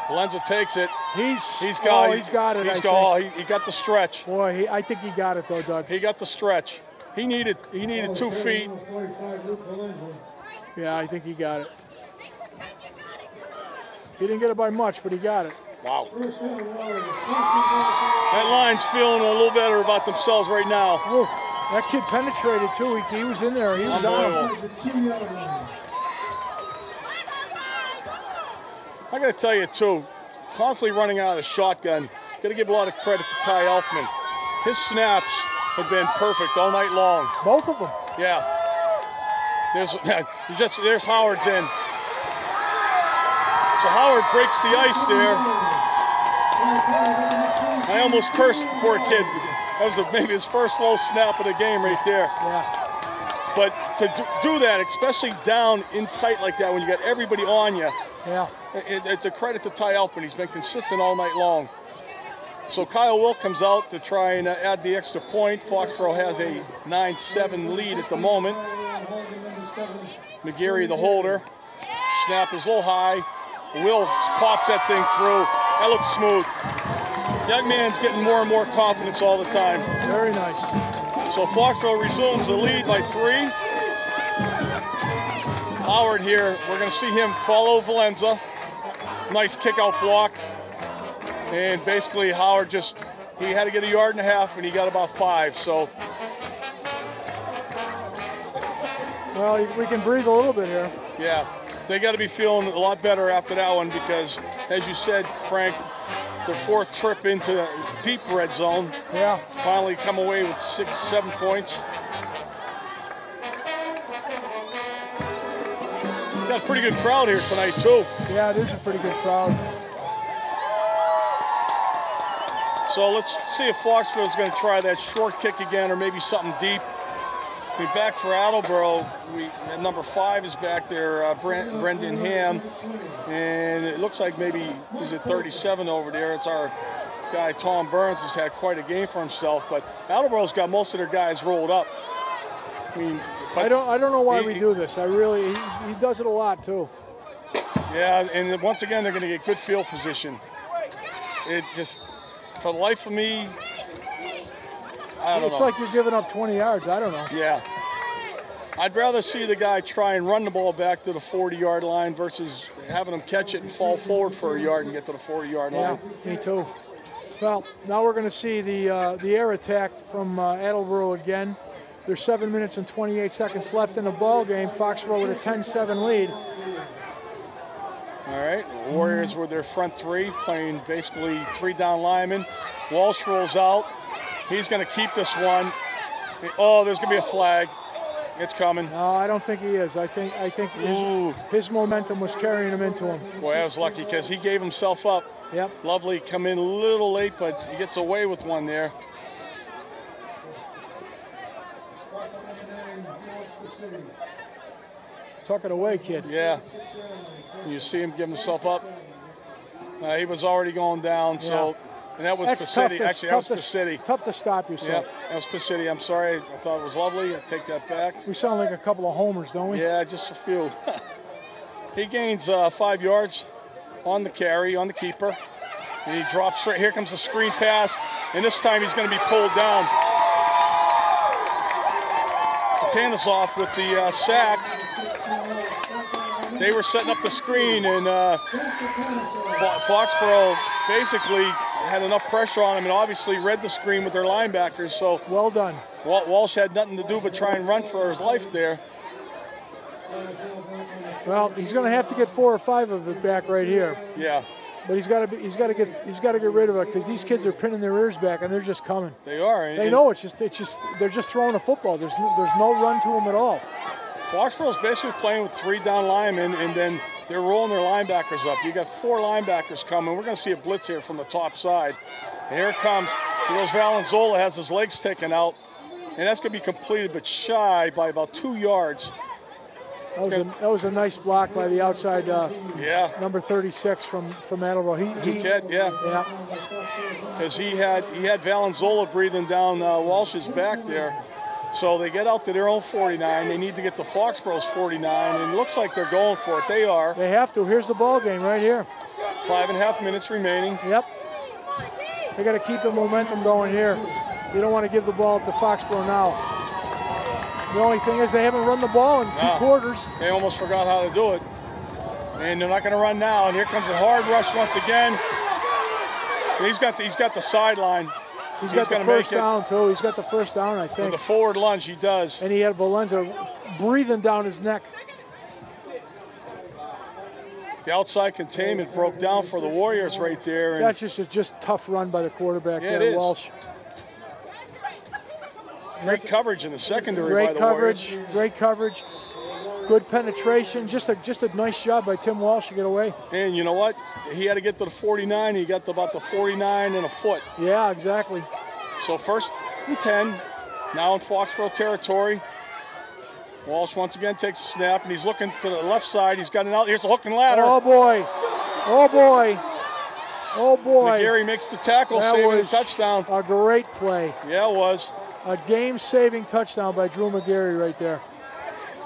S2: Valenza takes it. He's got it. He got the stretch.
S3: Boy, I think he got it though, Doug.
S2: He got the stretch. He needed 2 feet.
S3: Yeah, I think he got it. He didn't get it by much, but he got it.
S2: Wow. That line's feeling a little better about themselves right now.
S3: Oh, that kid penetrated too. He was in there. He was on.
S2: I got to tell you too, constantly running out of the shotgun. Got to give a lot of credit to Ty Elfman. His snaps have been perfect all night long.
S3: Both of them.
S2: Yeah. There's Howard's in. So Howard breaks the ice there. I almost cursed the poor kid. That was maybe his first low snap of the game right there.
S3: Yeah.
S2: But to do that, especially down in tight like that when you got everybody on you,
S3: yeah,
S2: it's a credit to Ty Elfman. He's been consistent all night long. So Kyle Wilk comes out to try and add the extra point. Foxborough has a 9-7 lead at the moment. McGarry, the holder. Snap is a little high. Will pops that thing through. That looks smooth. Young man's getting more and more confidence all the time.
S3: Very nice.
S2: So Foxborough resumes the lead by 3. Howard here, we're going to see him follow Valenza. Nice kick-out block. And basically Howard he had to get 1.5 yards and he got about 5. So,
S3: well, we can breathe a little bit here.
S2: yeah, they got to be feeling a lot better after that one because, as you said, Frank, their 4th trip into the deep red zone.
S3: Yeah.
S2: Finally come away with 6, 7 points. Got a pretty good crowd here tonight, too.
S3: Yeah, it is a pretty good crowd.
S2: So let's see if Foxborough is going to try that short kick again or maybe something deep. We're back for Attleboro. Number 5 is back there, Brendan Ham. And it looks like maybe he's at 37 over there. It's our guy, Tom Burns, who's had quite a game for himself. But Attleboro's got most of their guys rolled up. I mean,
S3: I don't know why we do this. He does it a lot too.
S2: Yeah, and once again, they're going to get good field position. It just, for the life of me, I don't know.
S3: It's like you're giving up 20 yards. I don't know.
S2: Yeah. I'd rather see the guy try and run the ball back to the 40-yard line versus having him catch it and fall forward for 1 yard and get to the 40-yard line.
S3: Yeah, me too. Well, now we're going to see the air attack from Attleboro again. There's 7 minutes and 28 seconds left in the ball game. Foxborough with a 10-7 lead.
S2: All right, the Warriors with their front 3, playing basically 3 down linemen. Walsh rolls out. He's going to keep this one. Oh, there's going to be a flag. It's coming.
S3: No, I don't think he is. I think his momentum was carrying him into him.
S2: Boy, I was lucky because he gave himself up.
S3: Yep.
S2: Lovely, come in a little late, but he gets away with one there.
S3: Tuck it away, kid.
S2: Yeah. You see him give himself up. He was already going down, so.
S3: Yeah.
S2: And that was Varsity. Actually, that was Varsity.
S3: Tough to stop yourself.
S2: Yeah, that was Varsity. I'm sorry. I thought it was lovely. I take that back.
S3: We sound like a couple of homers, don't we?
S2: Yeah, just a few. He gains 5 yards on the carry, on the keeper. And he drops straight. Here comes the screen pass. And this time he's going to be pulled down. Tanasov with the sack. They were setting up the screen, and Foxborough basically had enough pressure on him and obviously read the screen with their linebackers. So
S3: well done.
S2: Walsh had nothing to do but try and run for his life there.
S3: Well, he's going to have to get 4 or 5 of it back right here.
S2: Yeah.
S3: But he's got to get rid of it because these kids are pinning their ears back and they're just coming.
S2: They are.
S3: They know they're just throwing a football. There's no run to them at all.
S2: Foxborough's basically playing with 3 down linemen, and then they're rolling their linebackers up. You got 4 linebackers coming. We're going to see a blitz here from the top side. And here it comes. Here goes Valenzola, has his legs taken out, and that's going to be completed but shy by about 2 yards.
S3: That was a nice block by the outside number 36 from Attleboro.
S2: Yeah. Because he had Valenzola breathing down Walsh's back there. So they get out to their own 49. They need to get to Foxborough's 49, and it looks like they're going for it. They are.
S3: They have to. Here's the ball game right here.
S2: 5.5 minutes remaining.
S3: Yep. They got to keep the momentum going here. You don't want to give the ball up to Foxborough now. The only thing is they haven't run the ball in 2 quarters.
S2: They almost forgot how to do it. And they're not going to run now. And here comes a hard rush once again. And he's got the sideline.
S3: He's got the first down, too. He's got the first down, I think.
S2: With the forward lunge, he does.
S3: And he had Valenza breathing down his neck.
S2: The outside containment broke down for the Warriors right there. And
S3: that's just tough run by the quarterback there, Walsh.
S2: Great coverage in the secondary by the Warriors.
S3: Great coverage. Good penetration. Just a nice job by Tim Walsh to get away.
S2: And you know what? He had to get to the 49. He got to about the 49 and a foot.
S3: Yeah, exactly.
S2: So 1st and 10. Now in Foxborough territory. Walsh once again takes a snap, and he's looking to the left side. He's got an out. Here's the hook and ladder.
S3: Oh, boy. Oh, boy. Oh, boy.
S2: McGarry makes the tackle, saving a touchdown.
S3: A great play.
S2: Yeah, it was.
S3: A game-saving touchdown by Drew McGarry right there.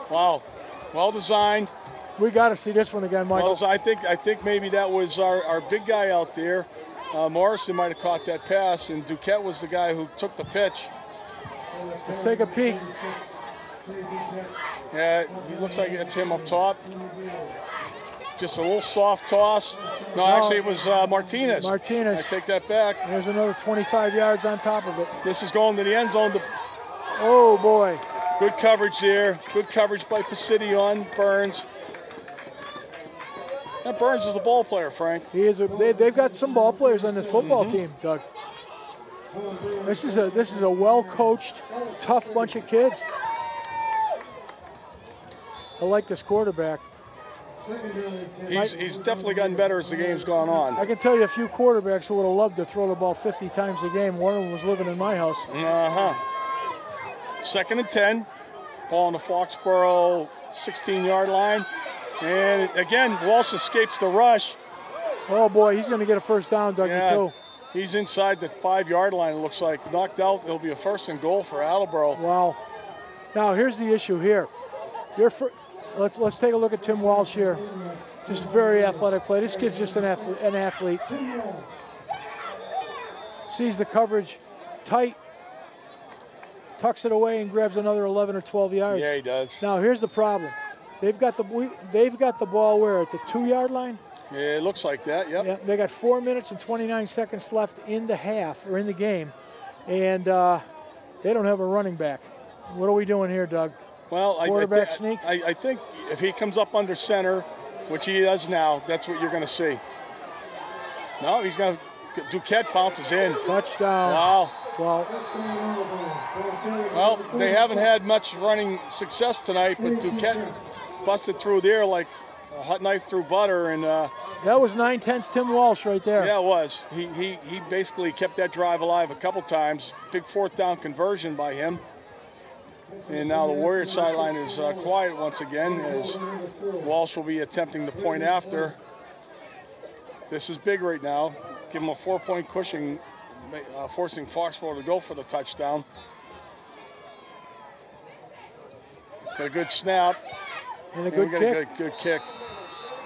S2: Wow. Well designed.
S3: We got to see this one again, Michael.
S2: Well, so I think maybe that was our big guy out there. Morrison might have caught that pass, and Duquette was the guy who took the pitch.
S3: Let's take a peek.
S2: Yeah, it looks like it's him up top. Just a little soft toss. No, actually it was Martinez.
S3: Martinez.
S2: I take that back.
S3: There's another 25 yards on top of it.
S2: This is going to the end zone.
S3: Oh, boy.
S2: Good coverage there. Good coverage by Pacitti on Burns. That Burns is a ball player, Frank.
S3: He is. They've got some ball players on this football team, Doug. This is a well-coached, tough bunch of kids. I like this quarterback.
S2: He's definitely gotten better as the game's gone on.
S3: I can tell you a few quarterbacks who would have loved to throw the ball 50 times a game. One of them was living in my house.
S2: Second and 10. Ball on the Foxborough 16-yard line. And again, Walsh escapes the rush.
S3: Oh, boy, he's going to get a first down, Dougie, too.
S2: He's inside the 5-yard line, it looks like. Knocked out. It'll be a first and goal for Attleboro.
S3: Wow. Now, here's the issue here. Let's take a look at Tim Walsh here. Just a very athletic play. This kid's just an athlete. Sees the coverage tight, tucks it away, and grabs another 11 or 12 yards.
S2: Yeah, he does.
S3: Now, here's the problem. They've got the ball where, at the 2-yard line?
S2: Yeah, it looks like that, yep.
S3: Yeah, they got 4 minutes and 29 seconds left in the half, or in the game, and they don't have a running back. What are we doing here, Doug?
S2: Well,
S3: quarterback sneak?
S2: I think if he comes up under center, which he does now, that's what you're going to see. No, he's going to – Duquette bounces in.
S3: Touchdown.
S2: Wow.
S3: Well,
S2: well, they haven't had much running success tonight, but Duquette busted through there like a hot knife through butter. And
S3: that was 9-10 Tim Walsh right there.
S2: Yeah, it was. He basically kept that drive alive a couple times. Big fourth down conversion by him. And now the Warriors sideline is quiet once again as Walsh will be attempting the point after. This is big right now. Give him a 4-point cushion, forcing Foxborough to go for the touchdown. Got a good snap.
S3: And a good kick.
S2: Good kick.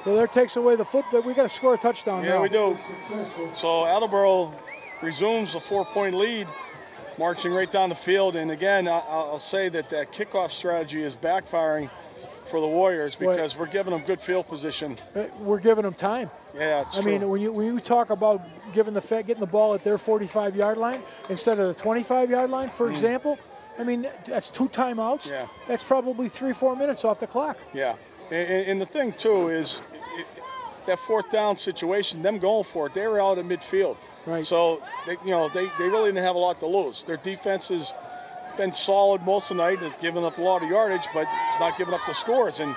S3: Well, there takes away the foot. We got to score a touchdown now.
S2: Yeah, we do. So Attleboro resumes a 4-point lead, marching right down the field. And again, I'll say that that kickoff strategy is backfiring for the Warriors because we're giving them good field position.
S3: We're giving them time.
S2: Yeah, it's true.
S3: I mean, when you talk about getting the ball at their 45-yard line instead of the 25-yard line, for example, I mean, that's 2 timeouts.
S2: Yeah.
S3: That's probably 3-4 minutes off the clock.
S2: Yeah. And the thing, too, is that fourth down situation, them going for it, they were out at midfield.
S3: Right.
S2: So, they really didn't have a lot to lose. Their defense has been solid most of the night and giving up a lot of yardage, but not giving up the scores. And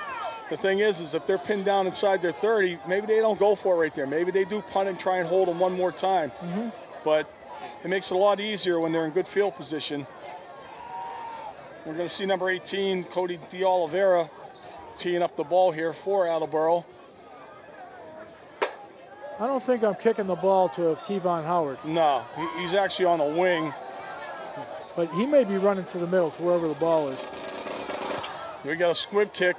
S2: the thing is if they're pinned down inside their 30, maybe they don't go for it right there. Maybe they do punt and try and hold them one more time. But it makes it a lot easier when they're in good field position. We're going to see number 18, Cody DeOliveira, teeing up the ball here for Attleboro.
S3: I don't think I'm kicking the ball to Kevon Howard.
S2: No, he's actually on a wing.
S3: But he may be running to the middle to wherever the ball is.
S2: We got a squib kick,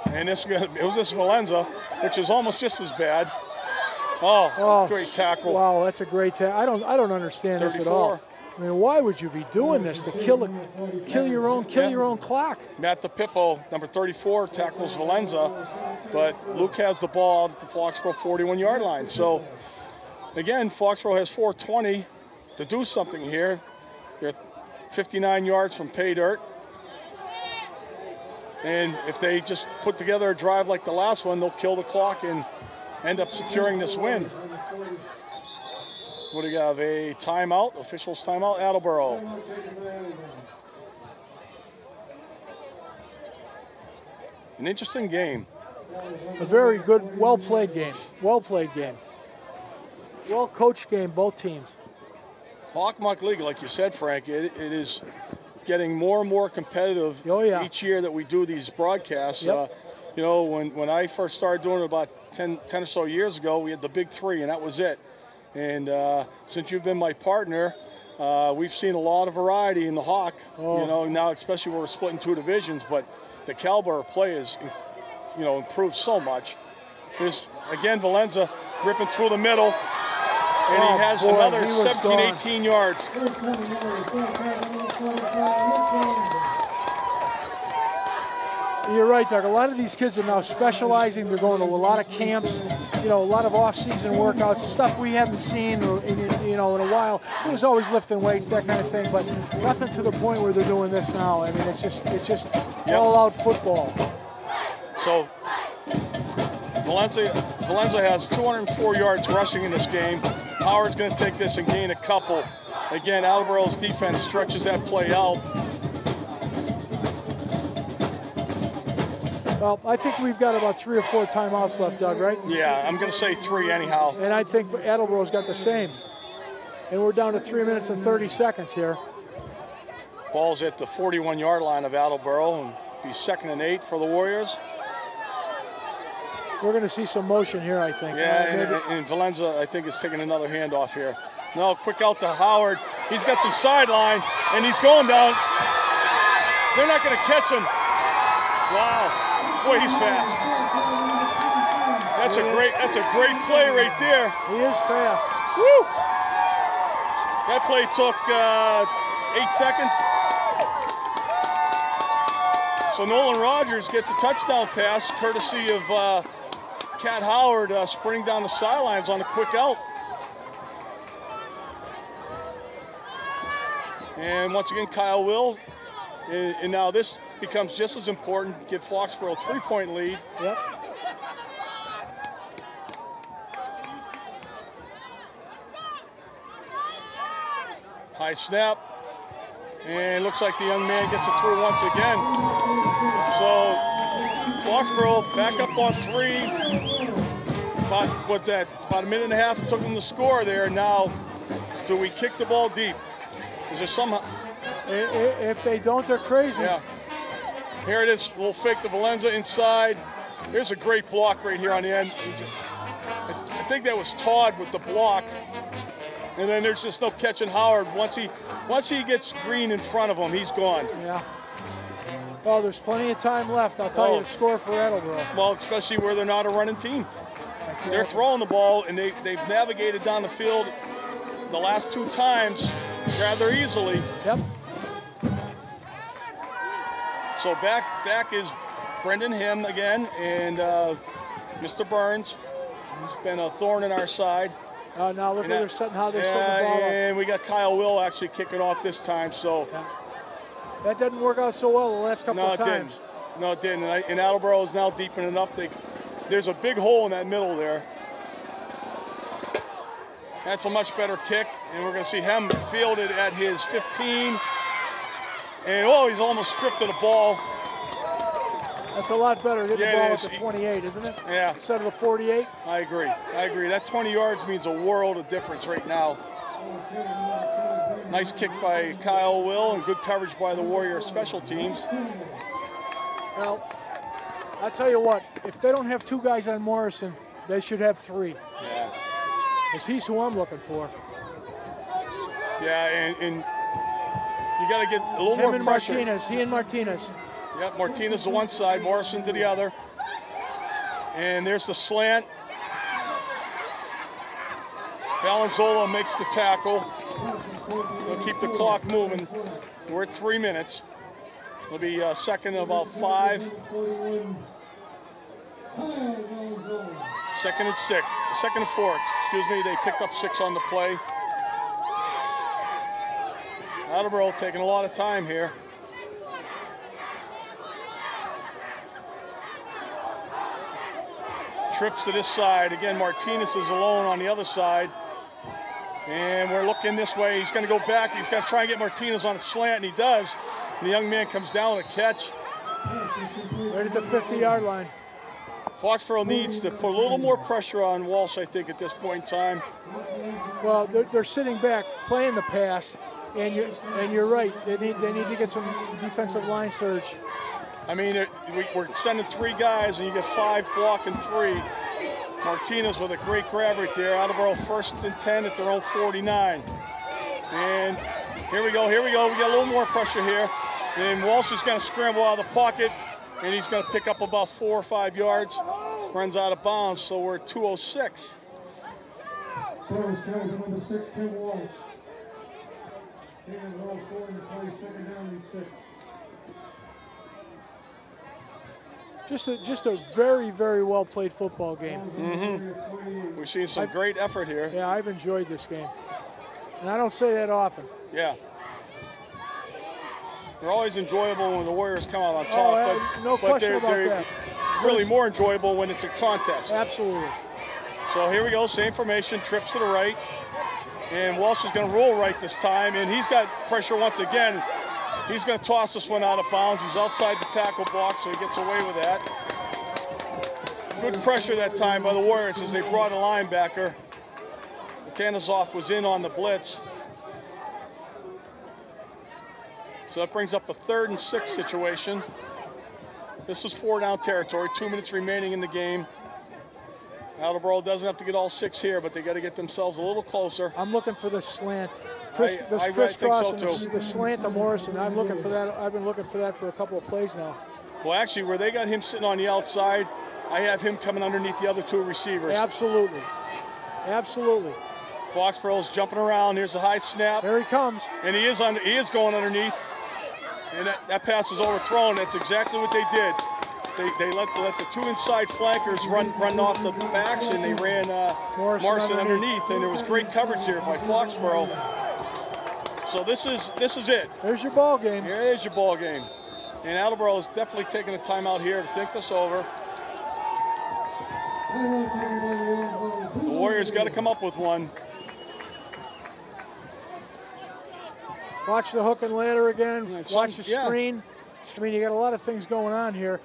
S2: and this is Valenza, which is almost just as bad. Oh, great tackle.
S3: Wow, that's a great tackle. I don't understand 34. This at all. I mean, why would you be doing this to kill your own clock?
S2: Matt DePippo, number 34, tackles Valenza, but Luke has the ball out at the Foxborough 41-yard line. So, again, Foxborough has 4:20 to do something here. They're 59 yards from pay dirt. And if they just put together a drive like the last one, they'll kill the clock and end up securing this win. What do you have? A timeout, officials timeout, Attleboro. An interesting game.
S3: A very good, well-played game. Well-played game. Well-coached game, both teams.
S2: Hockomock League, like you said, Frank, it is getting more and more competitive each year that we do these broadcasts.
S3: Yep.
S2: You know, when I first started doing it about 10 or so years ago, we had the big 3, and that was it. And since you've been my partner, we've seen a lot of variety in the Hawk. You know, now especially when we're split in 2 divisions, but the caliber of play is you know, improved so much. Here's, again, Valenza ripping through the middle. And he has another 17, 18 yards.
S3: You're right, Doug. A lot of these kids are now specializing. They're going to a lot of camps, you know, a lot of off-season workouts, stuff we haven't seen, you know, in a while. It was always lifting weights, that kind of thing, but nothing to the point where they're doing this now. I mean, it's just all-out football.
S2: So Valenza has 204 yards rushing in this game. Howard's going to take this and gain a couple. Again, Attleboro's defense stretches that play out.
S3: Well, I think we've got about 3 or 4 timeouts left, Doug, right?
S2: Yeah, I'm going to say 3 anyhow.
S3: And I think Attleboro's got the same. And we're down to 3 minutes and 30 seconds here.
S2: Ball's at the 41-yard line of Attleboro, and be 2nd and 8 for the Warriors.
S3: We're going to see some motion here, I think.
S2: Yeah, and Valenza, I think, is taking another handoff here. No, quick out to Howard. He's got some sideline, and he's going down. They're not going to catch him. Wow. Boy, he's fast. That's a great play right there.
S3: He is fast.
S2: Woo! That play took 8 seconds. So Nolan Rogers gets a touchdown pass, courtesy of Cat Howard sprinting down the sidelines on a quick out. And once again, Kyle Will. And now this becomes just as important. Give Foxborough a 3-point lead.
S3: Yep.
S2: High snap. And looks like the young man gets it through once again. So Foxborough back up on 3. About a minute and a half it took them to score there. Now, do we kick the ball deep? Is there somehow?
S3: If they don't, they're crazy.
S2: Yeah. Here it is, a little fake to Valenza inside. Here's a great block right here on the end. I think that was Todd with the block. And then there's just no catching Howard. Once he gets Green in front of him, he's gone.
S3: Yeah. Well, there's plenty of time left, I'll tell you, to score for Attleboro.
S2: Well, especially where they're not a running team. They're throwing the ball, and they've navigated down the field the last 2 times rather easily.
S3: Yep.
S2: So back is Brendan Him again, and Mr. Burns, who's been a thorn in our side.
S3: Now look how they're setting the ball up.
S2: And we got Kyle Will actually kicking off this time. So
S3: that didn't work out so well the last couple of times.
S2: No, it didn't. And Attleboro is now deepening up. There's a big hole in that middle there. That's a much better kick, and we're going to see him fielded at his 15. And, he's almost stripped of the ball.
S3: That's a lot better getting the ball at the 28, isn't it?
S2: Yeah.
S3: Instead of the 48?
S2: I agree. That 20 yards means a world of difference right now. Nice kick by Kyle Will and good coverage by the Warrior special teams.
S3: Well, I'll tell you what, if they don't have 2 guys on Morrison, they should have 3.
S2: Yeah.
S3: Because he's who I'm looking for.
S2: Yeah, and you got to get a little more pressure.
S3: He and Martinez.
S2: Yep, Martinez to one side, Morrison to the other. And there's the slant. Valenzola makes the tackle. They'll keep the clock moving. We're at 3 minutes. It'll be second and about 5. 2nd and 6. 2nd and 4, excuse me. They picked up 6 on the play. Attleboro taking a lot of time here. Trips to this side. Again, Martinez is alone on the other side. And we're looking this way. He's going to go back. He's going to try and get Martinez on a slant, and he does. And the young man comes down with a catch.
S3: Right at the 50-yard line.
S2: Foxborough needs to put a little more pressure on Walsh, I think, at this point in time.
S3: Well, they're sitting back, playing the pass, and you're right. They need to get some defensive line surge.
S2: I mean, we're sending 3 guys, and you get 5 blocking 3. Martinez with a great grab right there. Attleboro 1st and 10 at their own 49. And here we go. We got a little more pressure here. And Walsh is going to scramble out of the pocket. And he's going to pick up about 4 or 5 yards, runs out of bounds, so we're at 2:06.
S5: Burrows carried number 6, Tim Walsh. Taking ball 4 in the play, 2nd down and 6.
S3: Just a very, very well played football game.
S2: We've seen some great effort here.
S3: Yeah, I've enjoyed this game. And I don't say that often.
S2: Yeah. They're always enjoyable when the Warriors come out on top,
S3: no question about that.
S2: Really more enjoyable when it's a contest.
S3: Absolutely.
S2: So here we go, same formation, trips to the right. And Walsh is going to roll right this time, and he's got pressure once again. He's going to toss this one out of bounds. He's outside the tackle box, so he gets away with that. Good pressure that time by the Warriors as they brought a linebacker. Atanasoff was in on the blitz. So that brings up a 3rd and 6 situation. This is 4-down territory, 2 minutes remaining in the game. Attleboro doesn't have to get all 6 here, but they got to get themselves a little closer.
S3: I'm looking for the slant.
S2: I think so too.
S3: The slant to Morrison. I'm looking for that. I've been looking for that for a couple of plays now.
S2: Well, actually, where they got him sitting on the outside, I have him coming underneath the other 2 receivers.
S3: Absolutely. Absolutely.
S2: Foxborough's jumping around. Here's a high snap.
S3: There he comes.
S2: And he is going underneath. And that pass is overthrown. That's exactly what they did. They let the 2 inside flankers run off the backs, and they ran Morrison underneath. And there was great coverage here by Foxborough. So this is it.
S3: There's your ball game.
S2: Here is your ball game. And Attleboro is definitely taking a timeout here to think this over. The Warriors got to come up with one.
S3: Watch the hook and ladder again. Watch the screen. I mean, you got a lot of things going on here.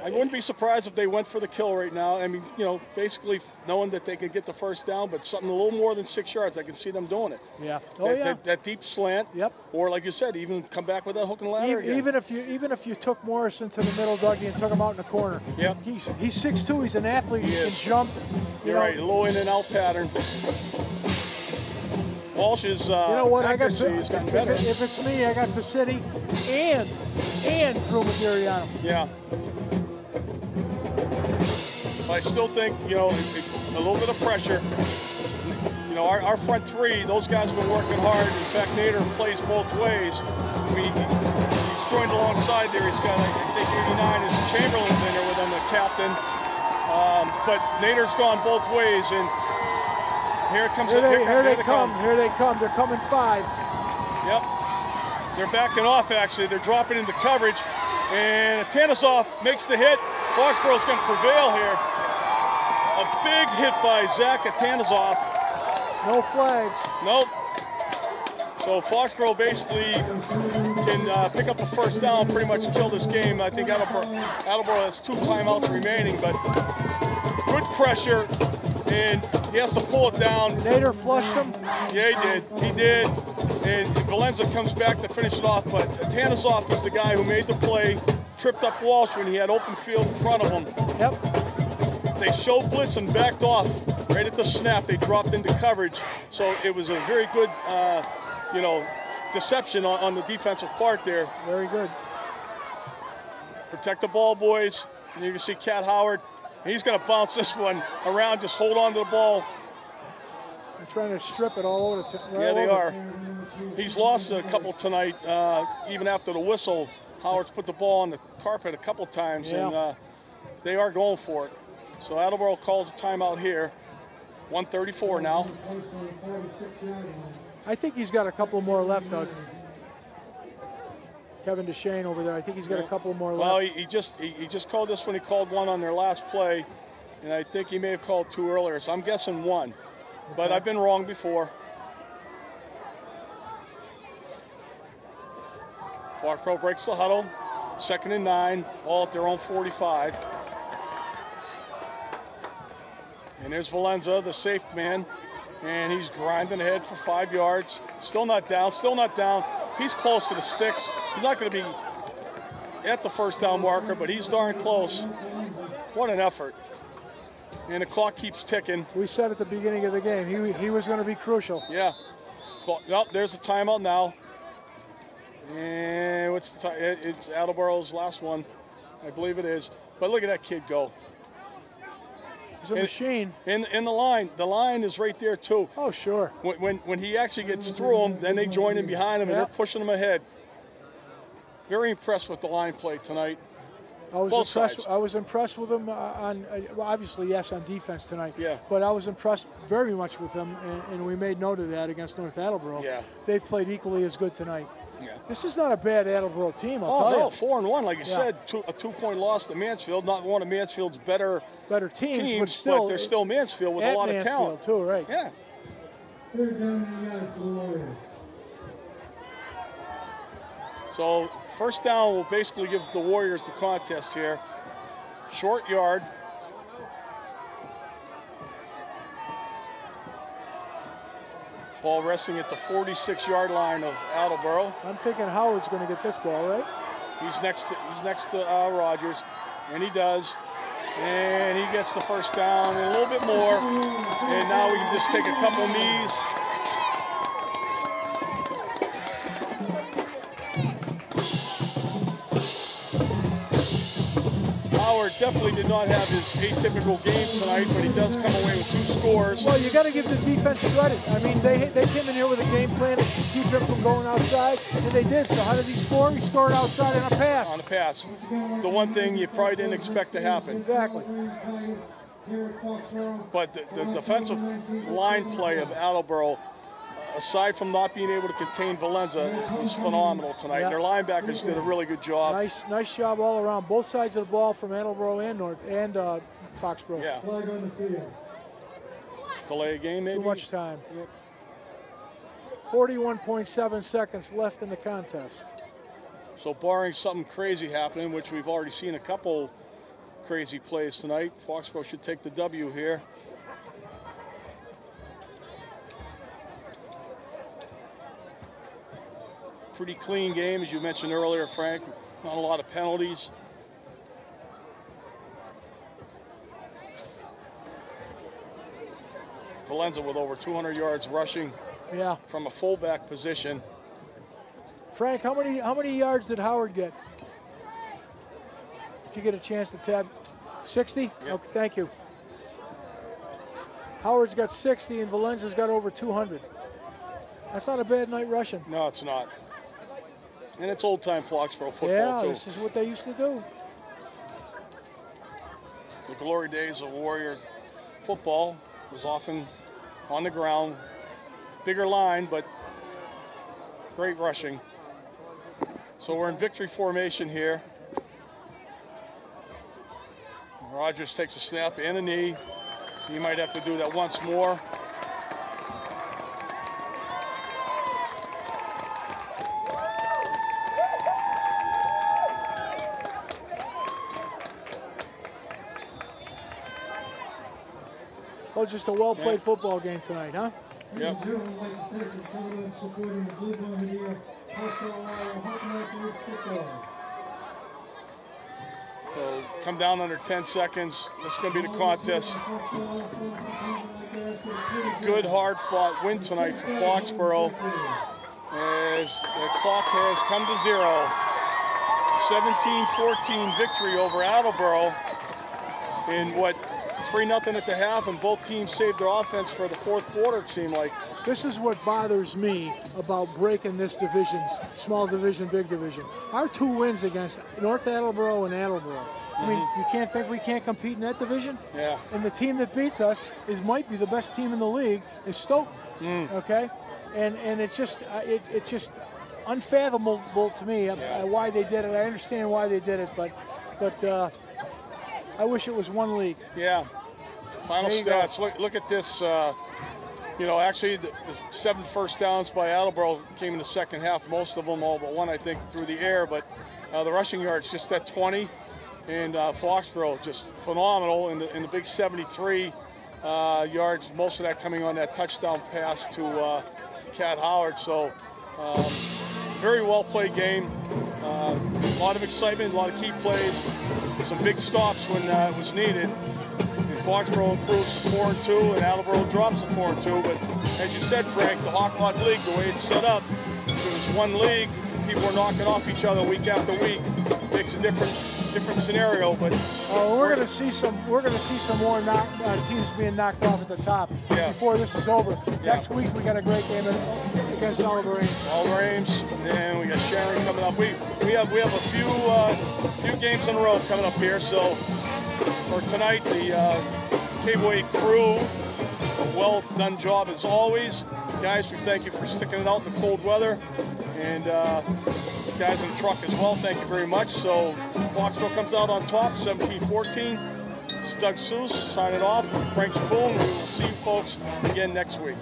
S2: I wouldn't be surprised if they went for the kill right now. I mean, you know, basically knowing that they can get the first down, but something a little more than 6 yards, I can see them doing it.
S3: Yeah.
S2: That deep slant.
S3: Yep.
S2: Or like you said, even come back with that hook and ladder again.
S3: Even if you took Morrison to the middle, Dougie, and took him out in the corner.
S2: Yep.
S3: He's 6'2", he's an athlete, he can jump.
S2: You're right, a low in and out pattern. Walsh's accuracy has gotten better.
S3: If it's me, I got Varsity and Drew Materiano.
S2: Yeah. But I still think, you know, a little bit of pressure. You know, our front 3, those guys have been working hard. In fact, Nader plays both ways. I mean, he's joined alongside there. He's got, I think, 89 is Chamberlain's in there with him, the captain. But Nader's gone both ways, and here it comes.
S3: Here they come. They're coming 5.
S2: Yep. They're backing off, actually. They're dropping into coverage. And Atanasoff makes the hit. Foxborough's going to prevail here. A big hit by Zach Atanasoff.
S3: No flags.
S2: Nope. So Foxborough basically can pick up a first down, pretty much kill this game. I think Attleboro has 2 timeouts remaining, but good pressure. And he has to pull it down.
S3: Nader flushed him?
S2: Yeah, he did. And Valenza comes back to finish it off, but Atanasoff is the guy who made the play, tripped up Walsh when he had open field in front of him.
S3: Yep.
S2: They showed blitz and backed off right at the snap. They dropped into coverage. So it was a very good, deception on the defensive part there.
S3: Very good.
S2: Protect the ball, boys. And you can see Cat Howard. He's going to bounce this one around, just hold on to the ball.
S3: They're trying to strip it all over.
S2: Yeah, they are. He's lost a couple tonight, even after the whistle. Howard's put the ball on the carpet a couple times, and they are going for it. So Attleboro calls a timeout here. 1:34 now.
S3: I think he's got a couple more left, Doug. Kevin DeShane over there. I think he's got a couple more left.
S2: Well, he just called this one. He called one on their last play, and I think he may have called 2 earlier. So I'm guessing 1, okay. But I've been wrong before. Foxborough breaks the huddle. 2nd and 9. Ball at their own 45. And there's Valenza, the safe man, and he's grinding ahead for 5 yards. Still not down. Still not down. He's close to the sticks. He's not going to be at the first down marker, but he's darn close. What an effort. And the clock keeps ticking.
S3: We said at the beginning of the game, he was going to be crucial.
S2: Yeah. Well, there's a timeout now. And what's the time? It's Attleboro's last one. I believe it is. But look at that kid go.
S3: He's a machine.
S2: In the line is right there too.
S3: Oh, sure.
S2: When he actually gets through them, then they join in behind him and they're pushing him ahead. Very impressed with the line play tonight.
S3: I was impressed with him on obviously, yes, on defense tonight.
S2: Yeah.
S3: But I was impressed very much with them, and we made note of that against North Attleboro.
S2: Yeah.
S3: They've played equally as good tonight.
S2: Yeah.
S3: This is not a bad Attleboro team, I'll tell you.
S2: No, 4-1, like you said, a 2-point loss to Mansfield. Not one of Mansfield's better
S3: teams,
S2: but they're still Mansfield with a lot of talent.
S3: Too, right?
S2: Yeah.
S5: Third down and 9 for the Warriors.
S2: So first down will basically give the Warriors the contest here. Short yard. Ball resting at the 46-yard line of Attleboro.
S3: I'm thinking Howard's going to get this ball, right?
S2: He's next to Rogers, and he does. And he gets the first down and a little bit more. And now we can just take a couple knees. Howard definitely did not have his atypical game tonight, but he does come away with 2 scores.
S3: Well, you got to give the defense credit. I mean, they came in here with a game plan to keep him from going outside, and they did. So how did he score? He scored outside on a pass.
S2: On a pass. The one thing you probably didn't expect to happen.
S3: Exactly.
S2: But the defensive line play of Attleboro, aside from not being able to contain Valenza, is phenomenal tonight.
S3: Yeah.
S2: Their linebackers did a really good job.
S3: Nice job all around. Both sides of the ball from Attleboro and Foxborough.
S2: Yeah.
S5: Flag on the field.
S2: Delay a game, maybe?
S3: Too much time.
S2: Yep.
S3: 41.7 seconds left in the contest.
S2: So barring something crazy happening, which we've already seen a couple crazy plays tonight, Foxborough should take the W here. Pretty clean game, as you mentioned earlier, Frank. Not a lot of penalties. Valenza with over 200 yards rushing from a fullback position.
S3: Frank, how many yards did Howard get? If you get a chance to tab, 60?
S2: Yep.
S3: Okay, thank you. Howard's got 60 and Valenza's got over 200. That's not a bad night rushing.
S2: No, it's not. And it's old-time Foxborough football, too.
S3: This is what they used to do.
S2: The glory days of Warriors football was often on the ground. Bigger line, but great rushing. So we're in victory formation here. Rogers takes a snap and a knee. He might have to do that once more.
S3: Oh, just a well-played football game tonight, huh?
S2: Yep. So come down under 10 seconds. This is going to be the contest. Good, hard-fought win tonight for Foxborough as the clock has come to 0. 17-14 victory over Attleboro in what, 3-0 at the half, and both teams saved their offense for the fourth quarter, it seemed like.
S3: This is what bothers me about breaking this division, small division, big division. Our 2 wins against North Attleboro and Attleboro. I mean, you can't think we can't compete in that division?
S2: Yeah.
S3: And the team that beats us might be the best team in the league is Stoke, okay? And it's just unfathomable to me why they did it. I understand why they did it, but I wish it was one league.
S2: Yeah. Final stats. Look at this. Actually, the 7 first downs by Attleboro came in the second half. Most of them, all but one, I think, through the air. But the rushing yards just at 20. And Foxborough just phenomenal in the big 73 yards. Most of that coming on that touchdown pass to Cat Howard. So very well played game. A lot of excitement, a lot of key plays. Some big stops when it was needed. And Foxborough improves to 4-2, and Attleboro drops to 4-2. But as you said, Frank, the Hockomock League, the way it's set up, if it was one league, people were knocking off each other week after week. Makes a difference. different scenario, but
S3: we're going to see some more teams being knocked off at the top before this is over. Next week we got a great game against Attleboro.
S2: And we got Sharon coming up. We have a few games in a row coming up here. So for tonight, the K-Boy crew, a well done job as always. Guys, we thank you for sticking it out in the cold weather, and guys in the truck as well, thank you very much. So Foxborough comes out on top, 17-14. This is Doug Seuss signing off with Frank Jaffoon. We will see you folks again next week.